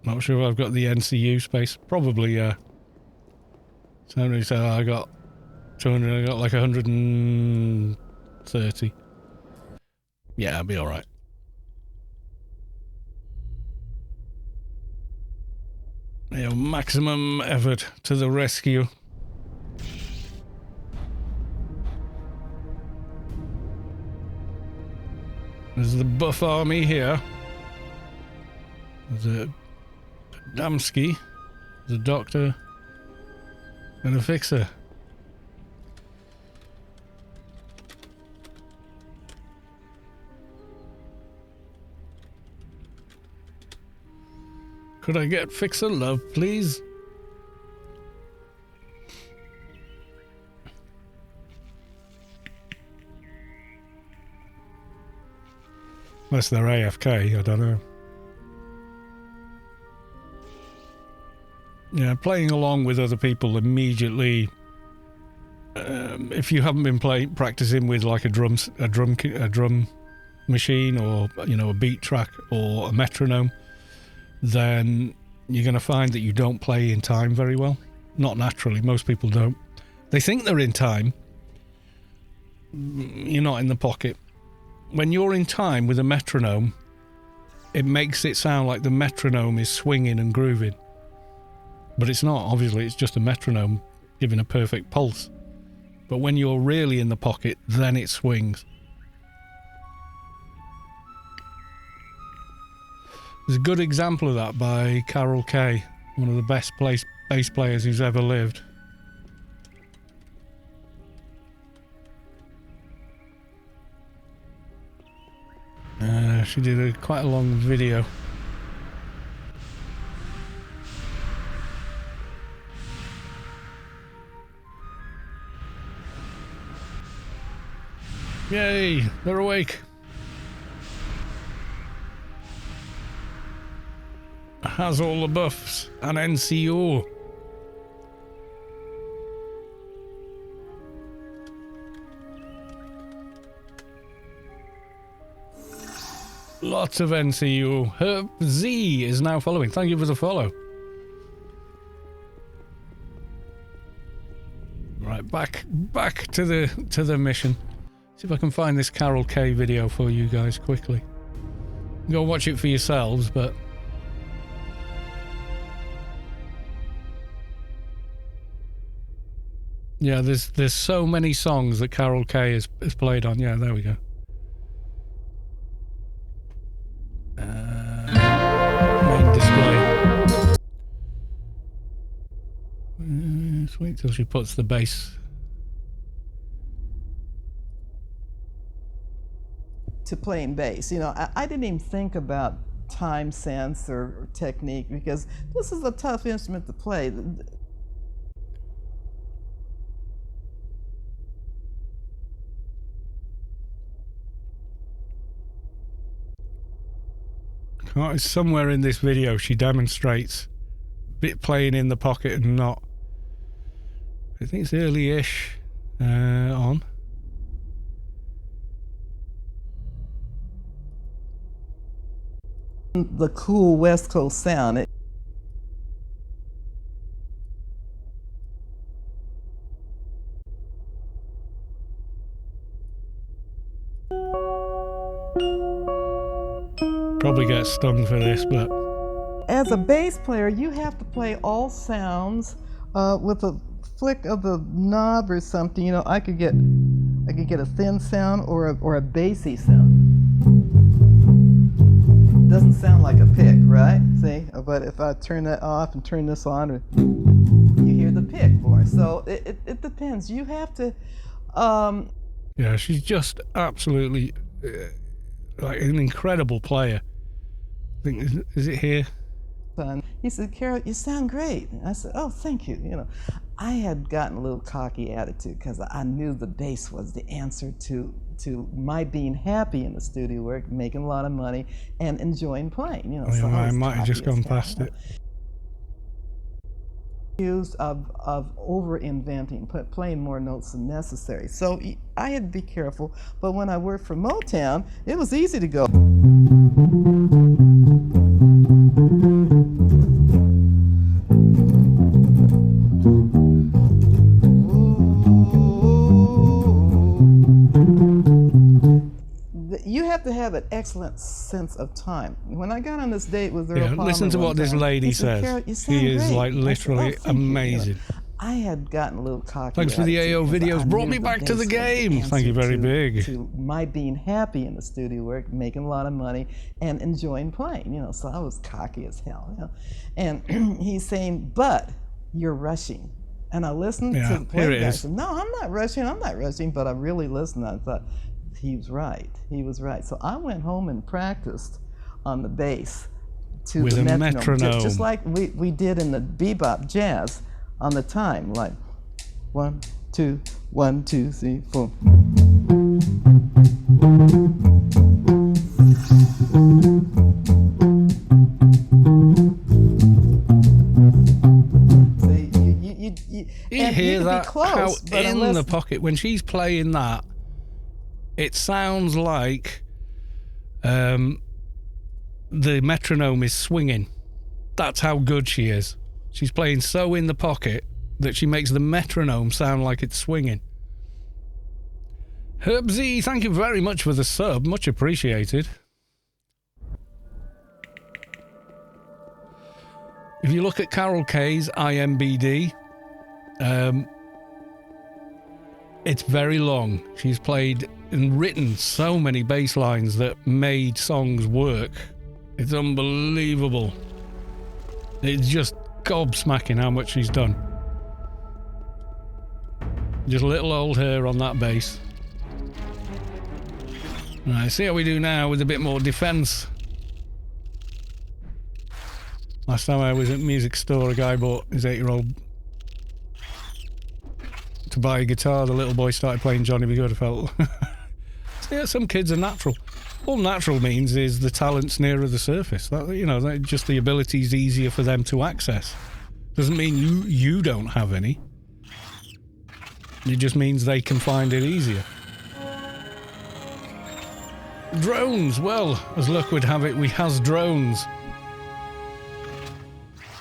Not sure if I've got the NCU space. Probably, yeah. Somebody said I got 200, I got like 130. Yeah, I'll be alright. Yeah, maximum effort to the rescue. There's the buff army here. There's a Damsky, there's a doctor, and a fixer. Could I get fixer love, please? Unless they're AFK, I don't know. Yeah, playing along with other people immediately. If you haven't been practicing with like a drum machine, or you know, a beat track or a metronome, then you're going to find that you don't play in time very well. Not naturally, most people don't. They think they're in time. You're not in the pocket. When you're in time with a metronome, it makes it sound like the metronome is swinging and grooving. But it's not, obviously, it's just a metronome giving a perfect pulse. But when you're really in the pocket, then it swings. There's a good example of that by Carol Kaye, one of the best bass players who's ever lived. She did quite a long video. Yay, they're awake. Has all the buffs and NCO. Lots of NCO. Herb Z is now following. Thank you for the follow. Right, back to the mission. See if I can find this Carol Kaye video for you guys quickly. Go watch it for yourselves, but yeah, there's so many songs that Carol Kaye has played on. Yeah, there we go. Main display. Let's wait till she puts the bass. To playing bass, you know, I didn't even think about time sense or technique, because this is a tough instrument to play. Somewhere in this video she demonstrates bit playing in the pocket and not. I think it's early-ish on. The cool West Coast sound. Probably get stung for this, but As a bass player, you have to play all sounds with a flick of the knob or something. You know, I could get a thin sound or a bassy sound. Doesn't sound like a pick, right? See, but if I turn that off and turn this on, you hear the pick more. So it depends. You have to. Yeah, she's just absolutely like an incredible player. I think is it here? He said, "Carol, you sound great." And I said, "Oh, thank you." You know, I had gotten a little cocky attitude because I knew the bass was the answer to my being happy in the studio work, making a lot of money, and enjoying playing. You know, Oh, so yeah, I might have just gone past it. Used of over inventing, playing more notes than necessary. So I had to be careful. But when I worked for Motown, it was easy to go. You have to have an excellent sense of time. When I got on this date with Earl Palmer, listen to what this lady says. She is like literally amazing. You know, I had gotten a little cocky. Thanks for the AO videos. Brought me back to the game. Thank you very big. To my being happy in the studio work, making a lot of money, and enjoying playing. You know, so I was cocky as hell. You know, and he's saying, "But you're rushing." And I listened to the playback. I said, "No, I'm not rushing." But I really listened. I thought, he was right. He was right. So I went home and practiced on the bass to with the metronome. Just like we did in the bebop jazz on the time, like 1, 2, 1, 2, 3, 4. You hear that? How in the pocket when she's playing that. It sounds like the metronome is swinging. That's how good she is. She's playing so in the pocket that she makes the metronome sound like it's swinging. Herb Z, thank you very much for the sub. Much appreciated. If you look at Carol Kaye's IMBD, it's very long. She's played and written so many bass lines that made songs work It's unbelievable. It's just gobsmacking how much she's done. Just little old her on that base. Right, see how we do now with a bit more defense. Last time I was at a music store, a guy bought his 8-year-old to buy a guitar. The little boy started playing Johnny B. Good. I felt... Yeah, some kids are natural. All natural means is the talent's nearer the surface. That, you know, that just the ability's easier for them to access. Doesn't mean you don't have any. It just means they can find it easier. Drones, well, as luck would have it, we has drones.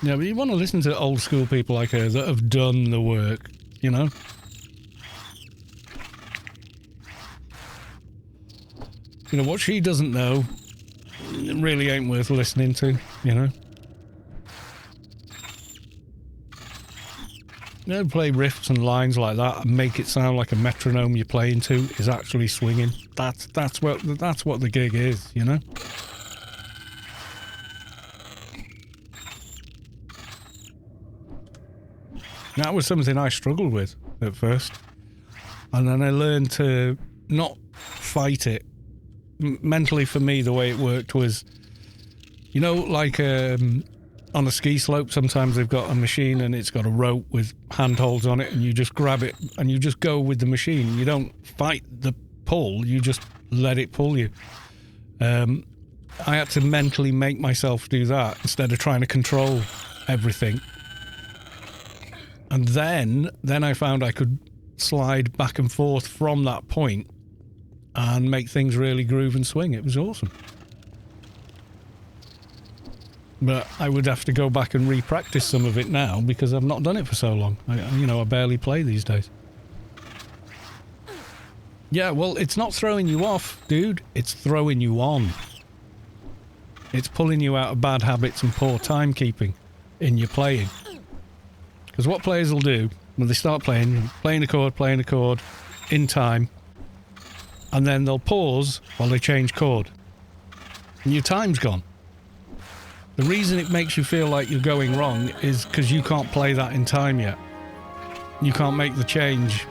Yeah, but you want to listen to old school people like her that have done the work, you know? You know, what she doesn't know, it really ain't worth listening to, you know? You know, play riffs and lines like that and make it sound like a metronome you're playing to is actually swinging. That's what the gig is, you know? That was something I struggled with at first. And then I learned to not fight it. Mentally, for me, the way it worked was, you know, like on a ski slope, sometimes they've got a machine and it's got a rope with handholds on it, and you just grab it and you just go with the machine. You don't fight the pull, you just let it pull you. I had to mentally make myself do that instead of trying to control everything. And then I found I could slide back and forth from that point and make things really groove and swing. It was awesome. But I would have to go back and re-practice some of it now because I've not done it for so long. I barely play these days. Yeah, well, it's not throwing you off, dude. It's throwing you on. It's pulling you out of bad habits and poor timekeeping in your playing. Because what players will do when they start playing a chord in time, and then they'll pause while they change chord. And your time's gone. The reason it makes you feel like you're going wrong is because you can't play that in time yet. You can't make the change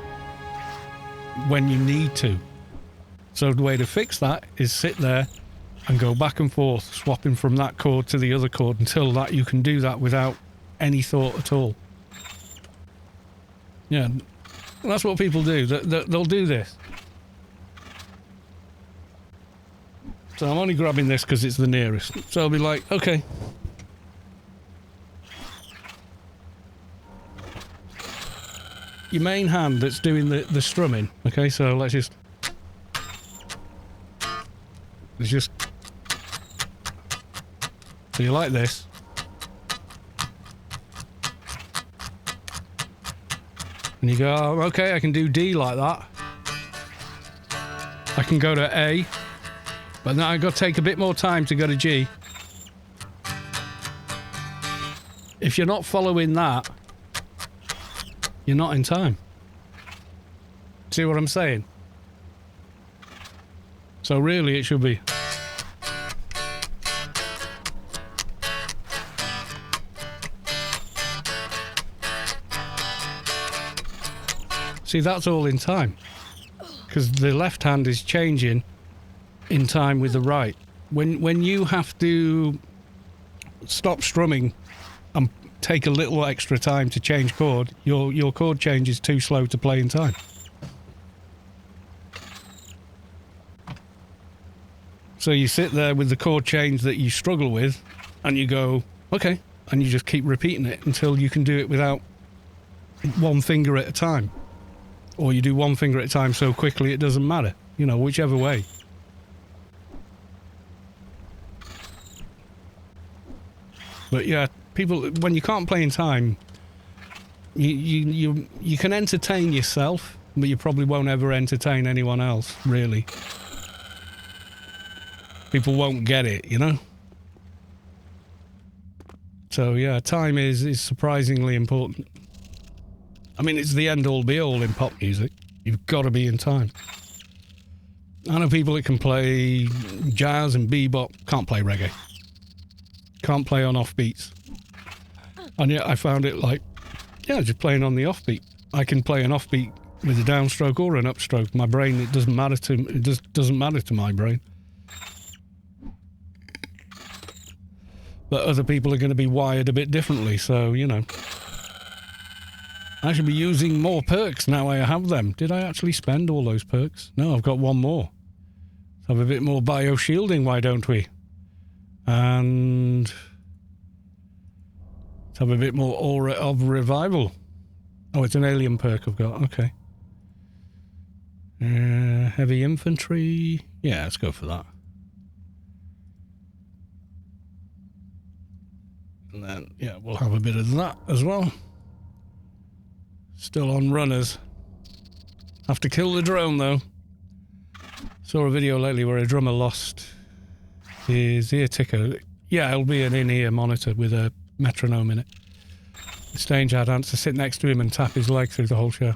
when you need to. So the way to fix that is sit there and go back and forth, swapping from that chord to the other chord until that you can do that without any thought at all. Yeah, that's what people do. They'll do this. So I'm only grabbing this because it's the nearest. So I'll be like, okay. Your main hand that's doing the strumming. Okay, so let's just... So you like this. And you go, oh, okay, I can do D like that. I can go to A. But now I've got to take a bit more time to go to G. If you're not following that, you're not in time. See what I'm saying? So really it should be... See, that's all in time. Because the left hand is changing in time with the right. When you have to stop strumming and take a little extra time to change chord, your chord change is too slow to play in time. So you sit there with the chord change that you struggle with and you go, okay, and you just keep repeating it until you can do it without one finger at a time. Or you do one finger at a time so quickly it doesn't matter, you know, whichever way. But yeah, people, when you can't play in time, you can entertain yourself, but you probably won't ever entertain anyone else, really. People won't get it, you know? So yeah, time is surprisingly important. I mean, it's the end-all be-all in pop music. You've got to be in time. I know people that can play jazz and bebop, can't play reggae. Can't play on offbeats. And yet I found it like, yeah, just playing on the offbeat. I can play an offbeat with a downstroke or an upstroke. My brain, it doesn't matter to my brain. But other people are going to be wired a bit differently, so, you know. I should be using more perks now I have them. Did I actually spend all those perks? No, I've got one more. Let's have a bit more bio-shielding, why don't we? And let's have a bit more aura of revival. Oh, it's an alien perk I've got, okay. Heavy infantry. Yeah, let's go for that. And then, yeah, we'll have a bit of that as well. Still on runners. Have to kill the drone, though. Saw a video lately where a drummer lost his ear ticker. Yeah, it'll be an in-ear monitor with a metronome in it. The stage had had to sit next to him and tap his leg through the whole show.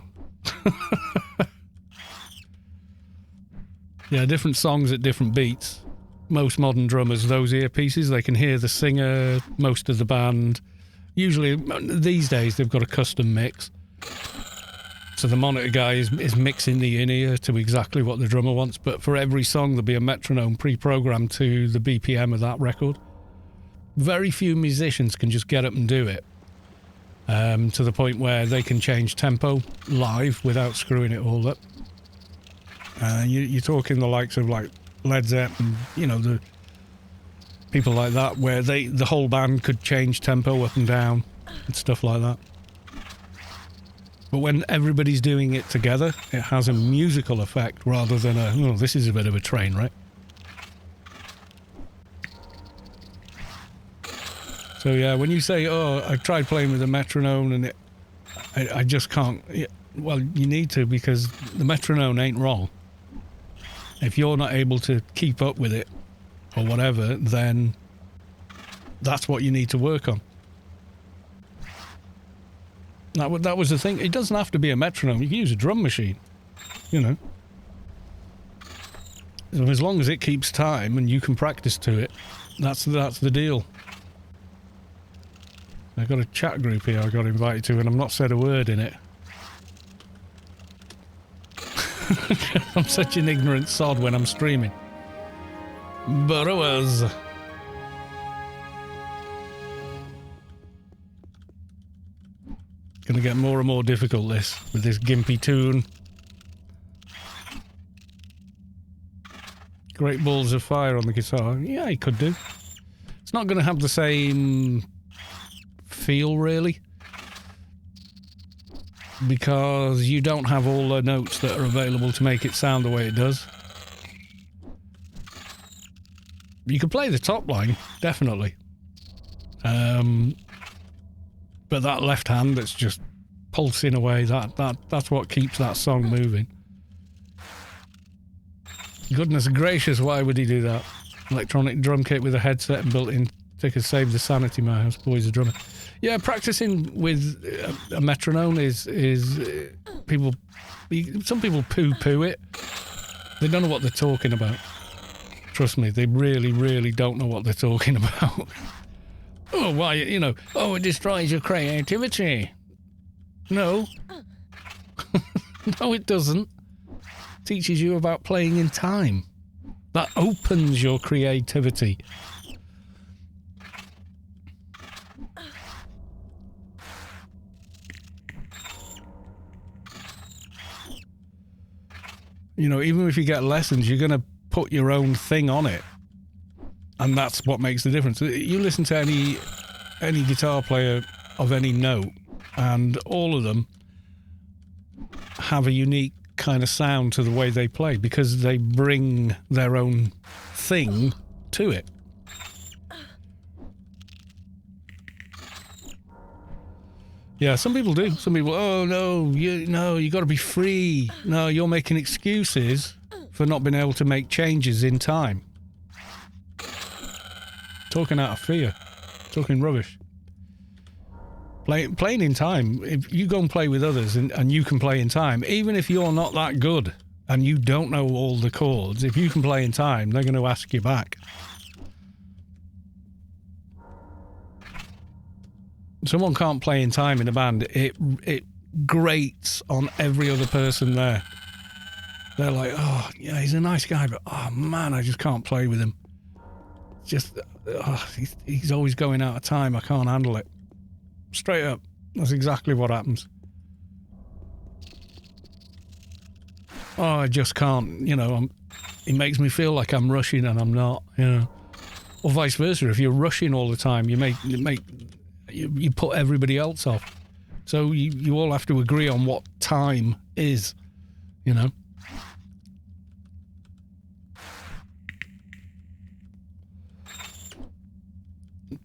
Yeah, different songs at different beats. Most modern drummers, those earpieces, they can hear the singer, most of the band. Usually, these days, they've got a custom mix. So the monitor guy is mixing the in-ear to exactly what the drummer wants, but for every song there'll be a metronome pre-programmed to the BPM of that record. Very few musicians can just get up and do it, to the point where they can change tempo live without screwing it all up. You're talking the likes of like Led Zeppelin, you know, the people like that, where the whole band could change tempo up and down and stuff like that. But when everybody's doing it together, it has a musical effect rather than oh, this is a bit of a train wreck. So yeah, when you say, oh, I've tried playing with a metronome and I just can't, well, you need to, because the metronome ain't wrong. If you're not able to keep up with it or whatever, then that's what you need to work on. That was the thing. It doesn't have to be a metronome. You can use a drum machine, you know. So as long as it keeps time and you can practice to it, that's the deal. I've got a chat group here I got invited to and I've not said a word in it. I'm such an ignorant sod when I'm streaming. But it was. Gonna get more and more difficult with this gimpy tune. Great balls of fire on the guitar. Yeah, he could do. It's not gonna have the same feel, really. Because you don't have all the notes that are available to make it sound the way it does. You could play the top line, definitely. But that left hand that's just pulsing away, that's what keeps that song moving. Goodness gracious, why would he do that? Electronic drum kit with a headset and built-in ticker save the sanity, my house boy's a drummer. Yeah, practicing with a metronome is people. Some people poo-poo it. They don't know what they're talking about. Trust me, they really, really don't know what they're talking about. Oh, why, you know? Oh, it destroys your creativity. No, no, it doesn't. It teaches you about playing in time. That opens your creativity. You know, even if you get lessons, you're going to put your own thing on it. And that's what makes the difference. You listen to any guitar player of any note, and all of them have a unique kind of sound to the way they play because they bring their own thing to it. Yeah, some people do. Some people, oh no, you got to be free. No, you're making excuses for not being able to make changes in time. Talking out of fear. Talking rubbish. Playing in time, if you go and play with others and you can play in time, even if you're not that good and you don't know all the chords, if you can play in time, they're going to ask you back. someone can't play in time in a band, it grates on every other person there. They're like, oh, yeah, he's a nice guy, but oh man, I just can't play with him. Just, he's always going out of time. I can't handle it. Straight up. That's exactly what happens. Oh, I just can't, you know, it makes me feel like I'm rushing and I'm not, you know. Or vice versa. If you're rushing all the time, you put everybody else off. So you all have to agree on what time is, you know.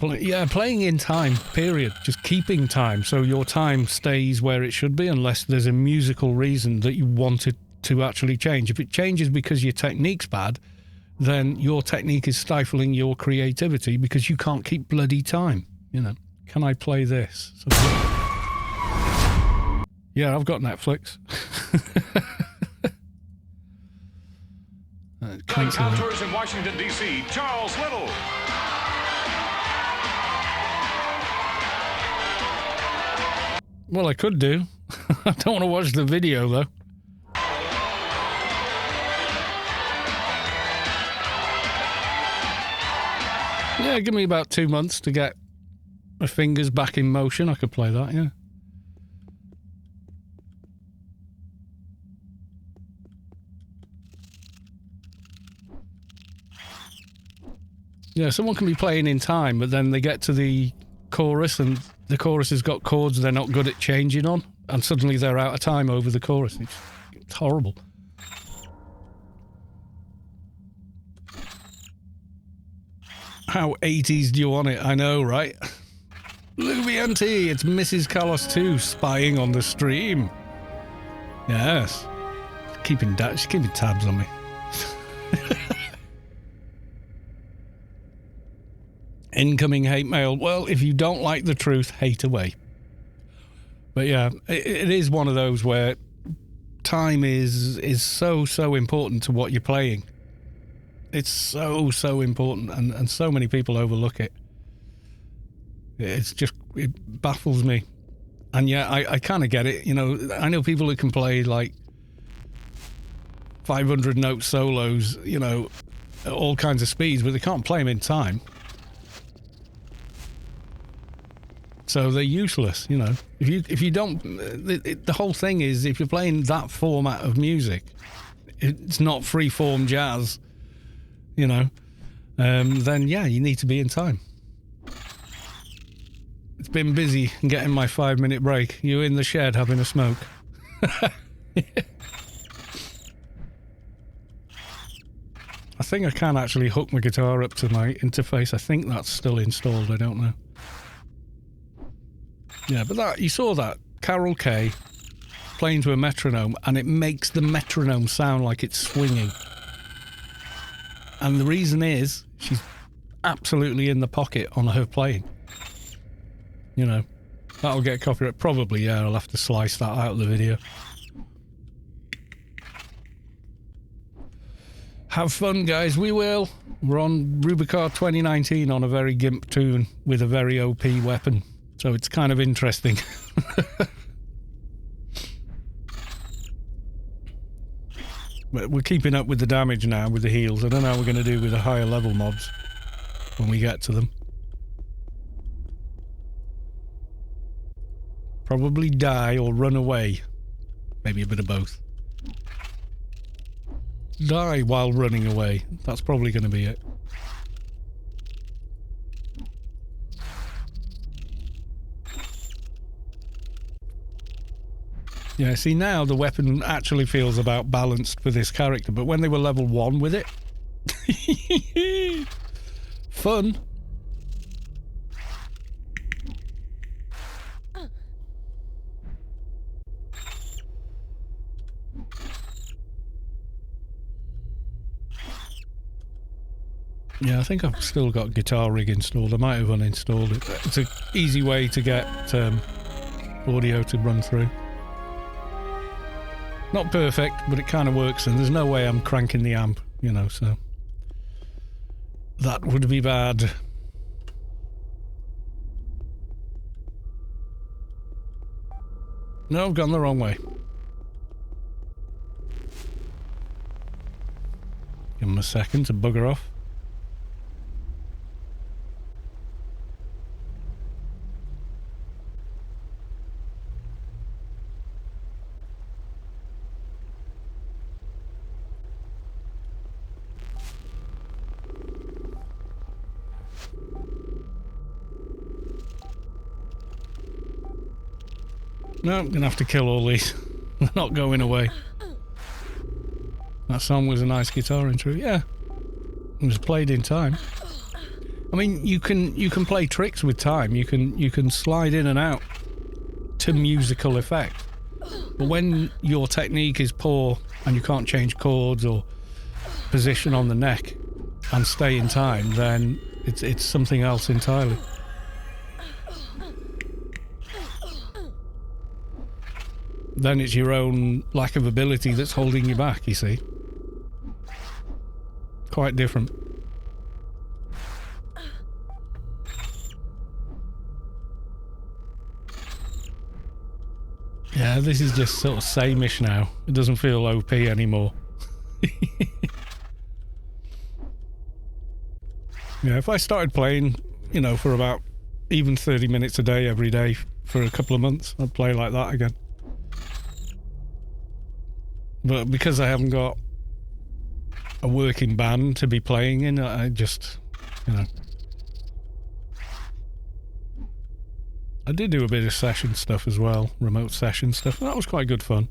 Yeah, playing in time, period. Just keeping time, so your time stays where it should be, unless there's a musical reason that you want it to actually change. If it changes because your technique's bad, then your technique is stifling your creativity because you can't keep bloody time, you know. Can I play this? So, yeah, I've got Netflix. Contours in Washington, D.C., Charles Little. Well, I could do. I don't want to watch the video, though. Yeah, give me about 2 months to get my fingers back in motion. I could play that, yeah. Yeah, someone can be playing in time, but then they get to the chorus and the chorus has got chords they're not good at changing on, and suddenly they're out of time over the chorus. It's horrible. How 80s do you want it? I know, right? Rubi-Ka, it's Mrs. Carlos 2 spying on the stream. Yes. She's keeping tabs on me. Incoming hate mail. Well, if you don't like the truth, hate away. But yeah, it is one of those where time is so important to what you're playing. It's so important, and so many people overlook it. It baffles me. And yeah, I kind of get it. You know, I know people who can play like 500 note solos, you know, at all kinds of speeds, but they can't play them in time. So they're useless, you know. If you don't, the whole thing is, if you're playing that format of music, it's not free-form jazz, you know, then yeah, you need to be in time. It's been busy getting my 5-minute break. You in the shed having a smoke? I think I can actually hook my guitar up to my interface. I think that's still installed. I don't know. Yeah, but that, you saw that Carol Kaye playing to a metronome, and it makes the metronome sound like it's swinging. And the reason is she's absolutely in the pocket on her playing. You know, that'll get copyright. Probably, yeah, I'll have to slice that out of the video. Have fun, guys. We will. We're on Rubi-Ka 2019 on a very gimp tune with a very OP weapon. So it's kind of interesting. But we're keeping up with the damage now with the heals. I don't know how we're going to do with the higher level mobs when we get to them. Probably die or run away. Maybe a bit of both. Die while running away. That's probably going to be it. Yeah, see, now the weapon actually feels about balanced for this character, but when they were level 1 with it... Fun. Yeah, I think I've still got Guitar Rig installed. I might have uninstalled it. It's an easy way to get audio to run through. Not perfect, but it kind of works, and there's no way I'm cranking the amp, you know, so... That would be bad. No, I've gone the wrong way. Give him a second to bugger off. No, I'm gonna have to kill all these. They're not going away. That song was a nice guitar intro. Yeah, it was played in time. I mean, you can play tricks with time. You can slide in and out to musical effect. But when your technique is poor and you can't change chords or position on the neck and stay in time, then it's something else entirely. Then it's your own lack of ability that's holding you back, you see. Quite different. Yeah, this is just sort of same-ish now. It doesn't feel OP anymore. Yeah, if I started playing, you know, for about even 30 minutes a day every day for a couple of months, I'd play like that again. But because I haven't got a working band to be playing in, I just, you know. I did do a bit of session stuff as well, remote session stuff. That was quite good fun.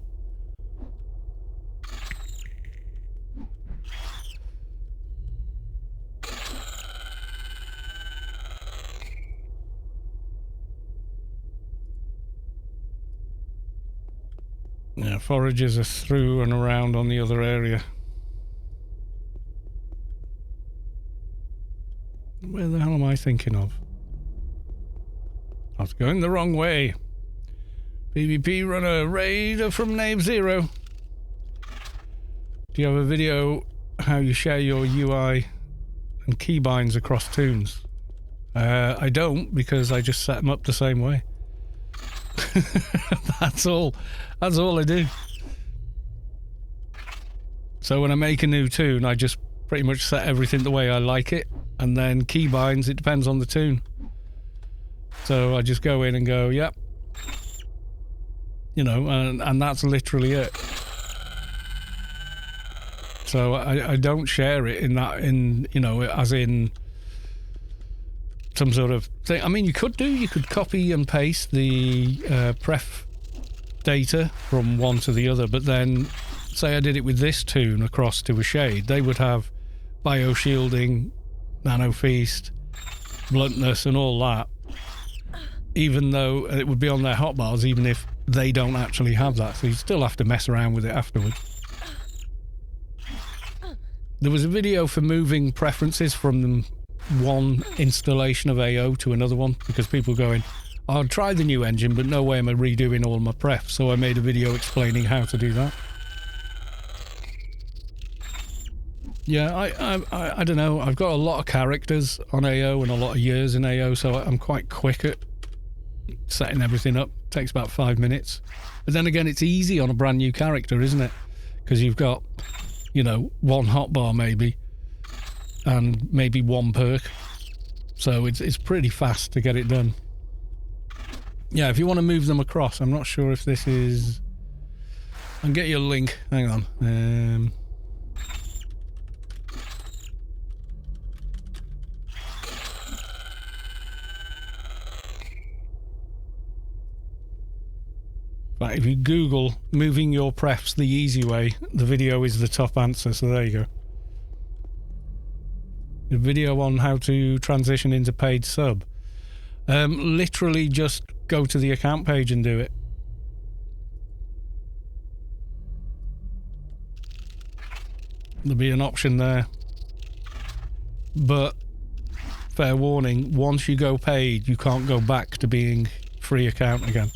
Yeah, foragers are through and around on the other area. Where the hell am I thinking of? I was going the wrong way. PvP runner raider from Navezero. Do you have a video how you share your UI and keybinds across tunes? I don't, because I just set them up the same way. That's all I do. So when I make a new tune, I just pretty much set everything the way I like it, and then keybinds, it depends on the tune. So I just go in and go, yep, you know, and that's literally it. So I don't share it in you know, as in some sort of thing. I mean, you could copy and paste the pref data from one to the other, but then say I did it with this tune across to a shade, they would have bio-shielding, nano feast, bluntness and all that, even though it would be on their hotbars, even if they don't actually have that. So you still have to mess around with it afterwards. There was a video for moving preferences from one installation of AO to another one, because people going, I'll try the new engine, but no way am I redoing all my pref. So I made a video explaining how to do that. Yeah, I don't know. I've got a lot of characters on AO and a lot of years in AO, so I'm quite quick at setting everything up. It takes about 5 minutes. But then again, it's easy on a brand new character, isn't it? Because you've got, you know, one hotbar maybe, and maybe one perk. So it's pretty fast to get it done. Yeah, if you want to move them across, I'm not sure if this is... I'll get you a link. Hang on. Right, if you Google moving your prefs the easy way, the video is the top answer, so there you go. The video on how to transition into paid sub. Literally just go to the account page and do it. There'll be an option there. But, fair warning, once you go paid, you can't go back to being free account again.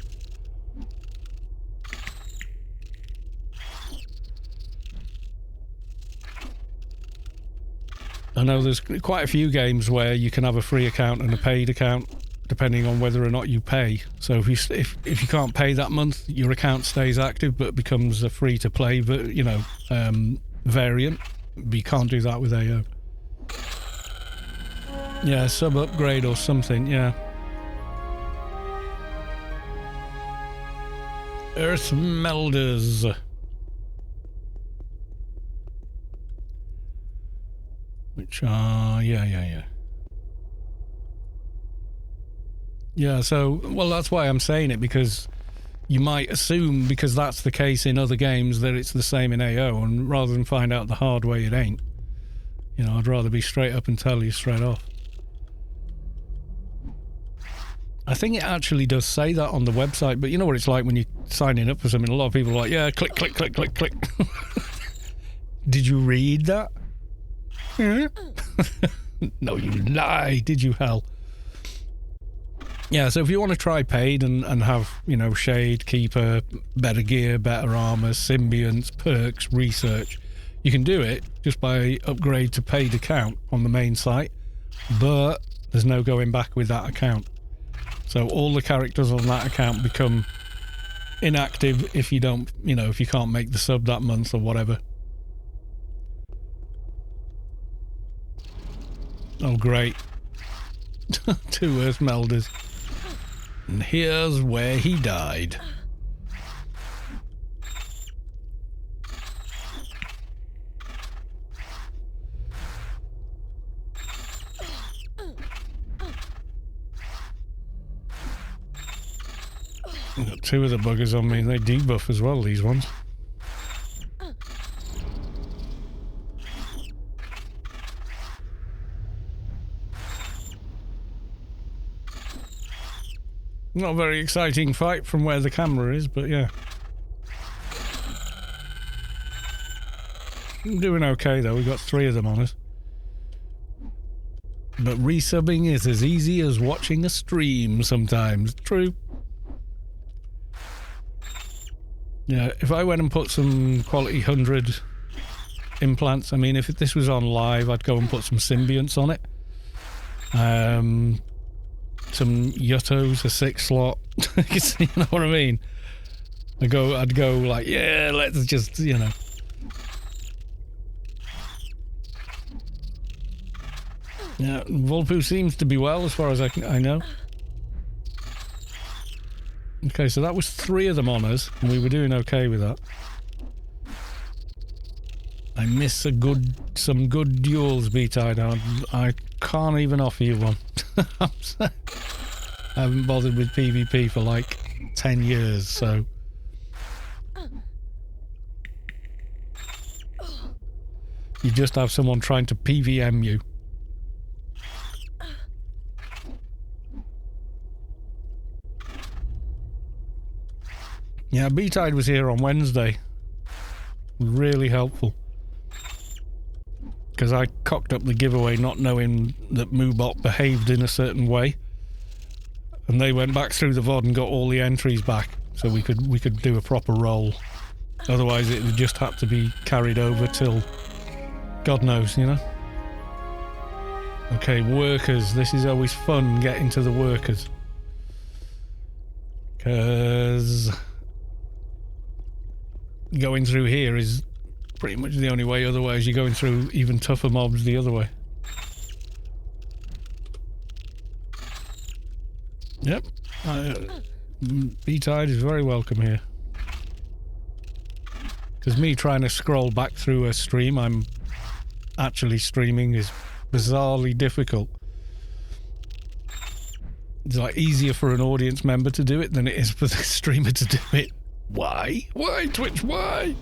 I know there's quite a few games where you can have a free account and a paid account, depending on whether or not you pay. So if you can't pay that month, your account stays active but becomes a free to play, variant. But you can't do that with AO. Yeah, sub upgrade or something. Yeah. Earth Melders. Which are, yeah. Yeah, so, well, that's why I'm saying it, because you might assume, because that's the case in other games, that it's the same in AO, and rather than find out the hard way, it ain't. You know, I'd rather be straight up and tell you straight off. I think it actually does say that on the website, but you know what it's like when you're signing up for something, a lot of people are like, yeah, click. Did you read that? No, you lie, did you, hell? Yeah, so if you want to try paid and have, Shade, Keeper, better gear, better armor, symbionts, perks, research, you can do it just by upgrade to paid account on the main site, but there's no going back with that account. So all the characters on that account become inactive if you don't, if you can't make the sub that month or whatever. Oh, great. 2 Earth Melders. And here's where he died. I've got 2 of the buggers on me. They debuff as well, these ones. Not a very exciting fight from where the camera is, but yeah. I'm doing okay though, we got 3 of them on us. But resubbing is as easy as watching a stream sometimes. True. Yeah, if I went and put some quality 100 implants, I mean, if this was on live, I'd go and put some symbionts on it. Some Yuttos, a 6 slot. You know what I mean? I'd go like, yeah, let's just, Yeah, Vulpu seems to be well as far as I know. Okay, so that was 3 of them on us, and we were doing okay with that. I miss some good duels, B-Tide. I can't even offer you one. I haven't bothered with PvP for like 10 years, so... You just have someone trying to PVM you. Yeah, B-Tide was here on Wednesday. Really helpful. Because I cocked up the giveaway not knowing that Moobot behaved in a certain way. And they went back through the VOD and got all the entries back. So we could do a proper roll. Otherwise it would just have to be carried over till... God knows, Okay, workers. This is always fun, getting to the workers. Because... going through here is pretty much the only way, otherwise you're going through even tougher mobs the other way. Yep. B-Tide is very welcome here. Because me trying to scroll back through a stream I'm actually streaming is bizarrely difficult. It's like easier for an audience member to do it than it is for the streamer to do it. Why? Why, Twitch? Why?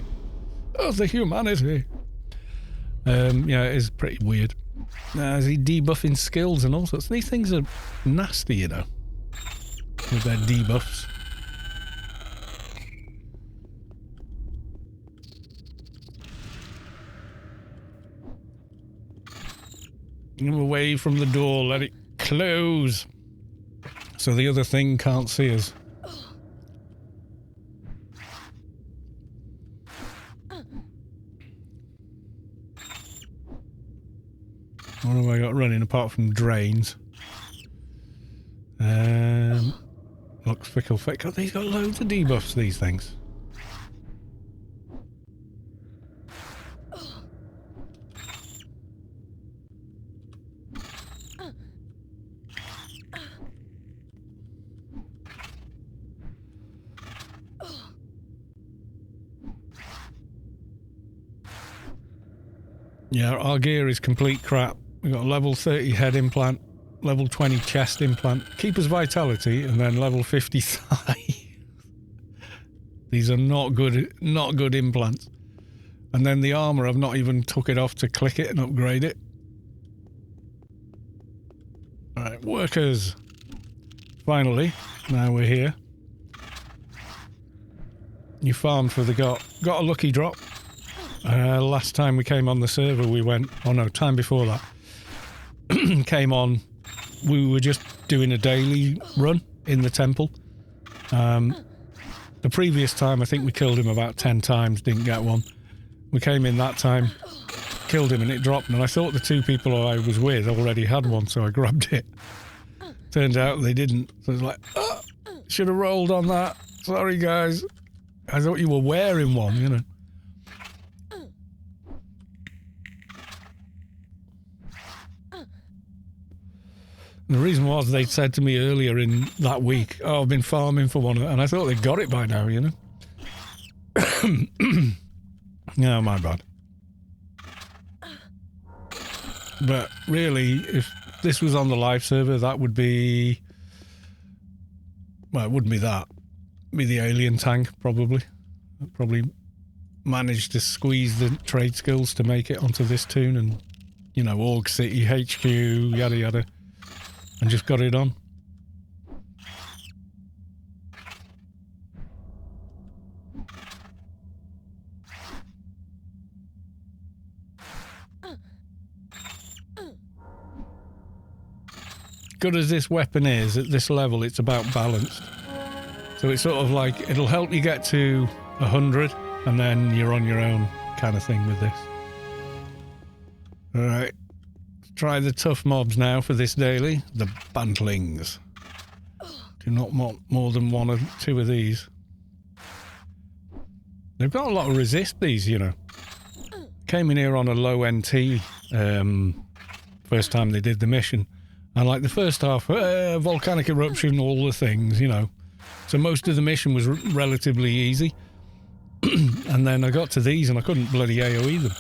Oh, the humanity. Yeah, it is pretty weird. Is he debuffing skills and all sorts? These things are nasty, with their debuffs. Move away from the door, let it close. So the other thing can't see us. What have I got running apart from drains? Looks fickle. God, they've got loads of debuffs, these things. Yeah, our gear is complete crap. We've got a level 30 head implant, level 20 chest implant, keeper's vitality, and then level 50 thigh. These are not good implants. And then the armor, I've not even took it off to click it and upgrade it. Alright, workers. Finally, now we're here. You farmed for the got a lucky drop. Last time we came on the server, we went... Oh no, time before that. Came on... We were just doing a daily run in the temple. The previous time, I think we killed him about 10 times, didn't get one. We came in that time, killed him, and it dropped. And I thought the two people I was with already had one, so I grabbed it. Turned out they didn't. So I was like, oh, should have rolled on that. Sorry, guys. I thought you were wearing one, you know. And the reason was they'd said to me earlier in that week, oh, I've been farming for one, and I thought they'd got it by now, you know? No, my bad. But really, if this was on the live server, that would be... Well, it wouldn't be that. It'd be the alien tank, probably. I'd probably managed to squeeze the trade skills to make it onto this tune and, you know, Org City, HQ, yada yada. And just got it on. Good as this weapon is, at this level, it's about balanced. So it's sort of like, it'll help you get to 100, and then you're on your own kind of thing with this. Alright. Try the tough mobs now for this daily. The bantlings. Do not want more than one or two of these. They've got a lot of resist, these, you know. Came in here on a low NT first time they did the mission. And like the first half, volcanic eruption, all the things, you know. So most of the mission was relatively easy. And then I got to these and I couldn't bloody AoE them.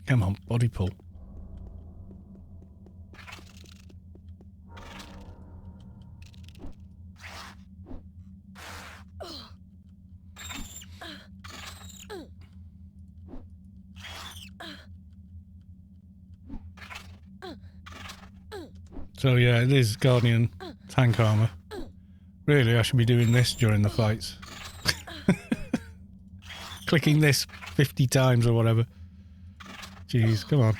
Come on, body pull. So yeah, it is Guardian tank armor. Really, I should be doing this during the fights. Clicking this 50 times or whatever. Jeez, come on.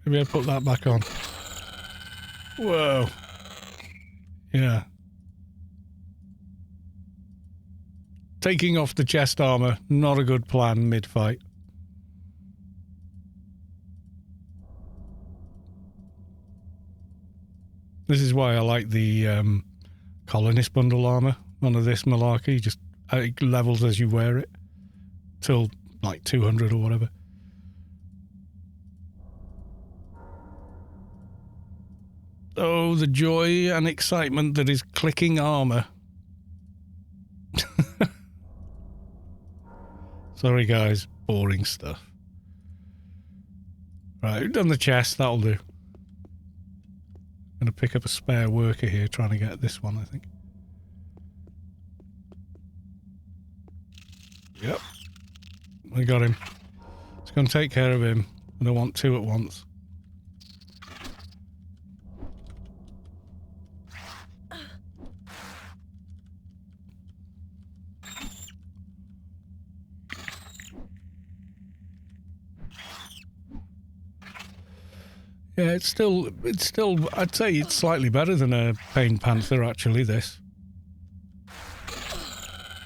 Maybe I'll put that back on. Whoa. Yeah. Taking off the chest armor, not a good plan mid-fight. This is why I like the colonist bundle armor. None of this malarkey, just it levels as you wear it. Till like 200 or whatever. Oh, the joy and excitement that is clicking armor. Sorry guys, boring stuff. Right, we've done the chest, that'll do. I'm going to pick up a spare worker here, trying to get this one, I think. Yep. I got him. Just going to take care of him. I don't want two at once. Yeah, it's still, I'd say it's slightly better than a Pain Panther, actually, this.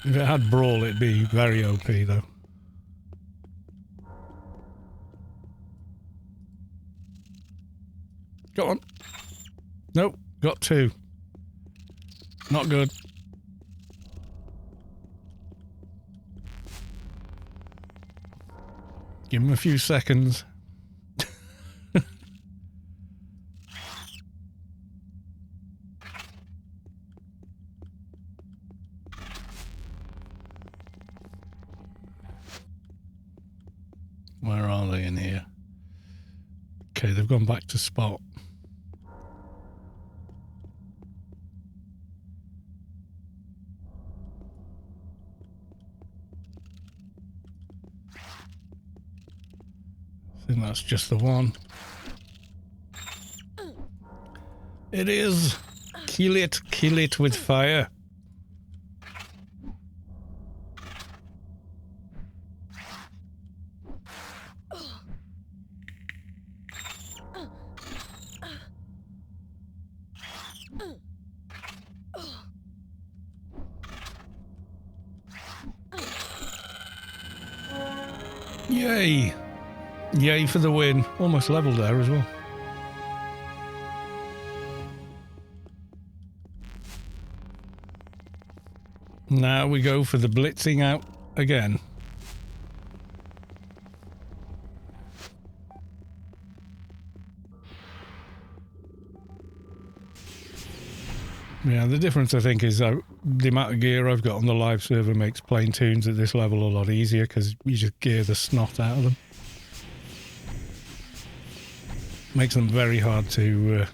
If it had Brawl, it'd be very OP, though. Go on. Nope, got 2. Not good. Give him a few seconds. Where are they in here? Okay, they've gone back to spot. I think that's just the one. It is. Kill it with fire. Yay! Yay for the win. Almost leveled there as well. Now we go for the blitzing out again. Yeah, the difference I think is the amount of gear I've got on the live server makes playing tunes at this level a lot easier because you just gear the snot out of them. Makes them very hard to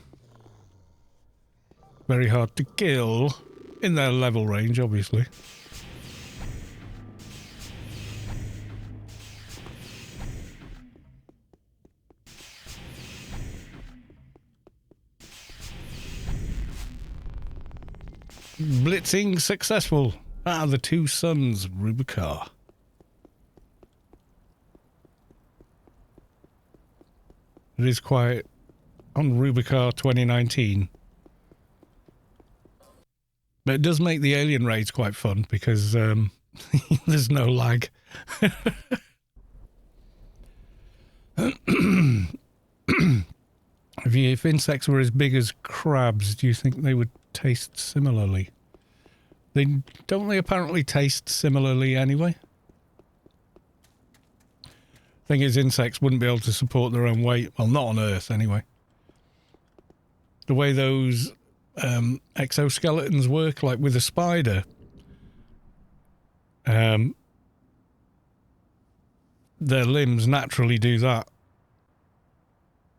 kill in their level range, obviously. Blitzing successful. Ah, the 2 sons, Rubi-Ka. It is quite on Rubi-Ka 2019. But it does make the alien raids quite fun because there's no lag. If insects were as big as crabs, do you think they would taste similarly? Don't they apparently taste similarly anyway? Thing is, insects wouldn't be able to support their own weight. Well, not on Earth anyway. The way those exoskeletons work, like with a spider, their limbs naturally do that.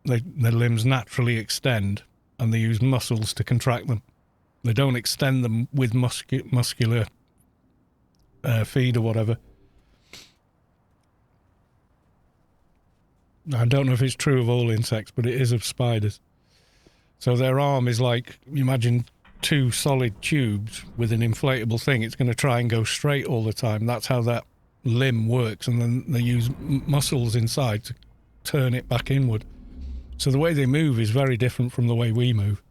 Their limbs naturally extend, and they use muscles to contract them. They don't extend them with muscular feed or whatever. I don't know if it's true of all insects, but it is of spiders. So their arm is like, imagine 2 solid tubes with an inflatable thing. It's going to try and go straight all the time. That's how that limb works. And then they use muscles inside to turn it back inward. So the way they move is very different from the way we move,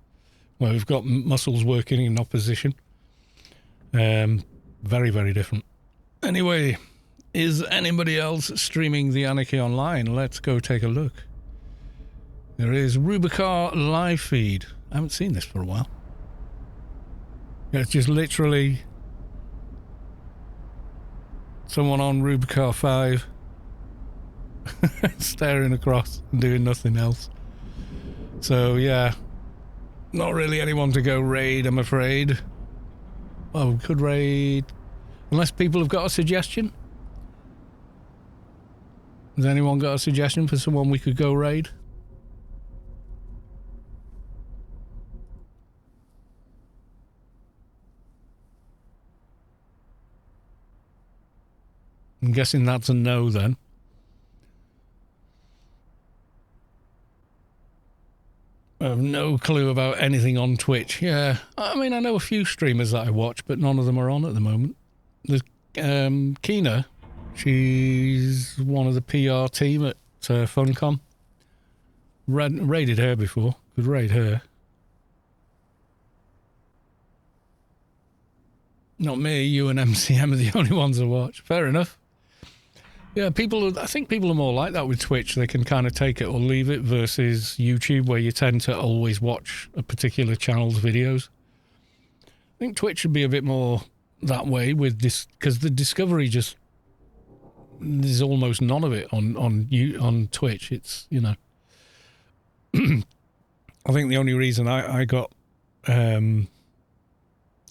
where we've got muscles working in opposition. Very, very different. Anyway, is anybody else streaming the Anarchy online? Let's go take a look. There is Rubi-Ka live feed. I haven't seen this for a while. It's just literally someone on Rubi-Ka 5 staring across and doing nothing else. So yeah, not really anyone to go raid, I'm afraid. Well, we could raid, unless people have got a suggestion. Has anyone got a suggestion for someone we could go raid? I'm guessing that's a no then. I have no clue about anything on Twitch. Yeah, I mean, I know a few streamers that I watch, but none of them are on at the moment. There's Kina. She's one of the PR team at Funcom. Raided her before. Could raid her. Not me. You and MCM are the only ones I watch. Fair enough. Yeah, I think people are more like that with Twitch. They can kind of take it or leave it versus YouTube, where you tend to always watch a particular channel's videos. I think Twitch should be a bit more that way with this, because the discovery just, there's almost none of it on Twitch. It's, you know, I think the only reason I got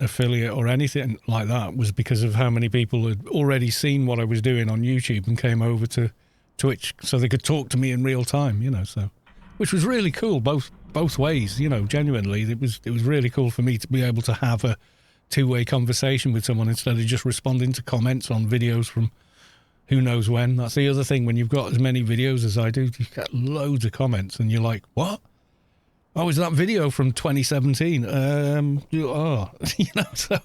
affiliate or anything like that was because of how many people had already seen what I was doing on YouTube and came over to Twitch so they could talk to me in real time, you know, so, which was really cool both ways, you know, genuinely. It was really cool for me to be able to have a two-way conversation with someone instead of just responding to comments on videos from who knows when. That's the other thing, when you've got as many videos as I do, you get loads of comments and you're like, what? Oh, is that video from 2017? You know, so,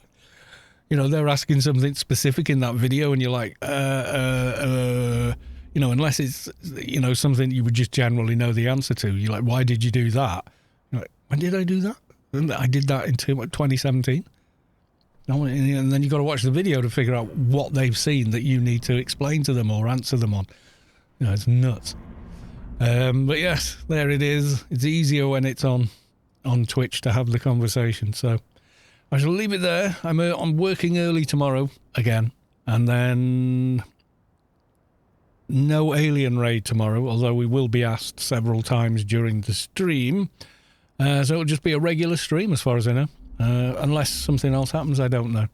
you know, they're asking something specific in that video and you're like, you know, unless it's, you know, something you would just generally know the answer to. You're like, why did you do that? You're like, when did I do that? And I did that in 2017. And then you've got to watch the video to figure out what they've seen that you need to explain to them or answer them on. You know, it's nuts. But yes, there it is. It's easier when it's on Twitch to have the conversation. So I shall leave it there. I'm working early tomorrow again, and then no Alien Raid tomorrow, although we will be asked several times during the stream. So it'll just be a regular stream as far as I know, unless something else happens. I don't know.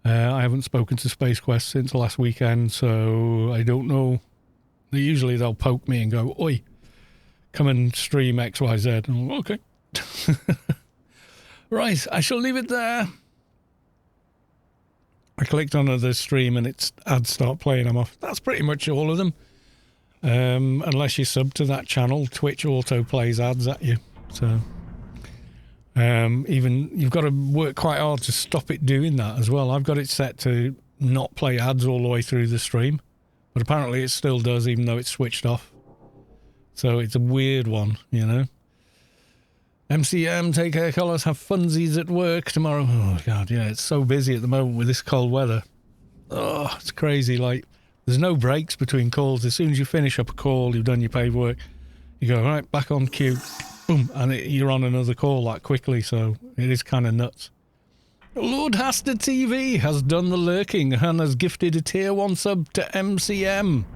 I haven't spoken to SPACEQuest since last weekend, so I don't know. Usually they'll poke me and go, oi, come and stream XYZ. And I'm like, okay. Right, I shall leave it there. I clicked on the stream and its ads start playing. I'm off. That's pretty much all of them. Unless you sub to that channel, Twitch auto plays ads at you. So even you've got to work quite hard to stop it doing that as well. I've got it set to not play ads all the way through the stream. But apparently it still does, even though it's switched off. So it's a weird one, you know. MCM, take care, colours, have funsies at work tomorrow. Oh, God, yeah, it's so busy at the moment with this cold weather. Oh, it's crazy. Like, there's no breaks between calls. As soon as you finish up a call, you've done your paperwork, you go, right, back on cue, boom, and you're on another call that quickly. So it is kind of nuts. Lord Hasta TV has done the lurking and has gifted a tier 1 sub to MCM.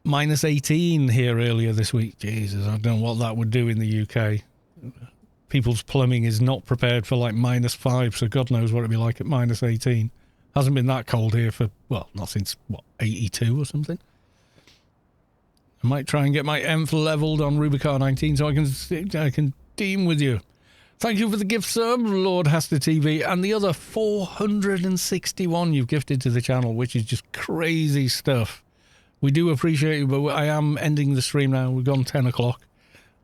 Minus 18 here earlier this week. Jesus, I don't know what that would do in the UK. People's plumbing is not prepared for like minus 5, so God knows what it'd be like at minus 18. Hasn't been that cold here for, well, not since, 82 or something. I might try and get my EMF leveled on Rubi-Ka 19 so I can team with you. Thank you for the gift sub, Lord Hasta TV, and the other 461 you've gifted to the channel, which is just crazy stuff. We do appreciate you, but I am ending the stream now. We've gone 10 o'clock,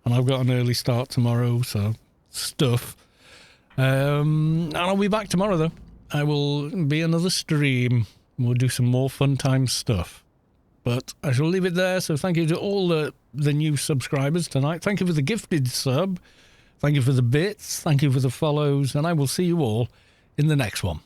and I've got an early start tomorrow, so stuff. And I'll be back tomorrow, though. I will be another stream. We'll do some more fun time stuff. But I shall leave it there, so thank you to all the new subscribers tonight. Thank you for the gifted sub. Thank you for the bits, thank you for the follows, and I will see you all in the next one.